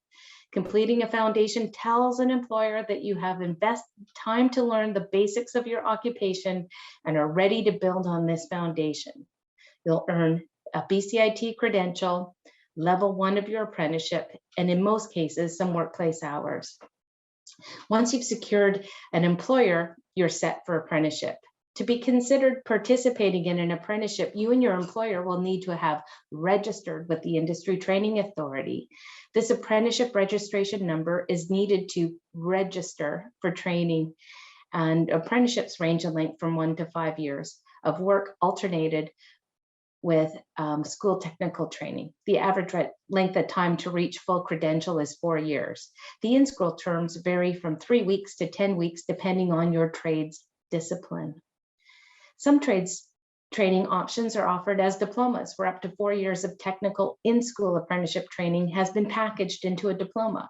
Completing a foundation tells an employer that you have invested time to learn the basics of your occupation and are ready to build on this foundation. You'll earn a BCIT credential, level 1 of your apprenticeship, and in most cases, some workplace hours. Once you've secured an employer, you're set for apprenticeship. To be considered participating in an apprenticeship, you and your employer will need to have registered with the Industry Training Authority. This apprenticeship registration number is needed to register for training, and apprenticeships range in length from 1 to 5 years of work alternated with school technical training. The average length of time to reach full credential is 4 years. The in-school terms vary from 3 weeks to 10 weeks, depending on your trade's discipline. Some trades training options are offered as diplomas, where up to 4 years of technical in-school apprenticeship training has been packaged into a diploma.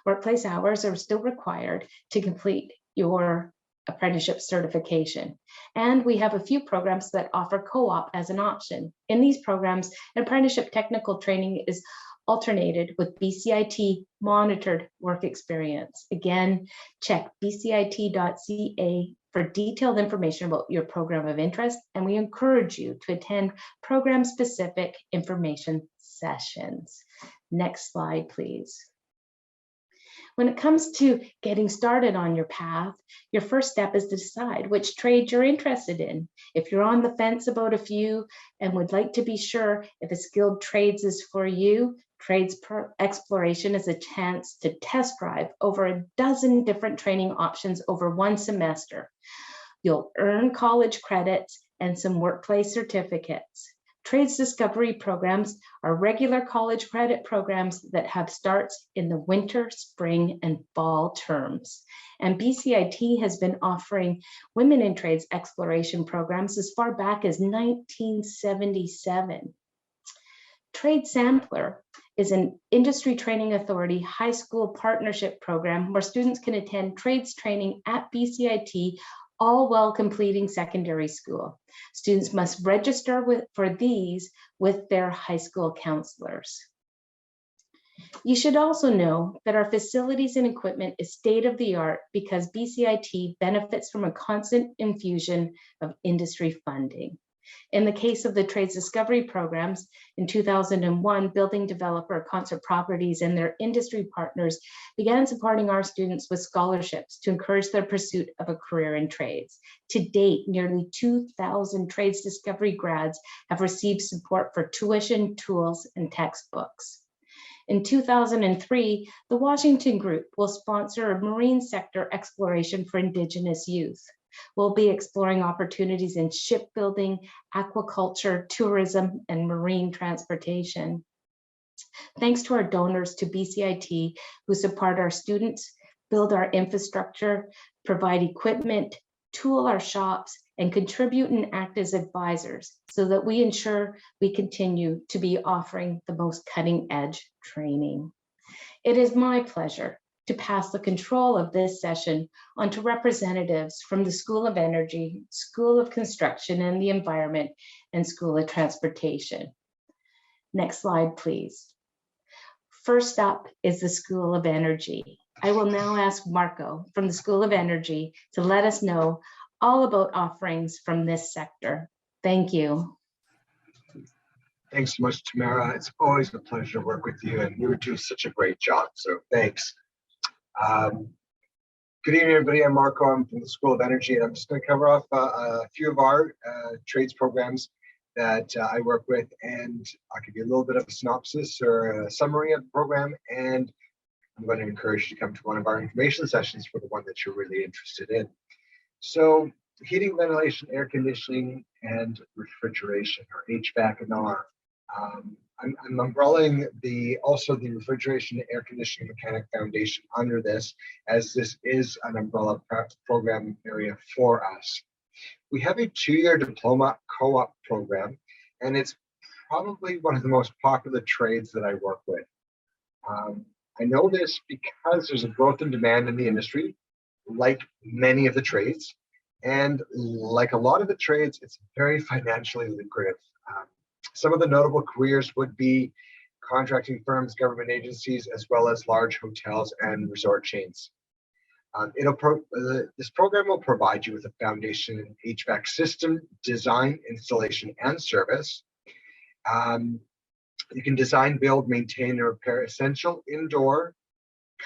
Workplace hours are still required to complete your apprenticeship certification. And we have a few programs that offer co-op as an option. In these programs, apprenticeship technical training is alternated with BCIT monitored work experience. Again, check bcit.ca for detailed information about your program of interest, and we encourage you to attend program-specific information sessions. Next slide, please. When it comes to getting started on your path, your first step is to decide which trade you're interested in. If you're on the fence about a few and would like to be sure if a skilled trades is for you, Trades Exploration is a chance to test drive over a dozen different training options over 1 semester. You'll earn college credits and some workplace certificates. Trades Discovery programs are regular college credit programs that have starts in the winter, spring, and fall terms. And BCIT has been offering Women in Trades Exploration programs as far back as 1977. Trade Sampler is an Industry Training Authority high school partnership program where students can attend trades training at BCIT, all while completing secondary school. Students must register for these with their high school counselors. You should also know that our facilities and equipment is state-of-the-art because BCIT benefits from a constant infusion of industry funding. In the case of the Trades Discovery programs, in 2001, building developer Concert Properties and their industry partners began supporting our students with scholarships to encourage their pursuit of a career in trades. To date, nearly 2,000 Trades Discovery grads have received support for tuition, tools, and textbooks. In 2003, the Washington Group will sponsor a marine sector exploration for Indigenous youth. We'll be exploring opportunities in shipbuilding, aquaculture, tourism, and marine transportation. Thanks to our donors to BCIT who support our students, build our infrastructure, provide equipment, tool our shops, and contribute and act as advisors so that we ensure we continue to be offering the most cutting-edge training. It is my pleasure to pass the control of this session on to representatives from the School of Energy, School of Construction and the Environment, and School of Transportation. Next slide, please. First up is the School of Energy. I will now ask Marco from the School of Energy to let us know all about offerings from this sector. Thank you. Thanks so much, Tamara. It's always a pleasure to work with you, and you do such a great job, so thanks. Good evening, everybody. I'm Marco. I'm from the School of Energy, and I'm just going to cover off a few of our trades programs that I work with, and I'll give you a little bit of a synopsis or a summary of the program, and I'm going to encourage you to come to one of our information sessions for the one that you're really interested in. So heating, ventilation, air conditioning, and refrigeration, or HVAC and R. I'm umbrellaing also the Refrigeration, Air Conditioning, Mechanic Foundation under this, as this is an umbrella program area for us. We have a 2-year diploma co-op program, and it's probably one of the most popular trades that I work with. I know this because there's a growth in demand in the industry, like many of the trades, and like a lot of the trades, it's very financially lucrative. Some of the notable careers would be contracting firms, government agencies, as well as large hotels and resort chains. This program will provide you with a foundation in HVAC system design, installation, and service. You can design, build, maintain, and repair essential indoor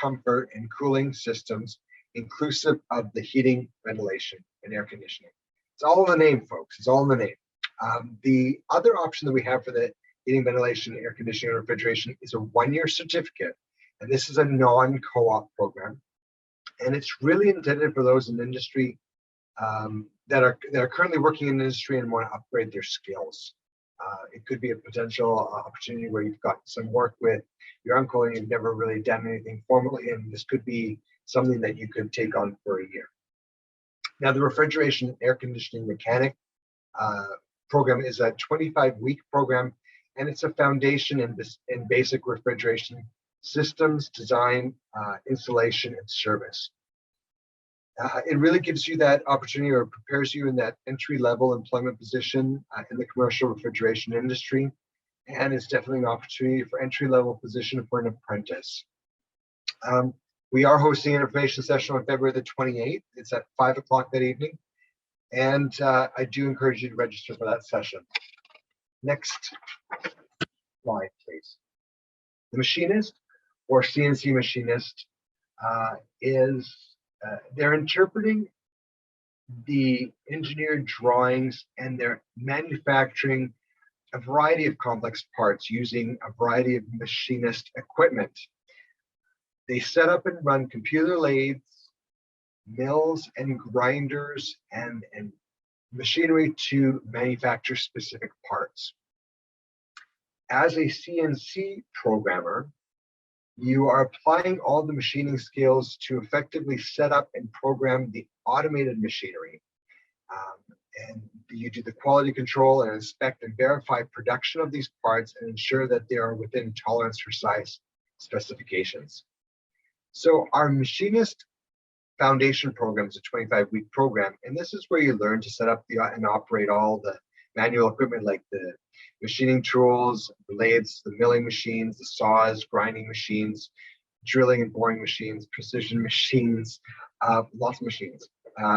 comfort and cooling systems, inclusive of the heating, ventilation, and air conditioning. It's all in the name, folks. It's all in the name. The other option that we have for the heating, ventilation, air conditioning, and refrigeration is a 1-year certificate, and this is a non-co-op program. And it's really intended for those in industry that are currently working in industry and want to upgrade their skills. It could be a potential opportunity where you've got some work with your uncle and you've never really done anything formally, and this could be something that you could take on for a year. Now, the Refrigeration, Air Conditioning Mechanic program is a 25-week program, and it's a foundation in basic refrigeration systems, design, installation, and service. It really gives you that opportunity, or prepares you in that entry-level employment position in the commercial refrigeration industry, and it's definitely an opportunity for entry-level position for an apprentice. We are hosting an information session on February the 28th. It's at 5 o'clock that evening, and I do encourage you to register for that session. Next slide, please. The machinist or CNC machinist they're interpreting the engineered drawings, and they're manufacturing a variety of complex parts using a variety of machinist equipment. They set up and run computer lathes, mills and grinders, and machinery to manufacture specific parts. As a CNC programmer, you are applying all the machining skills to effectively set up and program the automated machinery. And you do the quality control and inspect and verify production of these parts and ensure that they are within tolerance for size specifications. So our machinist foundation program is a 25-week program, and this is where you learn to set up and operate all the manual equipment like the machining tools, the lathes, the milling machines, the saws, grinding machines, drilling and boring machines, precision machines, lots of machines,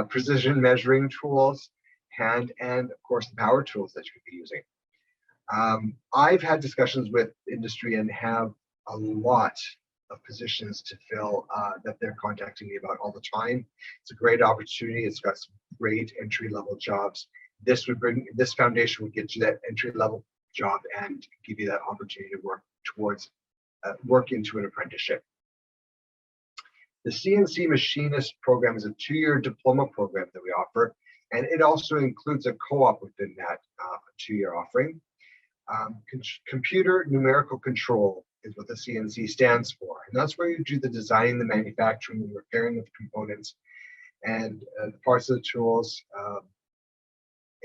precision measuring tools, and of course the power tools that you could be using. I've had discussions with industry and have a lot of positions to fill that they're contacting me about all the time. It's a great opportunity. It's got some great entry-level jobs. This foundation would get you that entry-level job and give you that opportunity to work towards work into an apprenticeship. The CNC Machinist program is a 2-year diploma program that we offer, and it also includes a co-op within that 2-year offering. Computer numerical control is what the CNC stands for, and that's where you do the designing, the manufacturing, the repairing of components, and the parts of the tools.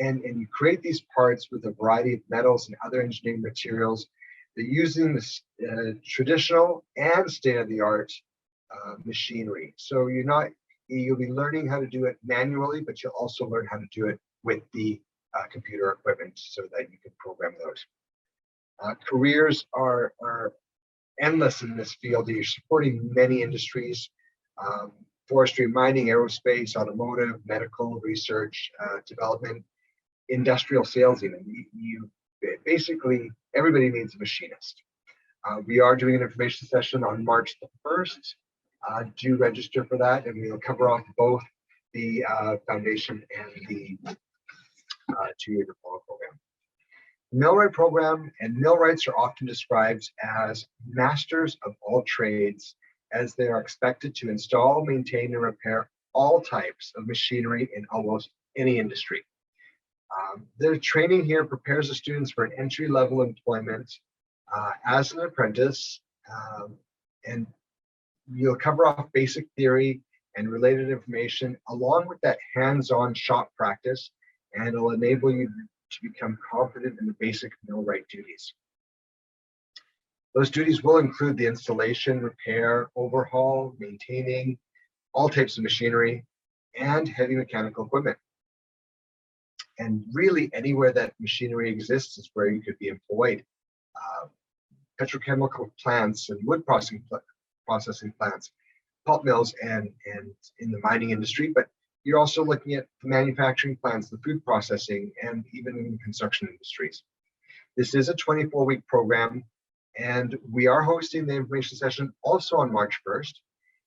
And you create these parts with a variety of metals and other engineering materials. They're using this traditional and state-of-the-art machinery. So you'll be learning how to do it manually, but you'll also learn how to do it with the computer equipment so that you can program those. Careers are endless in this field. You're supporting many industries: forestry, mining, aerospace, automotive, medical, research, development, industrial sales even. Basically, everybody needs a machinist. We are doing an information session on March the 1st. Do register for that, and we'll cover off both the foundation and the 2-year diploma program. Millwright program and millwrights are often described as masters of all trades, as they are expected to install, maintain, and repair all types of machinery in almost any industry. The training here prepares the students for an entry-level employment as an apprentice, and you'll cover off basic theory and related information along with that hands-on shop practice, and it'll enable you to become confident in the basic millwright duties. Those duties will include the installation, repair, overhaul, maintaining all types of machinery and heavy mechanical equipment. And really anywhere that machinery exists is where you could be employed. Petrochemical plants and wood processing plants, pulp mills, and in the mining industry, but you're also looking at the manufacturing plants, the food processing, and even in the construction industries. This is a 24-week program, and we are hosting the information session also on March 1st.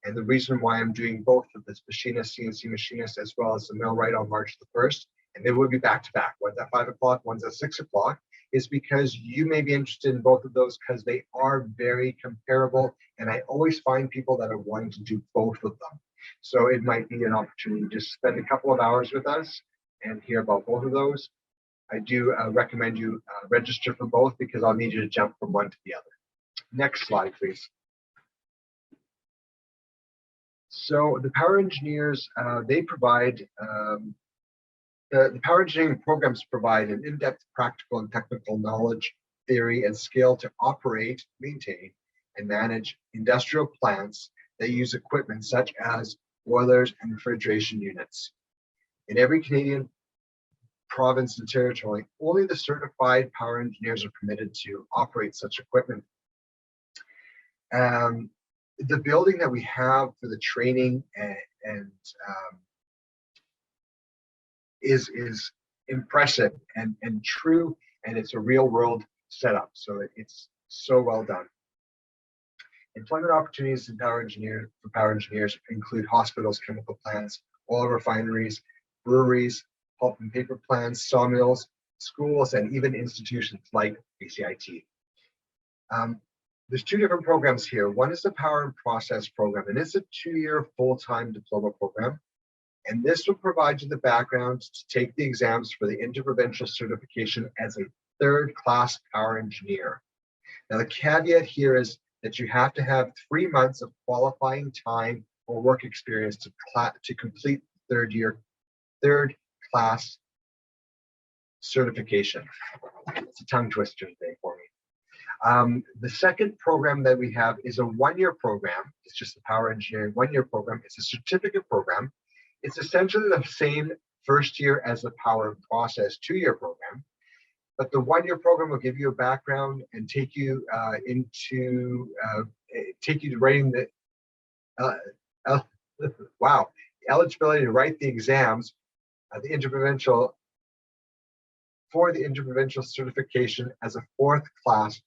And the reason why I'm doing both of this machinist, CNC machinist, as well as the millwright on March the 1st, and they will be back to back, one's at 5 o'clock, one's at 6 o'clock, is because you may be interested in both of those because they are very comparable. And I always find people that are wanting to do both of them. So it might be an opportunity to just spend a couple of hours with us and hear about both of those. I do recommend you register for both because I'll need you to jump from one to the other. Next slide, please. So the power engineers, they provide, the power engineering programs provide an in-depth practical and technical knowledge, theory, and skill to operate, maintain, and manage industrial plants that use equipment such as boilers and refrigeration units. In every Canadian province and territory, only the certified power engineers are permitted to operate such equipment. The building that we have for the training is impressive and true, and it's a real world setup. So it's so well done. Employment opportunities in power engineers include hospitals, chemical plants, oil refineries, breweries, pulp and paper plants, sawmills, schools, and even institutions like BCIT. There's two different programs here. One is the Power and Process program, and it's a 2-year full-time diploma program. And this will provide you the background to take the exams for the interprovincial certification as a third-class power engineer. Now, the caveat here is that you have to have 3 months of qualifying time or work experience to complete third-class certification. It's a tongue twister today for me. The second program that we have is a 1-year program. It's just the power engineering 1-year program. It's a certificate program. It's essentially the same first year as the power and process 2-year program. But the 1-year program will give you a background and take you to writing the eligibility to write the exams, the interprovincial certification as a fourth class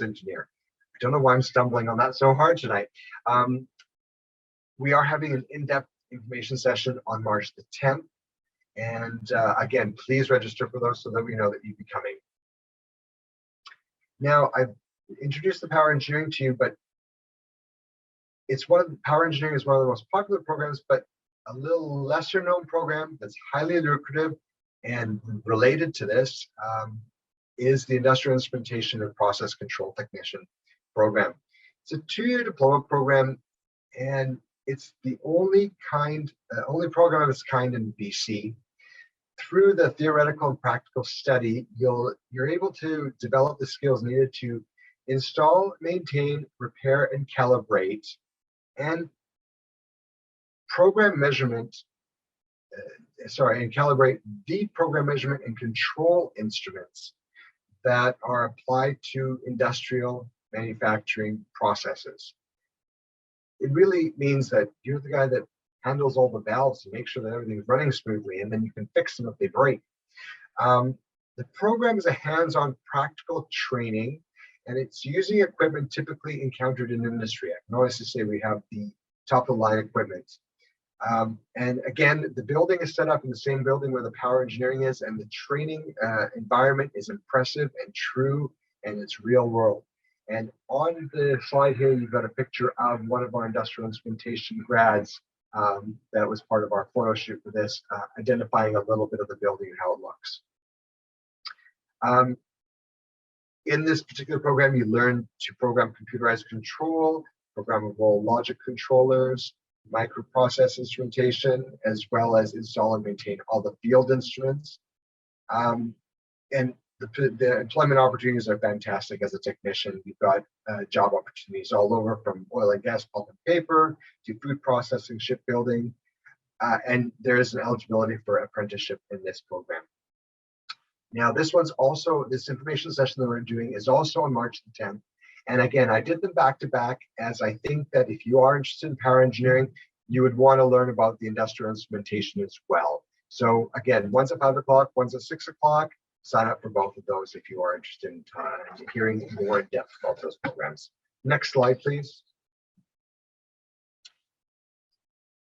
engineer. I don't know why I'm stumbling on that so hard tonight. We are having an in-depth information session on March the 10th. And again, please register for those so that we know that you'll be coming. Now, I've introduced the power engineering to you, but power engineering is one of the most popular programs, but a little lesser known program that's highly lucrative and related to this is the Industrial Instrumentation and Process Control Technician program. It's a 2-year diploma program, and it's the only program of its kind in BC. Through the theoretical and practical study, you're able to develop the skills needed to install, maintain, repair, and calibrate, and calibrate the program measurement and control instruments that are applied to industrial manufacturing processes. It really means that you're the guy that handles all the valves to make sure that everything's running smoothly, and then you can fix them if they break. The program is a hands-on practical training, and it's using equipment typically encountered in industry. I can always say we have the top-of-the-line equipment. And again, the building is set up in the same building where the power engineering is, and the training environment is impressive and true, and it's real world. And on the slide here, you've got a picture of one of our industrial instrumentation grads that was part of our photo shoot for this, identifying a little bit of the building and how it looks. In this particular program, you learn to program computerized control, programmable logic controllers, microprocess instrumentation, as well as install and maintain all the field instruments. And the employment opportunities are fantastic as a technician. You've got job opportunities all over, from oil and gas, pulp and paper, to food processing, shipbuilding, and there is an eligibility for apprenticeship in this program. Now, this information session that we're doing is also on March the 10th. And again, I did them back to back, as I think that if you are interested in power engineering, you would want to learn about the industrial instrumentation as well. So again, one's at 5 o'clock, one's at 6 o'clock. Sign up for both of those if you are interested in hearing more in depth about those programs. Next slide, please.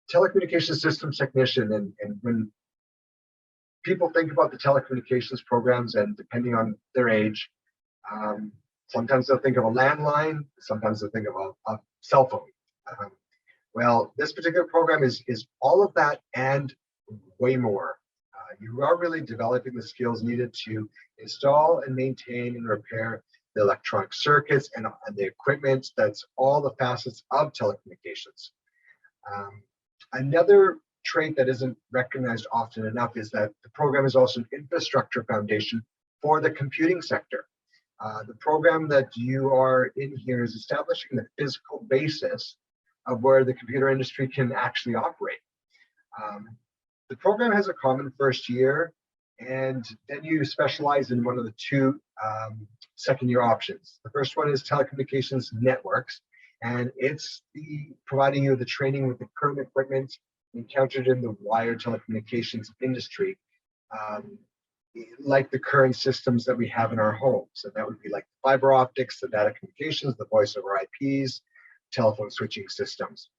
Telecommunications systems technician, and when people think about the telecommunications programs, and depending on their age, sometimes they'll think of a landline, sometimes they'll think of a cell phone. Well, this particular program is all of that and way more. You are really developing the skills needed to install and maintain and repair the electronic circuits and the equipment. That's all the facets of telecommunications. Another trait that isn't recognized often enough is that the program is also an infrastructure foundation for the computing sector. The program that you are in here is establishing the physical basis of where the computer industry can actually operate. The program has a common first year, and then you specialize in one of the two second year options. The first one is telecommunications networks, and it's providing you the training with the current equipment encountered in the wired telecommunications industry, like the current systems that we have in our homes. So that would be like fiber optics, the data communications, the voice over IPs, telephone switching systems.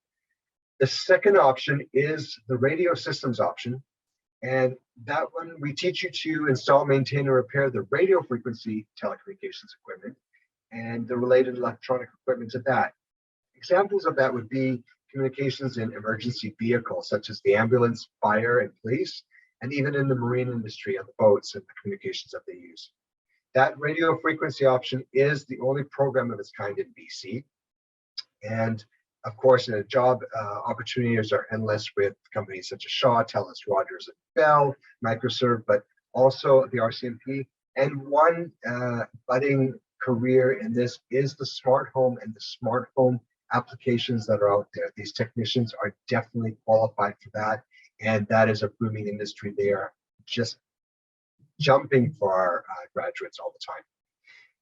The second option is the radio systems option. And that one, we teach you to install, maintain, and repair the radio frequency telecommunications equipment and the related electronic equipment to that. Examples of that would be communications in emergency vehicles, such as the ambulance, fire, and police, and even in the marine industry on the boats and the communications that they use. That radio frequency option is the only program of its kind in BC. And of course, job opportunities are endless with companies such as Shaw, TELUS, Rogers, and Bell, Microserve, but also the RCMP. And one budding career in this is the smart home and the smart home applications that are out there. These technicians are definitely qualified for that, and that is a booming industry. They are just jumping for our graduates all the time.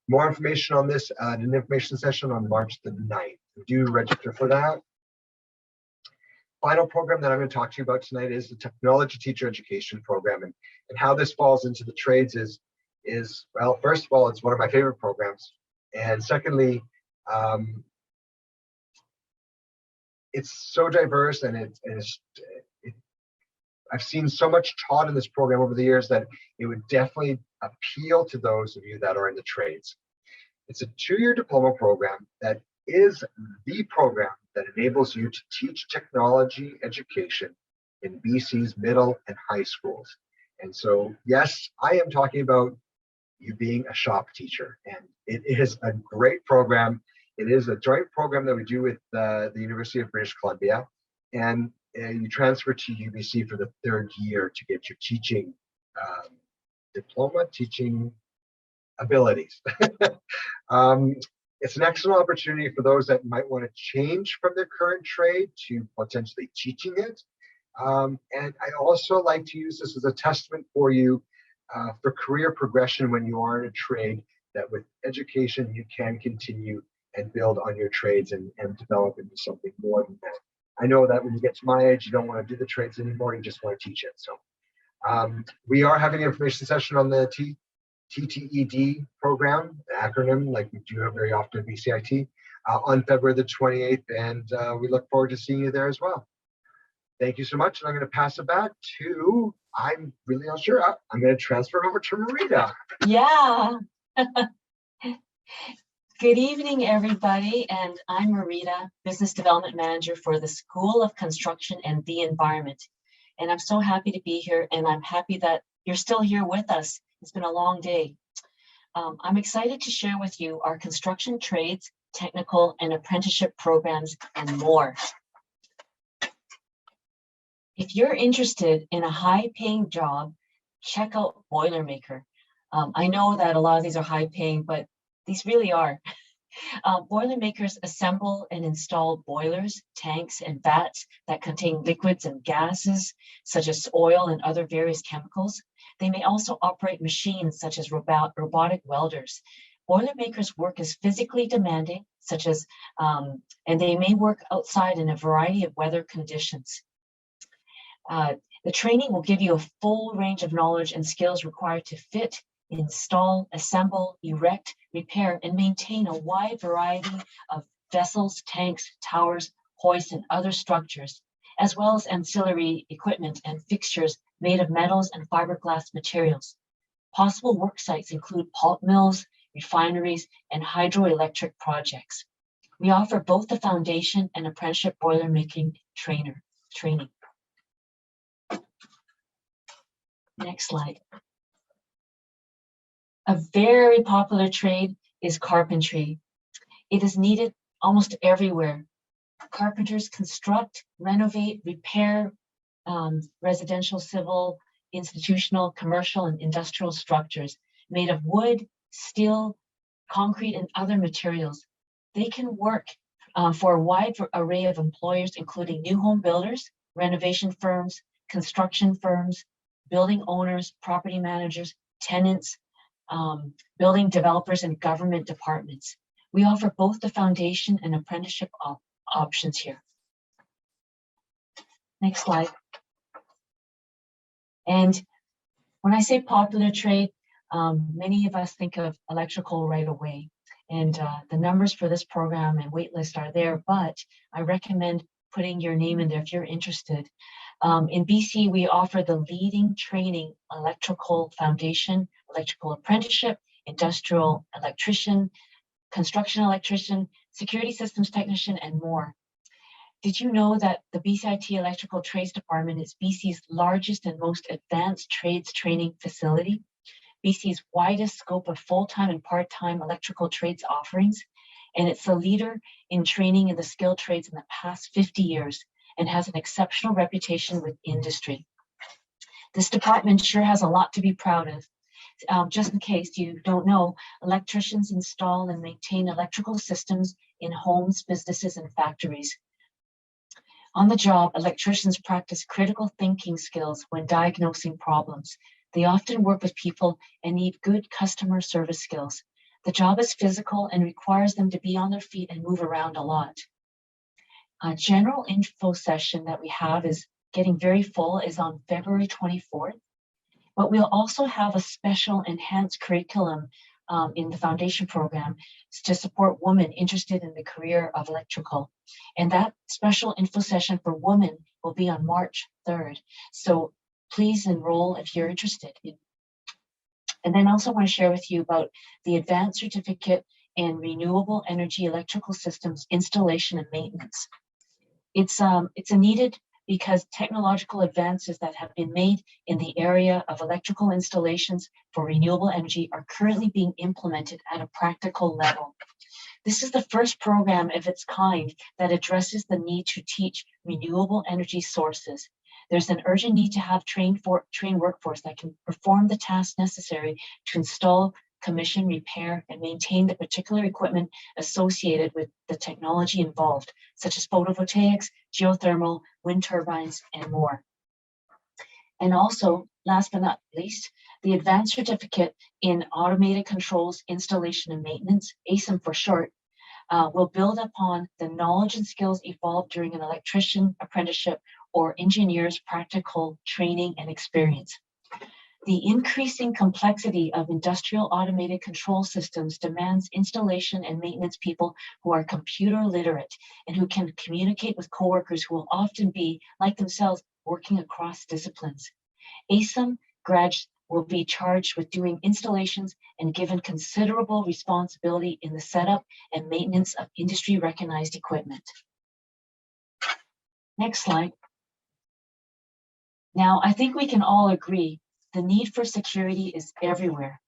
More information on this at an information session on March the 9th. Do register for that. Final program that I'm going to talk to you about tonight is the Technology Teacher Education Program, and how this falls into the trades is well, first of all, it's one of my favorite programs, and secondly, it's so diverse, and I've seen so much taught in this program over the years that it would definitely appeal to those of you that are in the trades. It's a 2-year diploma program that is the program that enables you to teach technology education in BC's middle and high schools. And so, yes, I am talking about you being a shop teacher, and it is a great program. It is a joint program that we do with the University of British Columbia, and you transfer to UBC for the 3rd year to get your teaching diploma, teaching abilities. It's an excellent opportunity for those that might want to change from their current trade to potentially teaching it. And I also like to use this as a testament for you for career progression when you are in a trade, that with education you can continue and build on your trades and develop into something more than that. I know that when you get to my age, you don't want to do the trades anymore, you just want to teach it. So we are having an information session on the TTED program, the acronym, like we do have very often at BCIT, on February the 28th, and we look forward to seeing you there as well. Thank you so much, and I'm going to pass it back to, I'm really not sure, I'm going to transfer it over to Marita. Yeah. Good evening, everybody, and I'm Marita, Business Development Manager for the School of Construction and the Environment. And I'm so happy to be here, and I'm happy that you're still here with us. It's been a long day. I'm excited to share with you our construction trades, technical and apprenticeship programs, and more. If you're interested in a high-paying job, check out Boilermaker. I know that a lot of these are high-paying, but these really are. Boilermakers assemble and install boilers, tanks, and vats that contain liquids and gases, such as oil and other various chemicals. They may also operate machines such as robotic welders. Boilermakers' work is physically demanding, such as, and they may work outside in a variety of weather conditions. The training will give you a full range of knowledge and skills required to fit, install, assemble, erect, repair, and maintain a wide variety of vessels, tanks, towers, hoists, and other structures, as well as ancillary equipment and fixtures made of metals and fiberglass materials. Possible work sites include pulp mills, refineries, and hydroelectric projects. We offer both the foundation and apprenticeship boiler making training. Next slide. A very popular trade is carpentry. It is needed almost everywhere. Carpenters construct, renovate, repair residential, civil, institutional, commercial, and industrial structures made of wood, steel, concrete, and other materials. They can work for a wide array of employers, including new home builders, renovation firms, construction firms, building owners, property managers, tenants, building developers, and government departments. We offer both the foundation and apprenticeship options here. Next slide. And when I say popular trade, many of us think of electrical right away. And the numbers for this program and wait list are there, but I recommend putting your name in there if you're interested. In BC, we offer the leading training: electrical foundation, electrical apprenticeship, industrial electrician, construction electrician, security systems technician, and more. Did you know that the BCIT Electrical Trades Department is BC's largest and most advanced trades training facility? BC's widest scope of full-time and part-time electrical trades offerings, and it's a leader in training in the skilled trades in the past 50 years and has an exceptional reputation with industry. This department sure has a lot to be proud of. Just in case you don't know, electricians install and maintain electrical systems in homes, businesses, and factories. On the job, electricians practice critical thinking skills when diagnosing problems. They often work with people and need good customer service skills. The job is physical and requires them to be on their feet and move around a lot. A general info session that we have is getting very full, is on February 24th. But we'll also have a special enhanced curriculum in the foundation program to support women interested in the career of electrical. And that special info session for women will be on March 3rd. So please enroll if you're interested. And then also want to share with you about the Advanced Certificate in Renewable Energy Electrical Systems Installation and Maintenance. It's a needed because technological advances that have been made in the area of electrical installations for renewable energy are currently being implemented at a practical level. This is the first program of its kind that addresses the need to teach renewable energy sources. There's an urgent need to have trained workforce that can perform the tasks necessary to install, commission, repair, and maintain the particular equipment associated with the technology involved, such as photovoltaics, geothermal, wind turbines, and more. And also, last but not least, the Advanced Certificate in Automated Controls, Installation and Maintenance, ASIM for short, will build upon the knowledge and skills evolved during an electrician apprenticeship or engineer's practical training and experience. The increasing complexity of industrial automated control systems demands installation and maintenance people who are computer literate and who can communicate with coworkers who will often be, like themselves, working across disciplines. ASIM will be charged with doing installations and given considerable responsibility in the setup and maintenance of industry recognized equipment. Next slide. Now, I think we can all agree the need for security is everywhere.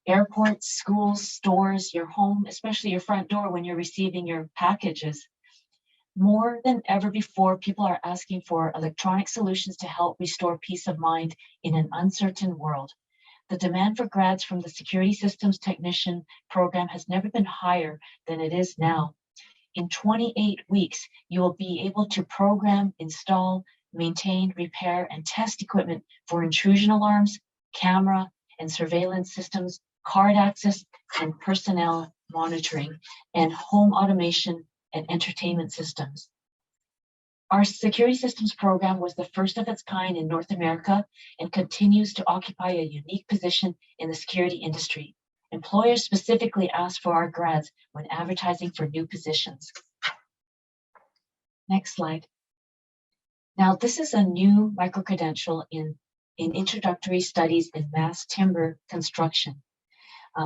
Airports, schools, stores, your home, especially your front door when you're receiving your packages. More than ever before, people are asking for electronic solutions to help restore peace of mind in an uncertain world. The demand for grads from the Security Systems Technician program has never been higher than it is now. In 28 weeks, you will be able to program, install, maintain, repair, and test equipment for intrusion alarms, camera and surveillance systems, card access and personnel monitoring, and home automation and entertainment systems. Our Security Systems program was the first of its kind in North America and continues to occupy a unique position in the security industry. Employers specifically ask for our grads when advertising for new positions. Next slide. Now, this is a new micro-credential in introductory studies in mass timber construction.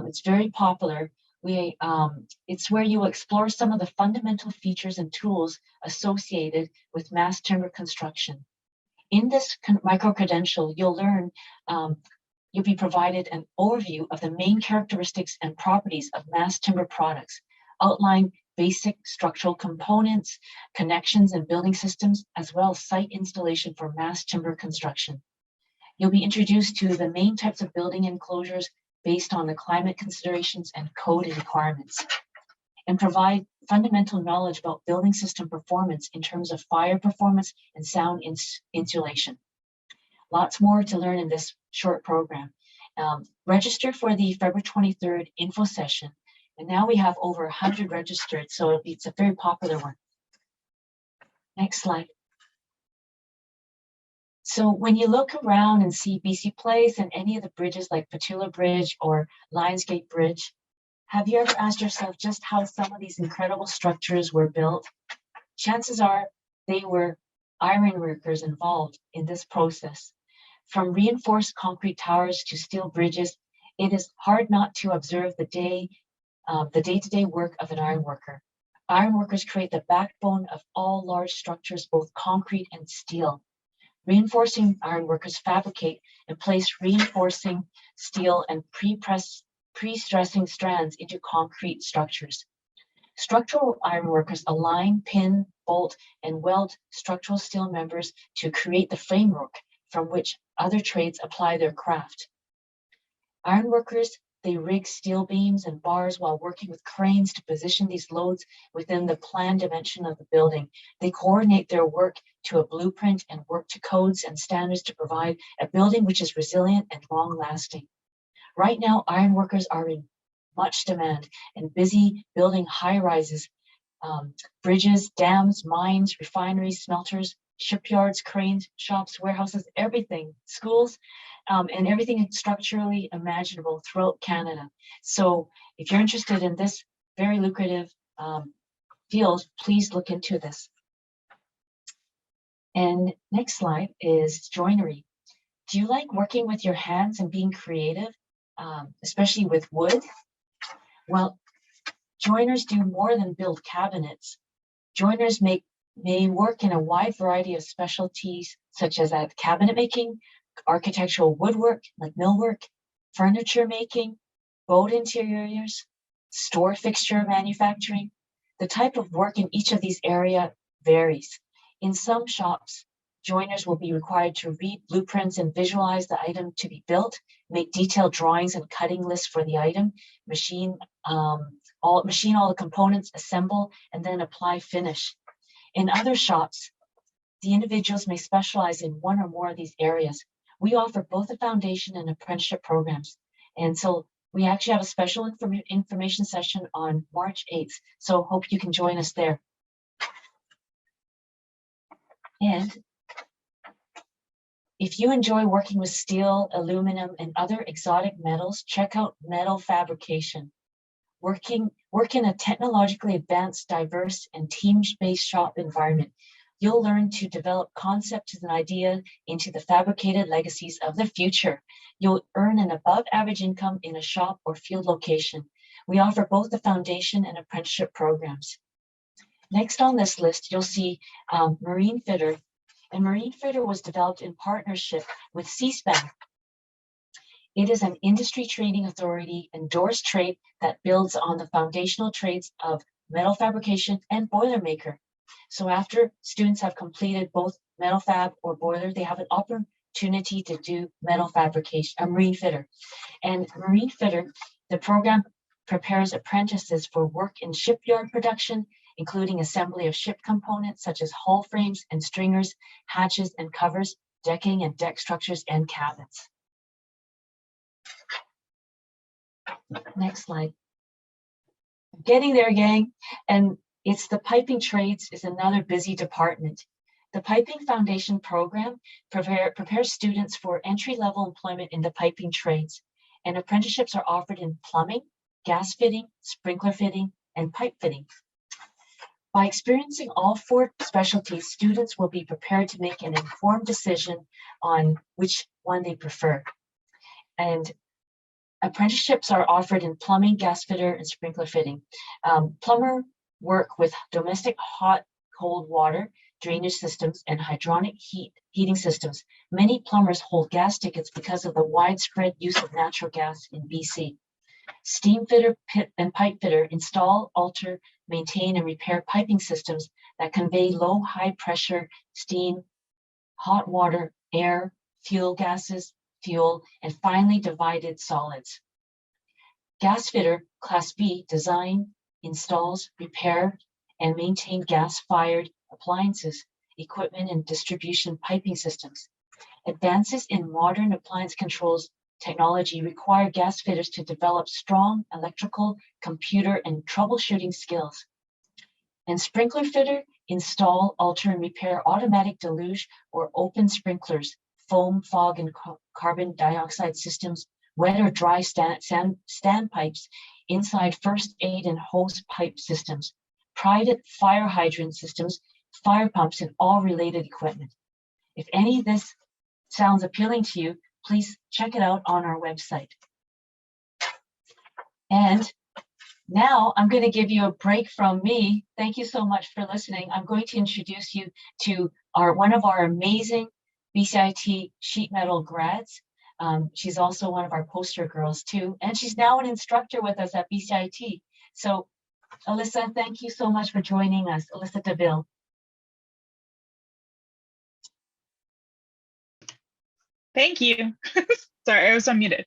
It's very popular. It's where you explore some of the fundamental features and tools associated with mass timber construction. In this micro-credential, you'll learn, you'll be provided an overview of the main characteristics and properties of mass timber products, outline basic structural components, connections and building systems, as well as site installation for mass timber construction. You'll be introduced to the main types of building enclosures based on the climate considerations and code requirements, and provide fundamental knowledge about building system performance in terms of fire performance and sound insulation. Lots more to learn in this short program. Register for the February 23rd info session, and now we have over 100 registered, so it's a very popular one. Next slide. So when you look around and see BC Place and any of the bridges like Petula Bridge or Lionsgate Bridge, have you ever asked yourself just how some of these incredible structures were built? Chances are they were iron workers involved in this process. From reinforced concrete towers to steel bridges, it is hard not to observe the day-to-day work of an iron worker. Iron workers create the backbone of all large structures, both concrete and steel. Reinforcing iron workers fabricate and place reinforcing steel and pre-stressing strands into concrete structures. Structural iron workers align, pin, bolt, and weld structural steel members to create the framework from which other trades apply their craft. Iron workers, they rig steel beams and bars while working with cranes to position these loads within the planned dimension of the building. They coordinate their work to a blueprint and work to codes and standards to provide a building which is resilient and long-lasting. Right now, iron workers are in much demand and busy building high-rises, bridges, dams, mines, refineries, smelters, shipyards, cranes, shops, warehouses, everything, schools, and everything structurally imaginable throughout Canada. So if you're interested in this very lucrative field, please look into this. And next slide is joinery. Do you like working with your hands and being creative, especially with wood? Well, joiners do more than build cabinets. Joiners may work in a wide variety of specialties, such as cabinet making, architectural woodwork, like millwork, furniture making, boat interiors, store fixture manufacturing. The type of work in each of these areas varies. In some shops, joiners will be required to read blueprints and visualize the item to be built, make detailed drawings and cutting lists for the item, machine all the components, assemble, and then apply finish. In other shops, the individuals may specialize in one or more of these areas. We offer both a foundation and apprenticeship programs. And so we actually have a special information session on March 8th. So hope you can join us there. And if you enjoy working with steel, aluminum, and other exotic metals, check out metal fabrication. Work in a technologically advanced, diverse, and team-based shop environment. You'll learn to develop concepts and idea into the fabricated legacies of the future. You'll earn an above average income in a shop or field location. We offer both the foundation and apprenticeship programs. Next on this list, you'll see Marine Fitter. And Marine Fitter was developed in partnership with CSPAN. It is an industry training authority endorsed trade that builds on the foundational trades of metal fabrication and boilermaker. So after students have completed both metal fab or boiler, they have an opportunity to do metal fabrication, a Marine Fitter. And Marine Fitter, the program prepares apprentices for work in shipyard production, including assembly of ship components such as hull frames and stringers, hatches and covers, decking and deck structures, and cabins. Next slide. Getting there, gang. And it's the piping trades is another busy department. The Piping Foundation program prepares students for entry-level employment in the piping trades, and apprenticeships are offered in plumbing, gas fitting, sprinkler fitting, and pipe fitting. By experiencing all 4 specialties, students will be prepared to make an informed decision on which one they prefer. And apprenticeships are offered in plumbing, gas fitter, and sprinkler fitting. Plumber work with domestic hot, cold water, drainage systems, and hydronic heating systems. Many plumbers hold gas tickets because of the widespread use of natural gas in BC. Steam fitter and pipe fitter install, alter, maintain, and repair piping systems that convey low, high pressure steam, hot water, air, fuel gases, fuel, and finely divided solids. Gas fitter, Class B, design, installs, repair, and maintain gas-fired appliances, equipment, and distribution piping systems. Advances in modern appliance controls technology require gas fitters to develop strong electrical, computer, and troubleshooting skills. And sprinkler fitter, install, alter, and repair automatic deluge or open sprinklers, foam, fog, and carbon dioxide systems, wet or dry stand pipes, inside first aid and hose pipe systems, private fire hydrant systems, fire pumps, and all related equipment. If any of this sounds appealing to you, please check it out on our website. And now I'm going to give you a break from me. Thank you so much for listening. I'm going to introduce you to one of our amazing BCIT sheet metal grads. She's also one of our poster girls too, and she's now an instructor with us at BCIT. So Alyssa, thank you so much for joining us. Alyssa DeVille. Thank you. Sorry, I was unmuted.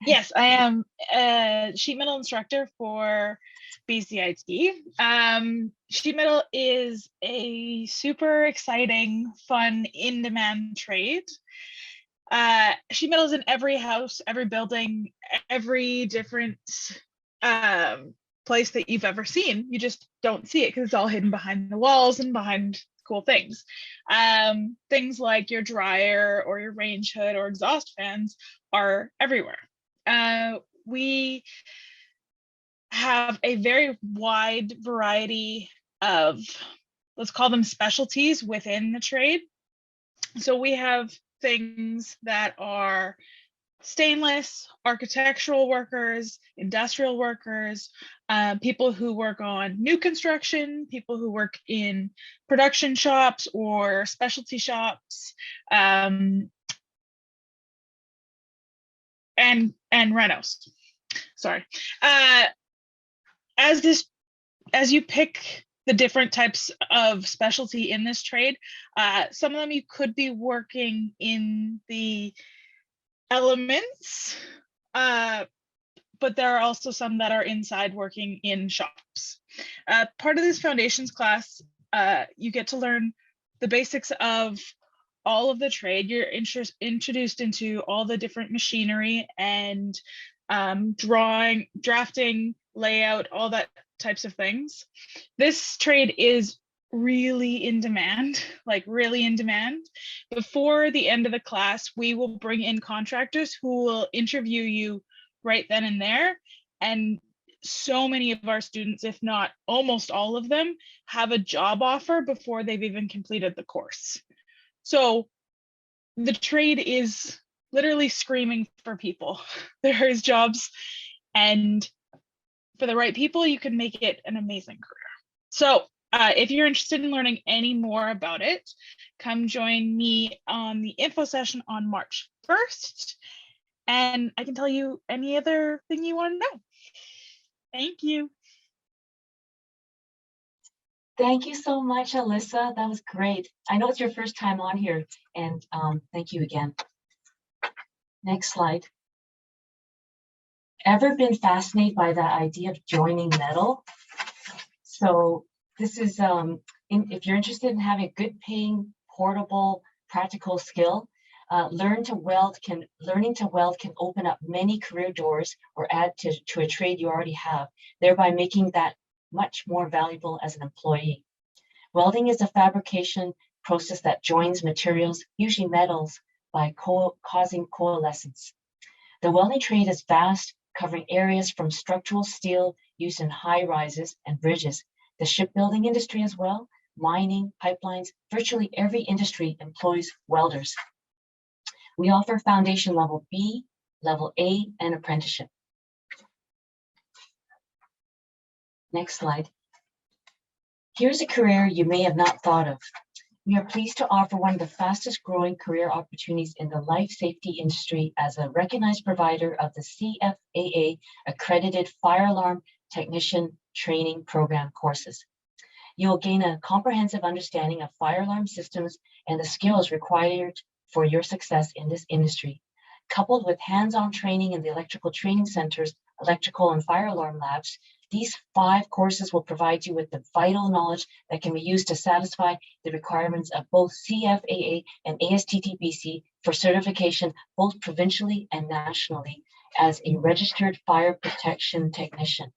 Yes, I am a sheet metal instructor for BCIT. Sheet metal is a super exciting, fun, in-demand trade. Sheet metal is in every house, every building, every different place that you've ever seen. You just don't see it because it's all hidden behind the walls and behind cool things. Things like your dryer or your range hood or exhaust fans are everywhere. We have a very wide variety of, let's call them specialties within the trade. So we have things that are stainless, architectural workers, industrial workers, people who work on new construction, people who work in production shops or specialty shops, and renos. Sorry. As you pick the different types of specialty in this trade, some of them you could be working in the elements, but there are also some that are inside working in shops. Part of this foundations class, you get to learn the basics of all of the trade. You're introduced into all the different machinery and drafting, layout, all that types of things. This trade is really in demand, like really in demand. Before the end of the class, we will bring in contractors who will interview you right then and there and so many of our students, if not almost all of them, have a job offer before they've even completed the course. So the trade is literally screaming for people. There is jobs, and for the right people, you can make it an amazing career. So if you're interested in learning any more about it, come join me on the info session on March 1st, and I can tell you any other thing you want to know. Thank you. Thank you so much, Alyssa. That was great. I know it's your first time on here, and thank you again. Next slide. Ever been fascinated by the idea of joining metal? So this is, if you're interested in having a good paying, portable, practical skill, learning to weld can open up many career doors or add to a trade you already have, thereby making that much more valuable as an employee. Welding is a fabrication process that joins materials, usually metals, by causing coalescence. The welding trade is vast, covering areas from structural steel used in high rises and bridges, the shipbuilding industry as well, mining, pipelines. Virtually every industry employs welders. We offer foundation level B, level A, and apprenticeship. Next slide. Here's a career you may have not thought of. We are pleased to offer one of the fastest growing career opportunities in the life safety industry as a recognized provider of the CFAA accredited fire alarm technician training program courses. You will gain a comprehensive understanding of fire alarm systems and the skills required for your success in this industry. Coupled with hands-on training in the electrical training centers, electrical and fire alarm labs, these 5 courses will provide you with the vital knowledge that can be used to satisfy the requirements of both CFAA and ASTTBC for certification, both provincially and nationally, as a registered fire protection technician.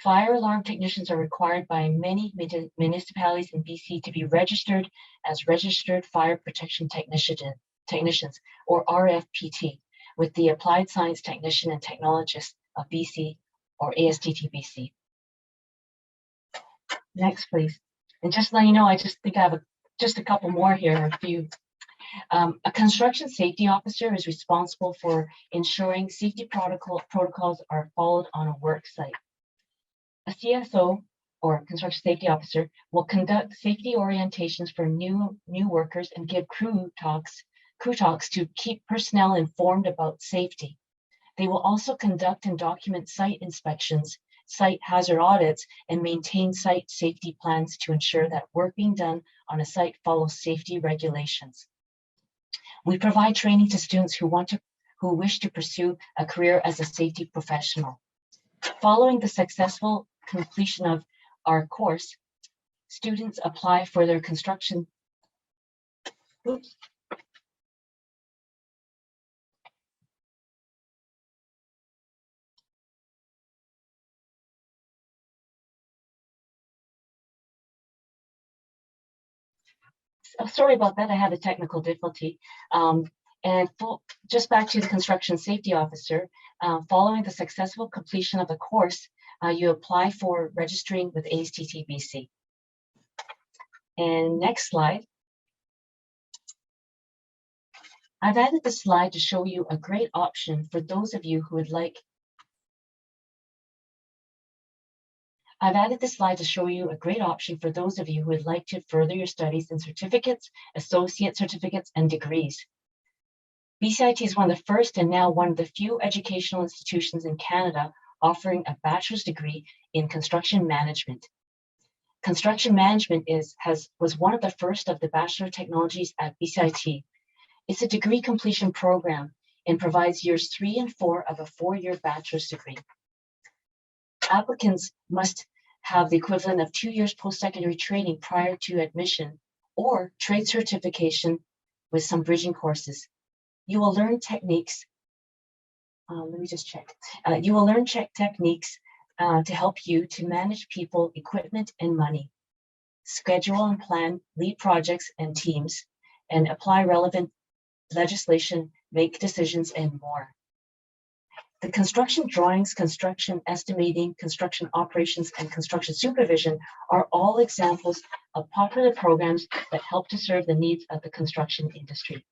Fire alarm technicians are required by many municipalities in BC to be registered as registered fire protection technicians, or RFPT, with the Applied Science Technician and Technologist of BC, or ASTTBC. Next, please. And just to let you know, I just think I have just a couple more here, a few. A construction safety officer is responsible for ensuring safety protocols are followed on a work site. A CSO, or construction safety officer, will conduct safety orientations for new workers and give crew talks to keep personnel informed about safety. They will also conduct and document site inspections, site hazard audits, and maintain site safety plans to ensure that work being done on a site follows safety regulations. We provide training to students who wish to pursue a career as a safety professional. Following the successful completion of our course, students apply for their construction. Oops. Sorry about that, I had a technical difficulty. Just back to the construction safety officer, following the successful completion of the course, you apply for registering with ASTTBC. And next slide. I've added the slide to show you a great option for those of you who would like. I've added this slide to show you a great option for those of you who would like to further your studies in certificates, associate certificates, and degrees. BCIT is one of the first and now one of the few educational institutions in Canada offering a bachelor's degree in construction management. Construction management was one of the first of the Bachelor of Technologies at BCIT. It's a degree completion program and provides years 3 and 4 of a 4-year bachelor's degree. Applicants must have the equivalent of 2 years post-secondary training prior to admission or trade certification with some bridging courses. You will learn techniques. Let me just check. You will learn techniques to help you to manage people, equipment, and money, schedule and plan, lead projects and teams, and apply relevant legislation, make decisions, and more. The construction drawings, construction estimating, construction operations, and construction supervision are all examples of popular programs that help to serve the needs of the construction industry.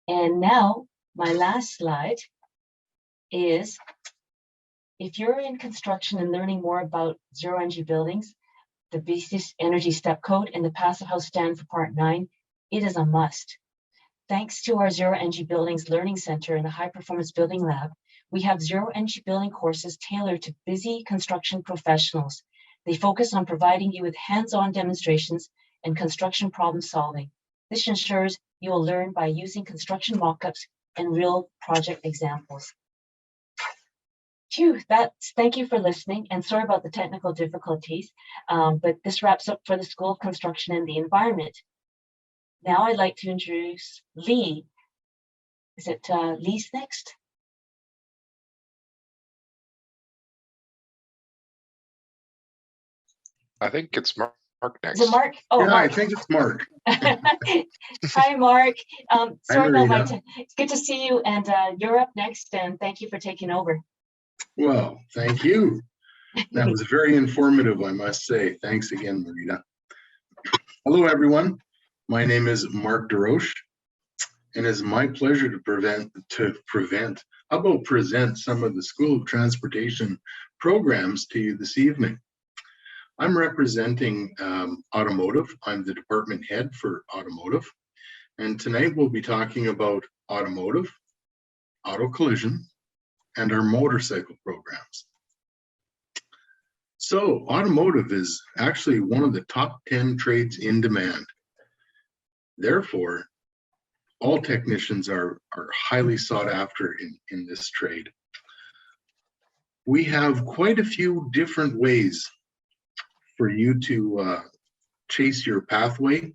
And now, my last slide is, if you're in construction and learning more about zero energy buildings, the BC Energy Step Code and the Passive House Standard for Part 9, it is a must. Thanks to our Zero Energy Buildings Learning Center and the High Performance Building Lab, we have zero energy building courses tailored to busy construction professionals. They focus on providing you with hands-on demonstrations and construction problem solving. This ensures you will learn by using construction mock-ups and real project examples. Phew, thank you for listening, and sorry about the technical difficulties, but this wraps up for the School of Construction and the Environment. Now I'd like to introduce Lee. Is it Lee's next? I think it's Mark next. Is it Mark? Oh, yeah, Mark. I think it's Mark. Hi, Mark. Sorry about my Marita. It's good to see you, and you're up next, and thank you for taking over. Well, thank you. That was very informative, I must say. Thanks again, Marita. Hello, everyone. My name is Mark DeRoche, and it's my pleasure to present some of the School of Transportation programs to you this evening. I'm representing automotive. I'm the department head for automotive, and tonight we'll be talking about automotive, auto collision, and our motorcycle programs. So automotive is actually one of the top 10 trades in demand. Therefore, all technicians are highly sought after in this trade. We have quite a few different ways for you to chase your pathway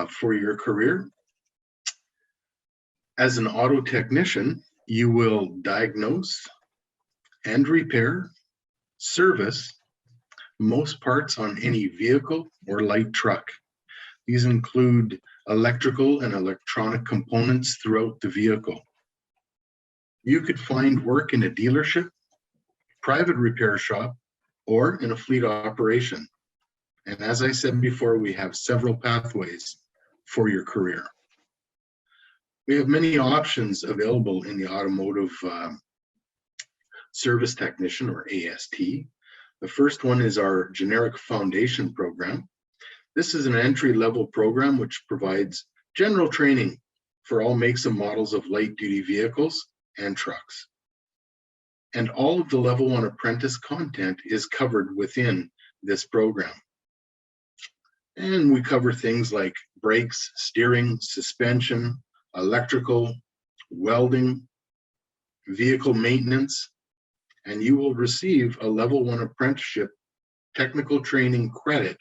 for your career. As an auto technician, you will diagnose and repair, service most parts on any vehicle or light truck. These include electrical and electronic components throughout the vehicle. You could find work in a dealership, private repair shop, or in a fleet operation. And as I said before, we have several pathways for your career. We have many options available in the automotive service technician, or AST. The first one is our generic foundation program. This is an entry-level program which provides general training for all makes and models of light-duty vehicles and trucks. And all of the level 1 apprentice content is covered within this program. And we cover things like brakes, steering, suspension, electrical, welding, vehicle maintenance, and you will receive a level 1 apprenticeship technical training credit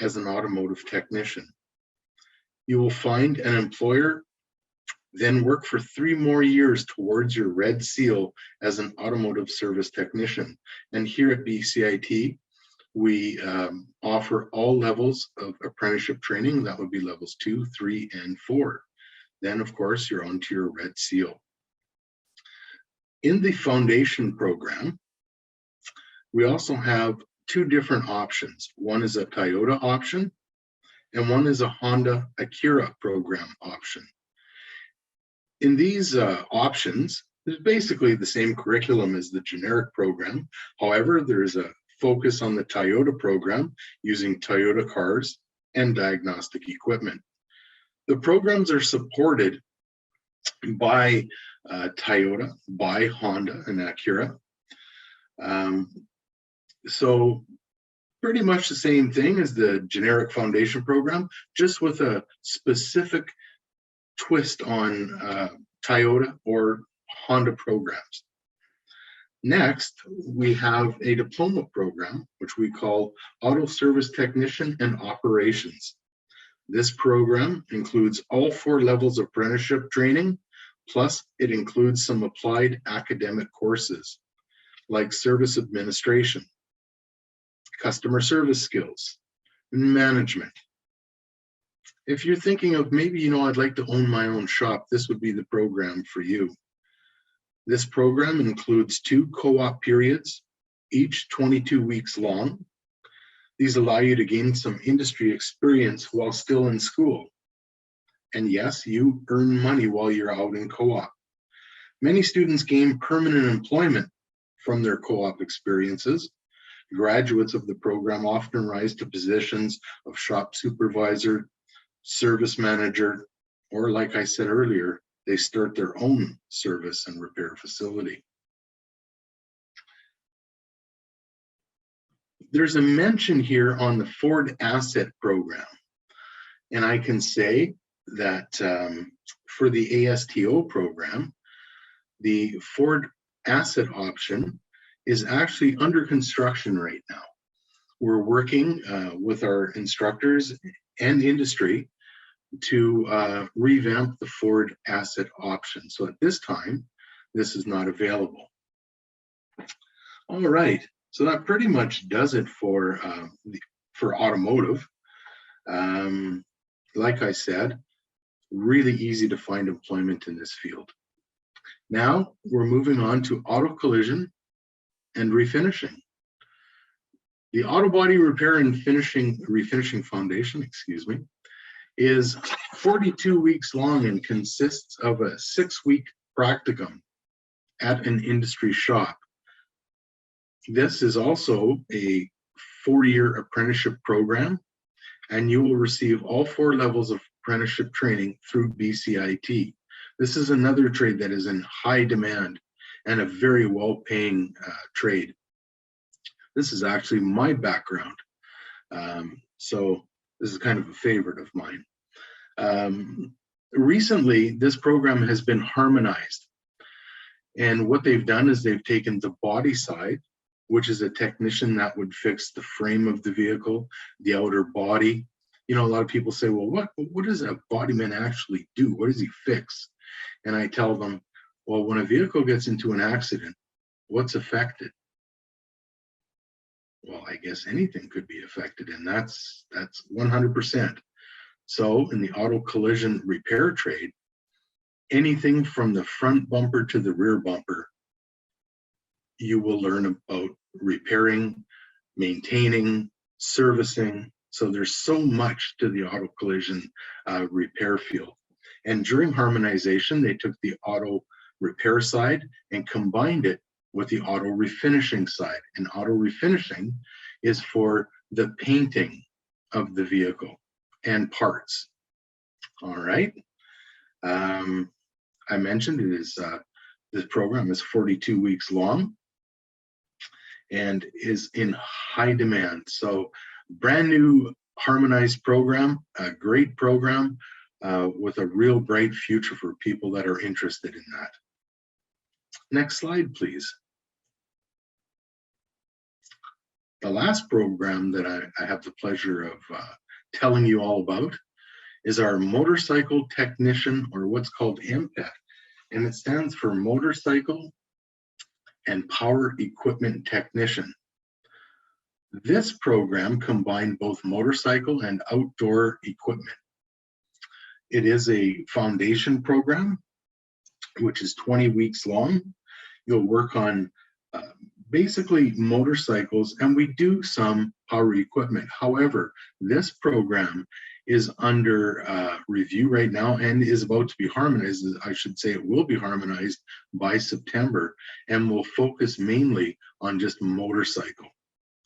as an automotive technician. You will find an employer, then work for 3 more years towards your red seal as an automotive service technician. And here at BCIT, we offer all levels of apprenticeship training. That would be levels 2, 3, and 4. Then, of course, you're onto your red seal. In the foundation program, we also have 2 different options. One is a Toyota option, and one is a Honda Acura program option. In these options, there's basically the same curriculum as the generic program. However, there's a focus on the Toyota program using Toyota cars and diagnostic equipment. The programs are supported by Toyota, by Honda and Acura. So pretty much the same thing as the generic foundation program, just with a specific twist on Toyota or Honda programs. Next, we have a diploma program, which we call Auto Service Technician and Operations. This program includes all 4 levels of apprenticeship training, plus it includes some applied academic courses like service administration, customer service skills, and management. If you're thinking of maybe, I'd like to own my own shop, this would be the program for you. This program includes 2 co-op periods, each 22 weeks long. These allow you to gain some industry experience while still in school. And yes, you earn money while you're out in co-op. Many students gain permanent employment from their co-op experiences. Graduates of the program often rise to positions of shop supervisor, service manager, or like I said earlier, they start their own service and repair facility. There's a mention here on the Ford Asset Program. And I can say that for the ASTO program, the Ford Asset option is actually under construction right now. We're working with our instructors and industry to revamp the Ford Asset option. So at this time, this is not available. All right, so that pretty much does it for automotive. Like I said, really easy to find employment in this field. Now we're moving on to auto collision and refinishing. The auto body repair and refinishing foundation, excuse me, is 42 weeks long and consists of a 6-week practicum at an industry shop. This is also a 4-year apprenticeship program, and you will receive all 4 levels of apprenticeship training through BCIT. This is another trade that is in high demand and a very well-paying trade. This is actually my background. So this is kind of a favorite of mine. Recently, this program has been harmonized. And what they've done is they've taken the body side, which is a technician that would fix the frame of the vehicle, the outer body. You know, a lot of people say, well, what does a bodyman actually do? What does he fix? And I tell them, well, when a vehicle gets into an accident, what's affected? Well, I guess anything could be affected, and that's 100%. So in the auto collision repair trade, anything from the front bumper to the rear bumper, you will learn about repairing, maintaining, servicing. So there's so much to the auto collision repair field. And during harmonization, they took the auto repair side and combined it with the auto refinishing side. And auto refinishing is for the painting of the vehicle and parts. All right. I mentioned it is this program is 42 weeks long and is in high demand. So brand new harmonized program, a great program with a real bright future for people that are interested in that. Next slide, please. The last program that I have the pleasure of telling you all about is our motorcycle technician, or what's called MPET, and it stands for Motorcycle and Power Equipment Technician. This program combined both motorcycle and outdoor equipment. It is a foundation program, which is 20 weeks long. You'll work on basically motorcycles, and we do some power equipment. However, this program is under review right now and is about to be harmonized. I should say it will be harmonized by September, and will focus mainly on just motorcycle.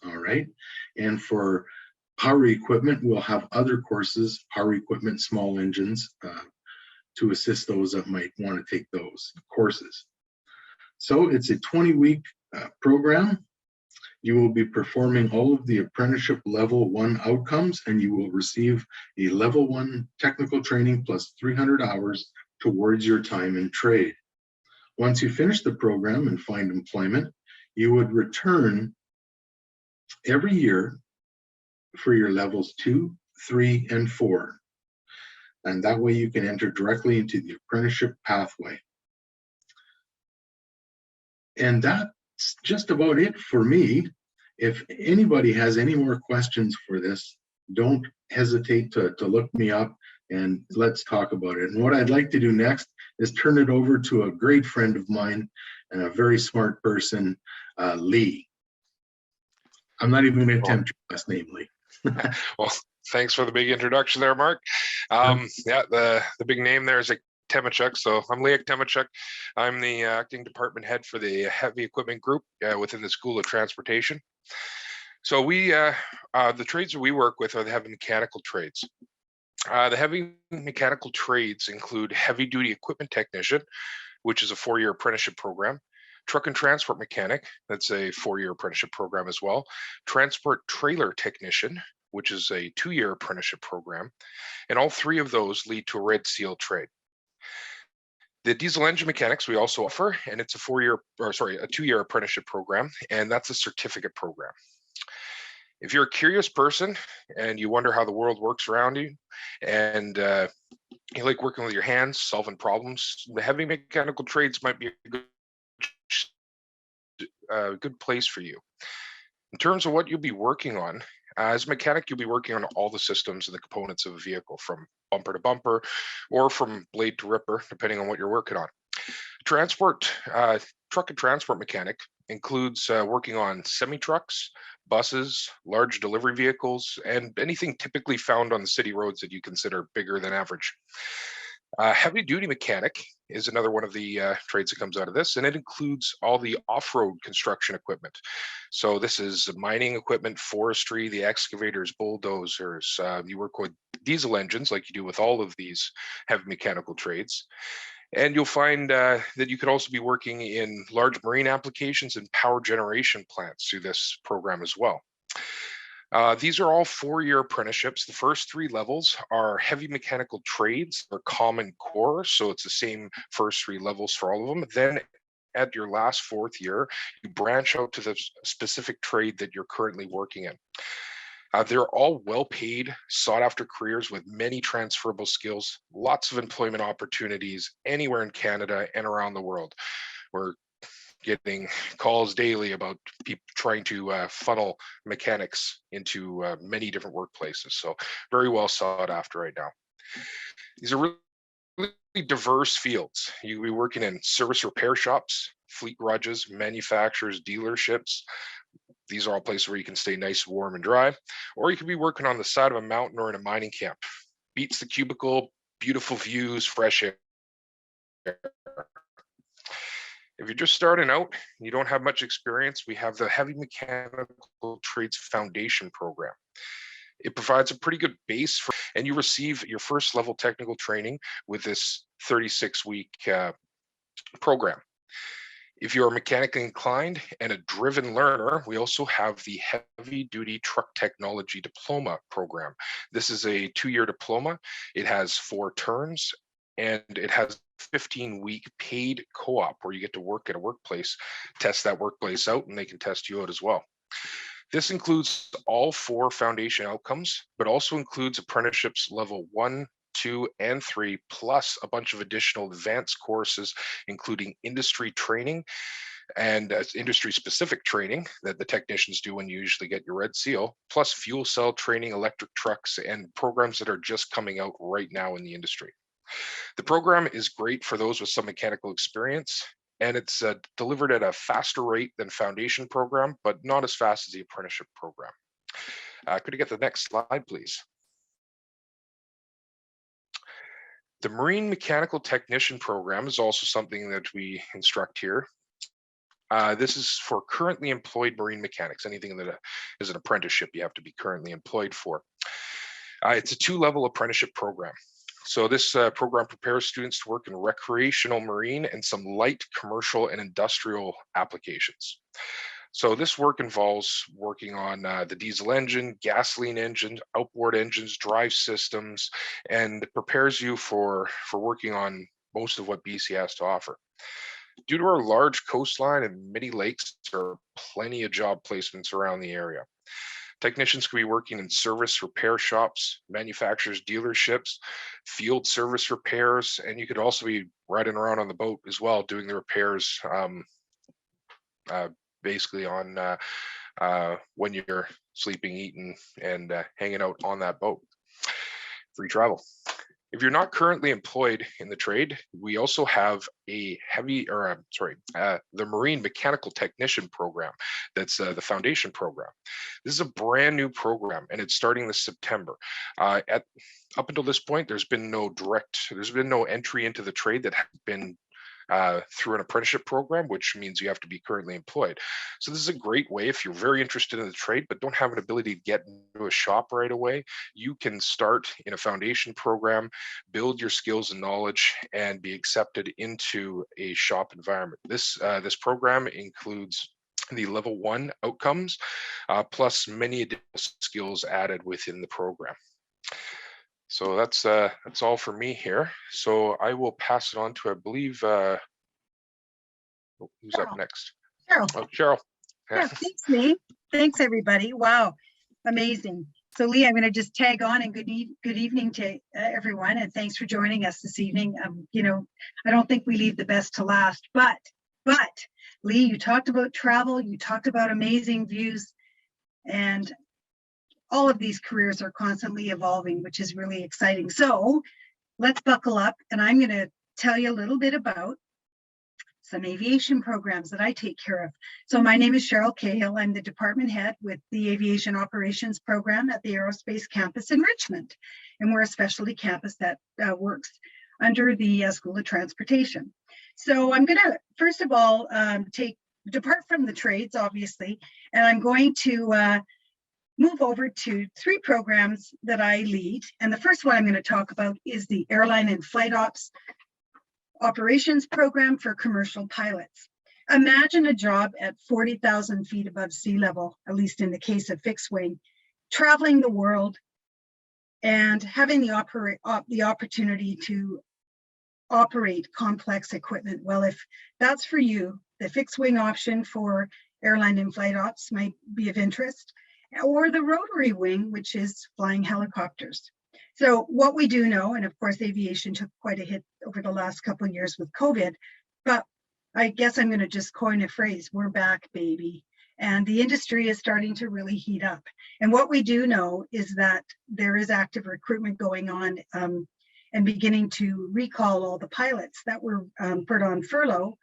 All right. And for power equipment, we'll have other courses, power equipment, small engines, to assist those that might want to take those courses. So it's a 20-week program. You will be performing all of the apprenticeship level 1 outcomes, and you will receive a level 1 technical training plus 300 hours towards your time in trade. Once you finish the program and find employment, you would return every year for your levels 2, 3, and 4. And that way you can enter directly into the apprenticeship pathway. And that's just about it for me. If anybody has any more questions for this, don't hesitate to look me up and let's talk about it. And what I'd like to do next is turn it over to a great friend of mine and a very smart person, Lee. I'm not even going to attempt your last name, Lee. Well, thanks for the big introduction there, Mark. Yeah, the big name there is Temachuk. So I'm Lee Temachuk. I'm the acting department head for the heavy equipment group within the School of Transportation. So we, the trades that we work with are the heavy mechanical trades. The heavy mechanical trades include heavy duty equipment technician, which is a 4-year apprenticeship program, truck and transport mechanic, that's a 4-year apprenticeship program as well, transport trailer technician, which is a 2-year apprenticeship program, and all 3 of those lead to a Red Seal trade. The diesel engine mechanics we also offer, and it's a 2-year apprenticeship program, and that's a certificate program. If you're a curious person and you wonder how the world works around you, and you like working with your hands, solving problems, the heavy mechanical trades might be a good place for you. In terms of what you'll be working on, as a mechanic, you'll be working on all the systems and the components of a vehicle, from bumper to bumper or from blade to ripper, depending on what you're working on. Truck and transport mechanic includes working on semi-trucks, buses, large delivery vehicles, and anything typically found on the city roads that you consider bigger than average. Heavy duty mechanic is another one of the trades that comes out of this, and it includes all the off-road construction equipment. So this is mining equipment, forestry, the excavators, bulldozers. You work with diesel engines like you do with all of these heavy mechanical trades. And you'll find that you could also be working in large marine applications and power generation plants through this program as well. These are all 4-year apprenticeships. The first 3 levels are heavy mechanical trades or common core. So it's the same first 3 levels for all of them. Then at your last 4th year, you branch out to the specific trade that you're currently working in. They're all well-paid, sought-after careers with many transferable skills, lots of employment opportunities anywhere in Canada and around the world. We're getting calls daily about people trying to funnel mechanics into many different workplaces. So very well sought after right now. These are really diverse fields. You'll be working in service repair shops, fleet garages, manufacturers, dealerships. These are all places where you can stay nice, warm, and dry. Or you could be working on the side of a mountain or in a mining camp. Beats the cubicle, beautiful views, fresh air. If you're just starting out, you don't have much experience, we have the Heavy Mechanical Trades Foundation program. It provides a pretty good base and you receive your first level technical training with this 36-week program. If you're mechanically inclined and a driven learner, we also have the Heavy Duty Truck Technology Diploma program. This is a 2-year diploma. It has 4 terms and it has 15-week paid co-op where you get to work at a workplace, test that workplace out, and they can test you out as well. This includes all 4 foundation outcomes, but also includes apprenticeships level 1, 2, and 3, plus a bunch of additional advanced courses, including industry training and industry-specific training that the technicians do when you usually get your Red Seal, plus fuel cell training, electric trucks, and programs that are just coming out right now in the industry. The program is great for those with some mechanical experience, and it's delivered at a faster rate than foundation program, but not as fast as the apprenticeship program. Could you get the next slide, please? The Marine Mechanical Technician program is also something that we instruct here. This is for currently employed marine mechanics, anything that is an apprenticeship you have to be currently employed for. It's a 2-level apprenticeship program. So this program prepares students to work in recreational marine and some light commercial and industrial applications. So this work involves working on the diesel engine, gasoline engine, outboard engines, drive systems, and it prepares you for working on most of what BC has to offer. Due to our large coastline and many lakes, there are plenty of job placements around the area. Technicians can be working in service repair shops, manufacturers, dealerships, field service repairs, and you could also be riding around on the boat as well, doing the repairs basically on when you're sleeping, eating, and hanging out on that boat. Free travel. If you're not currently employed in the trade, we also have a the Marine Mechanical Technician program. That's the foundation program. This is a brand new program, and it's starting this September. Up until this point, there's been no entry into the trade that has been through an apprenticeship program, which means you have to be currently employed. So this is a great way if you're very interested in the trade but don't have an ability to get into a shop right away. You can start in a foundation program, build your skills and knowledge, and be accepted into a shop environment. This program includes the level 1 outcomes, plus many additional skills added within the program. So that's all for me here. So I will pass it on to, I believe, who's up next? Cheryl. Oh, Cheryl. Yeah, thanks, Lee. Thanks, everybody. Wow, amazing. So, Lee, I'm going to just tag on and good evening to everyone, and thanks for joining us this evening. You know, I don't think we leave the best to last, but Lee, you talked about travel, you talked about amazing views, and all of these careers are constantly evolving, which is really exciting. So let's buckle up, and I'm going to tell you a little bit about some aviation programs that I take care of. So my name is Cheryl Cahill. I'm the department head with the Aviation Operations Program at the Aerospace Campus in Richmond. And we're a specialty campus that works under the School of Transportation. So I'm going to, first of all, depart from the trades, obviously, and I'm going to move over to 3 programs that I lead. And the first one I'm going to talk about is the Airline and Flight Ops Operations Program for commercial pilots. Imagine a job at 40,000 feet above sea level, at least in the case of fixed wing, traveling the world and having the opportunity to operate complex equipment. Well, if that's for you, the fixed wing option for Airline and Flight Ops might be of interest, or the rotary wing, which is flying helicopters. So what we do know, and of course aviation took quite a hit over the last couple of years with COVID, but I guess I'm going to just coin a phrase, we're back, baby. And the industry is starting to really heat up. And what we do know is that there is active recruitment going on and beginning to recall all the pilots that were put on furlough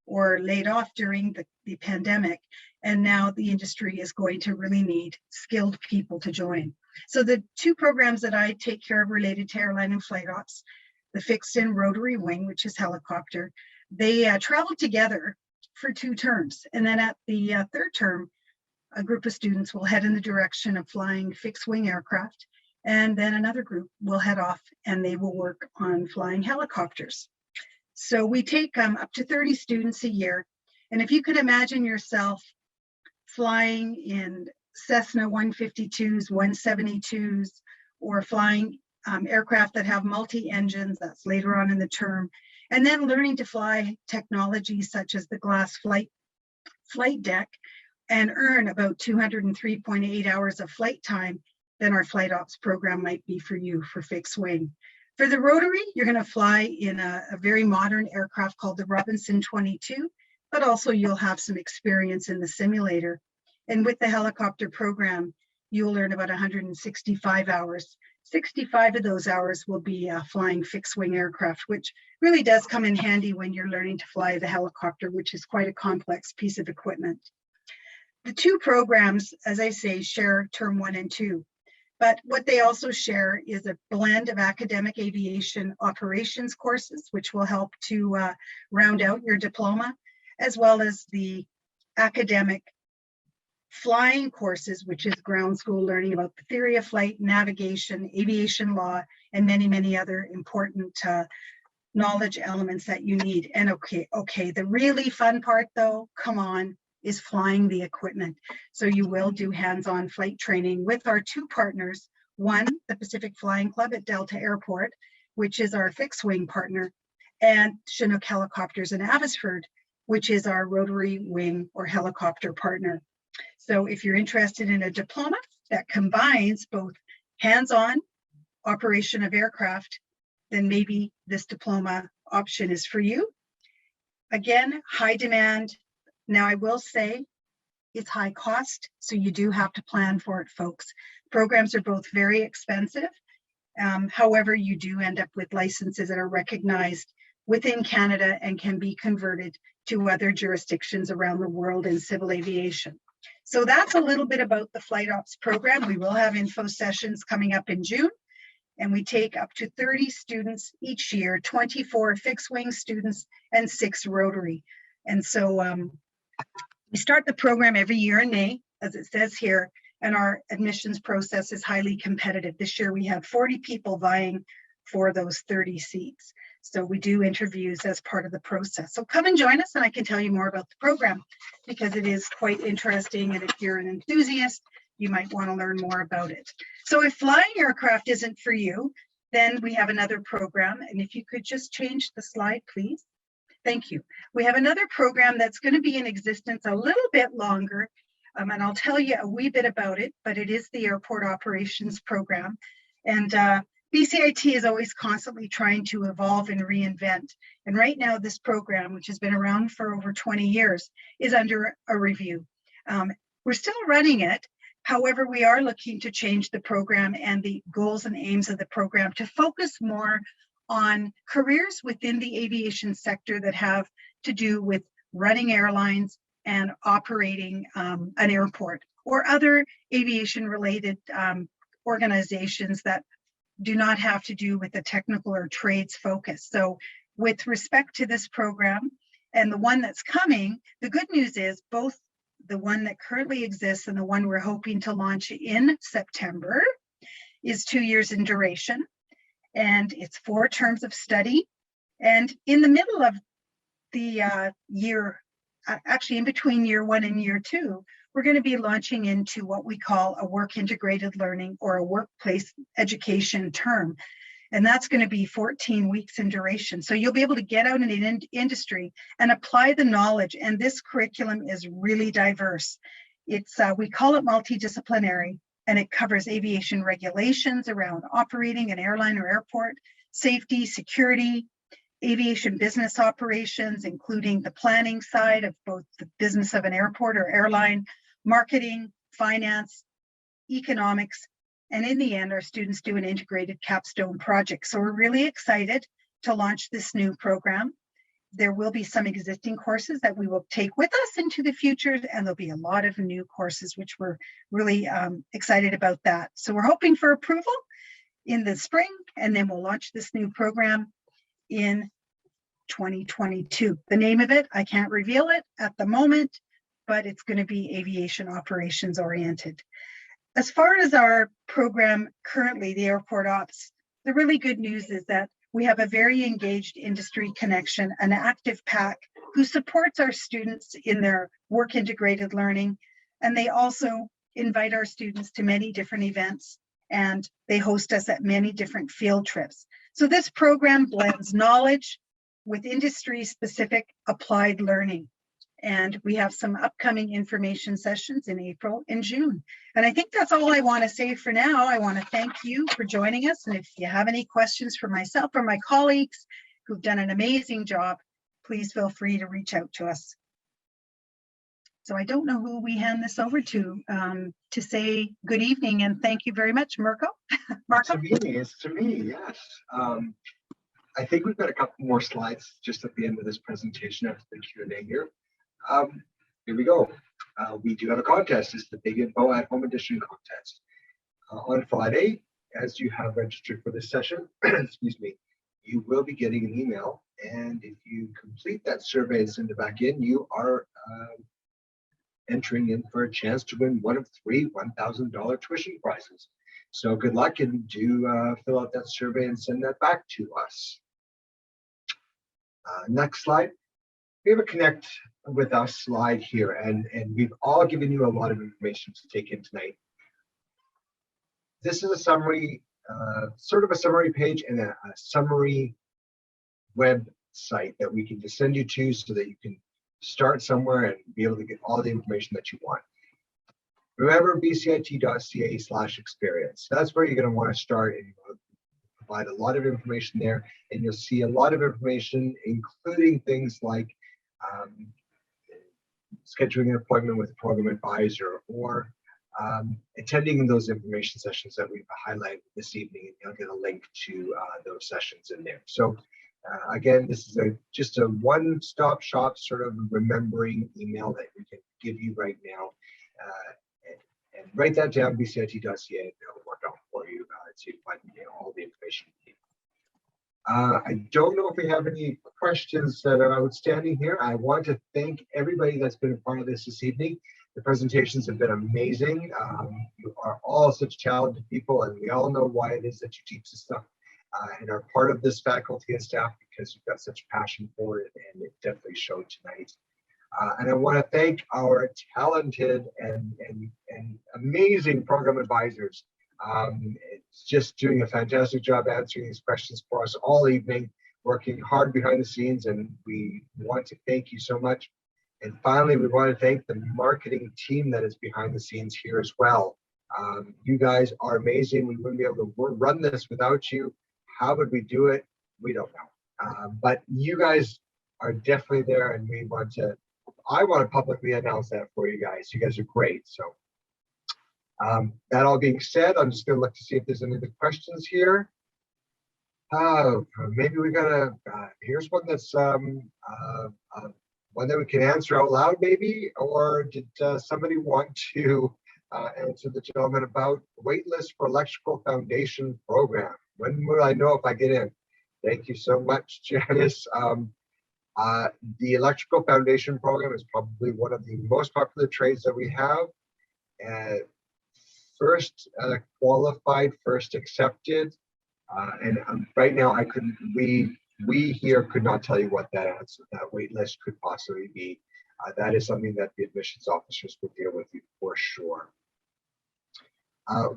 or laid off during the pandemic. And now the industry is going to really need skilled people to join. So the 2 programs that I take care of related to Airline and Flight Ops, the fixed and rotary wing, which is helicopter, they travel together for 2 terms. And then at the 3rd term, a group of students will head in the direction of flying fixed wing aircraft. And then another group will head off and they will work on flying helicopters. So we take up to 30 students a year. And if you could imagine yourself flying in Cessna 152s, 172s, or flying aircraft that have multi-engines, that's later on in the term, and then learning to fly technologies such as the glass flight deck and earn about 203.8 hours of flight time, then our flight ops program might be for you for fixed wing. For the rotary, you're going to fly in a very modern aircraft called the Robinson 22, but also you'll have some experience in the simulator. And with the helicopter program, you'll learn about 165 hours. 65 of those hours will be flying fixed wing aircraft, which really does come in handy when you're learning to fly the helicopter, which is quite a complex piece of equipment. The 2 programs, as I say, share term 1 and 2. But what they also share is a blend of academic aviation operations courses, which will help to round out your diploma, as well as the academic flying courses, which is ground school learning about the theory of flight, navigation, aviation law, and many, many other important knowledge elements that you need. And okay, the really fun part though, come on, is flying the equipment. So you will do hands-on flight training with our 2 partners. One, the Pacific Flying Club at Delta Airport, which is our fixed wing partner, and Chinook Helicopters in Abbotsford, which is our rotary wing or helicopter partner. So if you're interested in a diploma that combines both hands-on operation of aircraft, then maybe this diploma option is for you. Again, high demand. Now I will say It's high cost, so you do have to plan for it, folks. Programs are both very expensive. However, you do end up with licenses that are recognized within Canada and can be converted to other jurisdictions around the world in civil aviation. So that's a little bit about the Flight Ops program. We will have info sessions coming up in June, and we take up to 30 students each year, 24 fixed wing students and 6 rotary. And so we start the program every year in May, as it says here, and our admissions process is highly competitive. This year we have 40 people vying for those 30 seats. So we do interviews as part of the process. So come and join us and I can tell you more about the program because it is quite interesting. And if you're an enthusiast, you might want to learn more about it. So if flying aircraft isn't for you, then we have another program. And if you could just change the slide, please. Thank you. We have another program that's going to be in existence a little bit longer. And I'll tell you a wee bit about it, but it is the Airport Operations Program. And BCIT is always constantly trying to evolve and reinvent. And right now, this program, which has been around for over 20 years, is under a review. We're still running it. However, we are looking to change the program and the goals and aims of the program to focus more on careers within the aviation sector that have to do with running airlines and operating an airport or other aviation related organizations that do not have to do with the technical or trades focus. So with respect to this program and the one that's coming, the good news is both the one that currently exists and the one we're hoping to launch in September is 2 years in duration. And it's 4 terms of study. And in the middle of the year, actually in between year 1 and year 2, we're going to be launching into what we call a work integrated learning or a workplace education term. And that's going to be 14 weeks in duration. So you'll be able to get out in the industry and apply the knowledge. And this curriculum is really diverse. It's we call it multidisciplinary, and it covers aviation regulations around operating an airline or airport, safety, security, aviation business operations, including the planning side of both the business of an airport or airline, marketing, finance, economics, and in the end, our students do an integrated capstone project. So we're really excited to launch this new program. There will be some existing courses that we will take with us into the future, and there'll be a lot of new courses, which we're really excited about that. So we're hoping for approval in the spring, and then we'll launch this new program in 2022. The name of it, I can't reveal it at the moment, but it's going to be aviation operations oriented. As far as our program currently, the Airport Ops, the really good news is that we have a very engaged industry connection, an active PAC who supports our students in their work integrated learning. And they also invite our students to many different events, and they host us at many different field trips. So this program blends knowledge with industry specific applied learning. And we have some upcoming information sessions in April and June. And I think that's all I want to say for now. I want to thank you for joining us. And if you have any questions for myself or my colleagues who've done an amazing job, please feel free to reach out to us. So I don't know who we hand this over to say good evening and thank you very much, Mirko. Marco? It's to me, yes. I think we've got a couple more slides just at the end of this presentation after the Q&A here. Here we go. We do have a contest. It's the Big Info at Home Edition contest. On Friday, as you have registered for this session, excuse me, you will be getting an email. And if you complete that survey and send it back in, you are entering in for a chance to win one of 3 $1,000 tuition prizes. So good luck, and do fill out that survey and send that back to us. Next slide. We have a connect with us slide here, and we've all given you a lot of information to take in tonight. This is a summary, sort of a summary page and a summary website that we can just send you to so that you can start somewhere and be able to get all the information that you want. Remember bcit.ca/experience. That's where you're going to want to start, and you'll provide a lot of information there, and you'll see a lot of information, including things like scheduling an appointment with a program advisor, or attending those information sessions that we've highlighted this evening, and you'll get a link to those sessions in there. So again, this is just a one-stop shop sort of remembering email that we can give you right now. And write that down, bcit.ca, and it'll work out for you to find all the information you need. I don't know if we have any questions that are outstanding here. I want to thank everybody that's been a part of this evening. The presentations have been amazing. You are all such talented people, and we all know why it is that you teach this stuff and are part of this faculty and staff, because you've got such passion for it, and it definitely showed tonight. And I want to thank our talented and amazing program advisors. It's just doing a fantastic job answering these questions for us all evening, working hard behind the scenes, and we want to thank you so much. And finally, we want to thank the marketing team that is behind the scenes here as well. You guys are amazing. We wouldn't be able to run this without you. How would we do it? We don't know. But you guys are definitely there, and I want to publicly announce that for you guys. You guys are great. So that all being said, I'm just going to look to see if there's any other questions here. Maybe we got here's one that's one that we can answer out loud, maybe. Or did somebody want to answer the gentleman about waitlist for electrical foundation program? When will I know if I get in? Thank you so much, Janice. The electrical foundation program is probably one of the most popular trades that we have. First qualified, first accepted, and right now I couldn't. We here could not tell you what that answer, that wait list could possibly be. That is something that the admissions officers will deal with you for sure.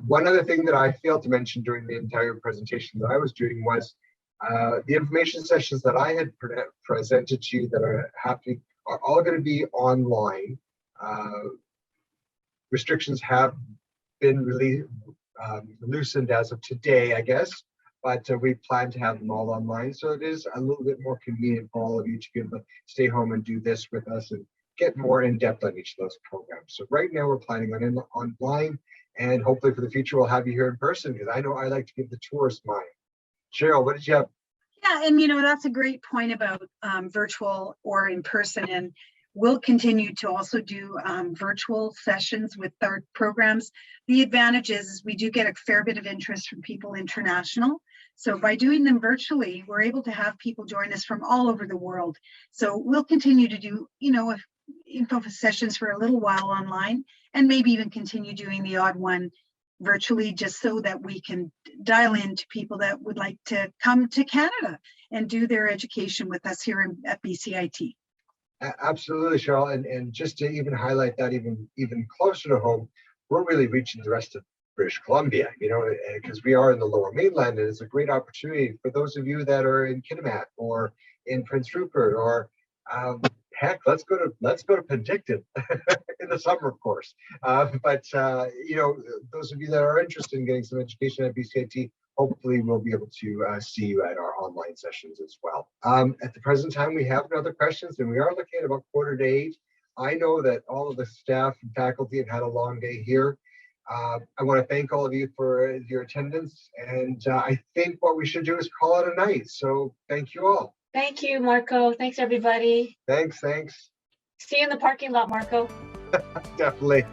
One other thing that I failed to mention during the entire presentation that I was doing was the information sessions that I had presented to you that are happening are all going to be online. Restrictions have been really loosened as of today, I guess, but we plan to have them all online. So it is a little bit more convenient for all of you to be able to stay home and do this with us and get more in depth on each of those programs. So right now we're planning on online, and hopefully for the future we'll have you here in person, because I know I like to give the tours mine. Cheryl, what did you have? Yeah, and that's a great point about virtual or in person, and we'll continue to also do virtual sessions with our programs. The advantage is we do get a fair bit of interest from people international. So by doing them virtually, we're able to have people join us from all over the world. So we'll continue to do, info sessions for a little while online, and maybe even continue doing the odd one virtually, just so that we can dial in to people that would like to come to Canada and do their education with us here at BCIT. Absolutely, Cheryl, and just to even highlight that even closer to home, we're really reaching the rest of British Columbia, because we are in the Lower Mainland, and it's a great opportunity for those of you that are in Kitimat or in Prince Rupert, or heck, let's go to Penticton in the summer, of course. But those of you that are interested in getting some education at BCIT, hopefully we'll be able to see you at our online sessions as well. At the present time, we have no other questions, and we are looking at about 7:45. I know that all of the staff and faculty have had a long day here. I want to thank all of you for your attendance, and I think what we should do is call it a night. So thank you all. Thank you, Marco. Thanks, everybody. Thanks. See you in the parking lot, Marco. Definitely.